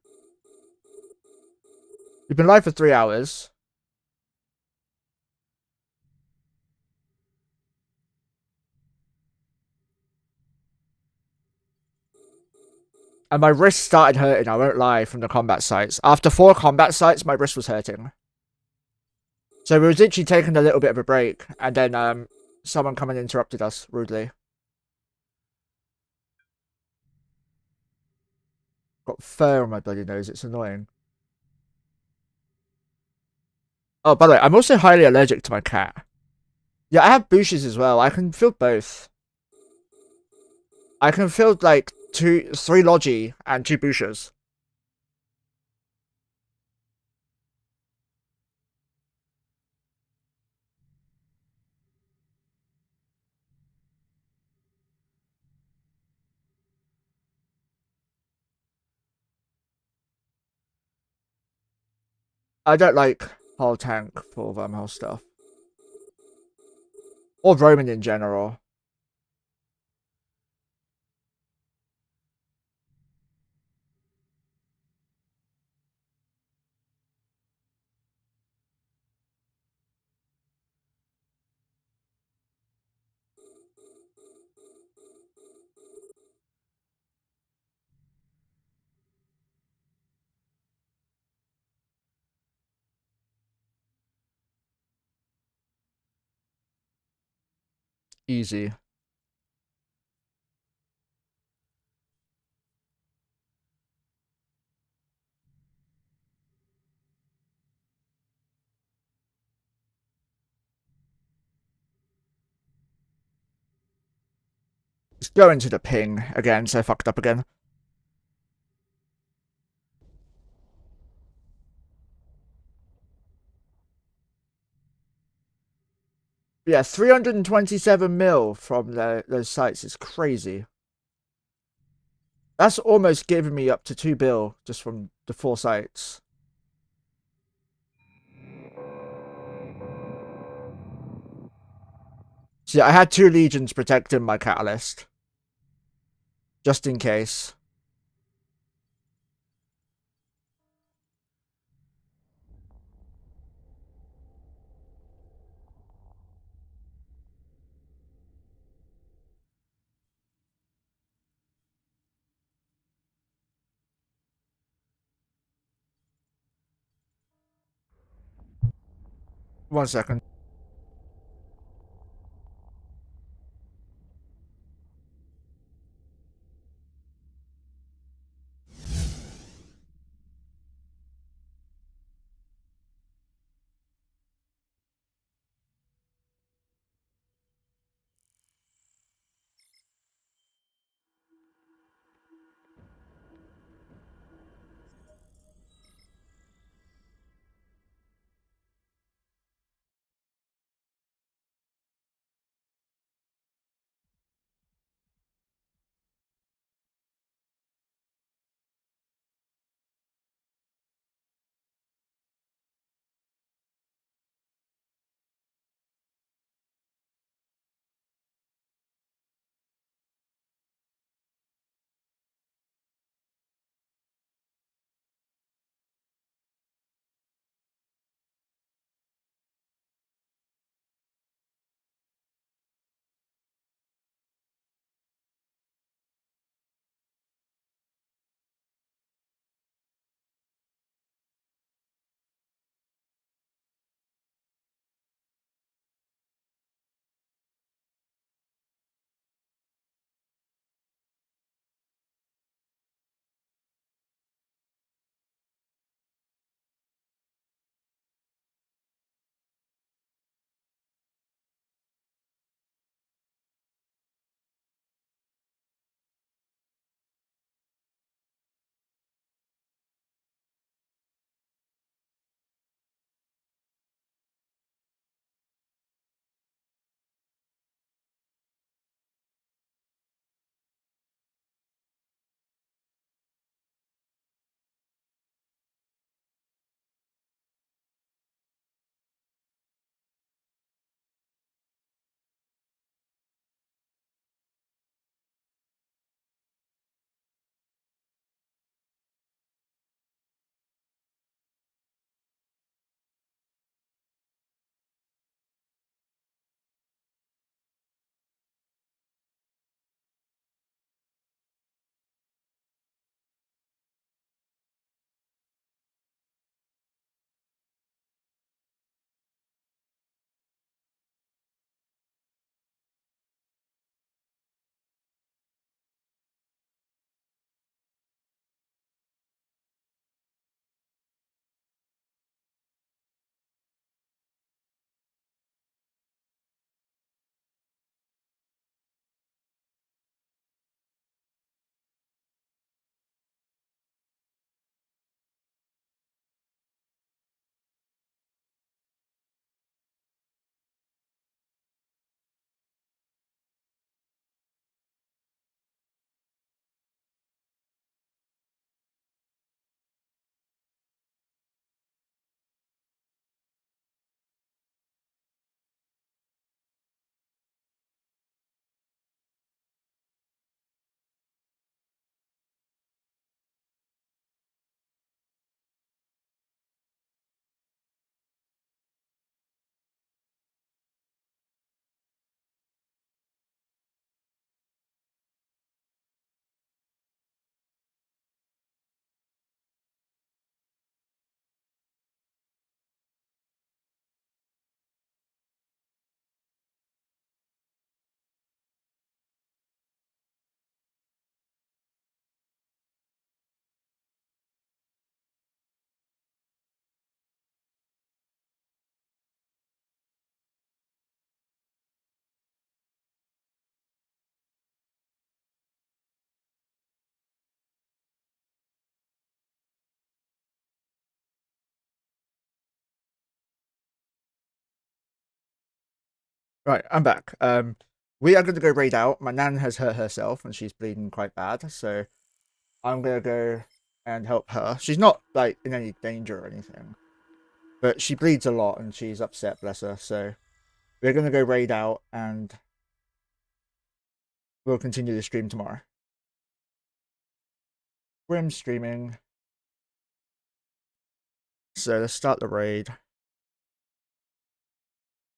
We've been live for 3 hours. And my wrist started hurting, I won't lie, from the combat sites. After 4 combat sites, my wrist was hurting. So we were literally taking a little bit of a break, and then someone come and interrupted us rudely. Got fur on my bloody nose, it's annoying. Oh, by the way, I'm also highly allergic to my cat. Yeah, I have bushes as well. I can feel both. I can feel like 3 Logi and 2 bushes. I don't like whole tank for Wormhole stuff. Or Roman in general. Easy. Let's go into the ping again, so I fucked up again. Yeah, 327 mil from those sites is crazy. That's almost giving me up to 2 bill just from the 4 sites. So yeah, I had 2 legions protecting my catalyst. Just in case. 1 second. Right, I'm back. We are going to go raid out. My nan has hurt herself and she's bleeding quite bad, so I'm going to go and help her. She's not, like, in any danger or anything, but she bleeds a lot and she's upset, bless her, so we're going to go raid out and we'll continue the stream tomorrow. Grim streaming. So let's start the raid.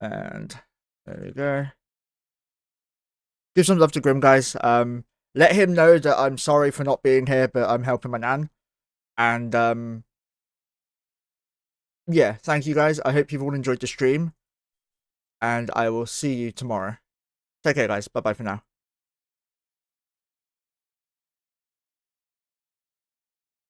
And there we go. Give some love to Grim, guys. Let him know that I'm sorry for not being here, but I'm helping my nan. And yeah, thank you guys. I hope you've all enjoyed the stream. And I will see you tomorrow. Take care, guys. Bye-bye for now.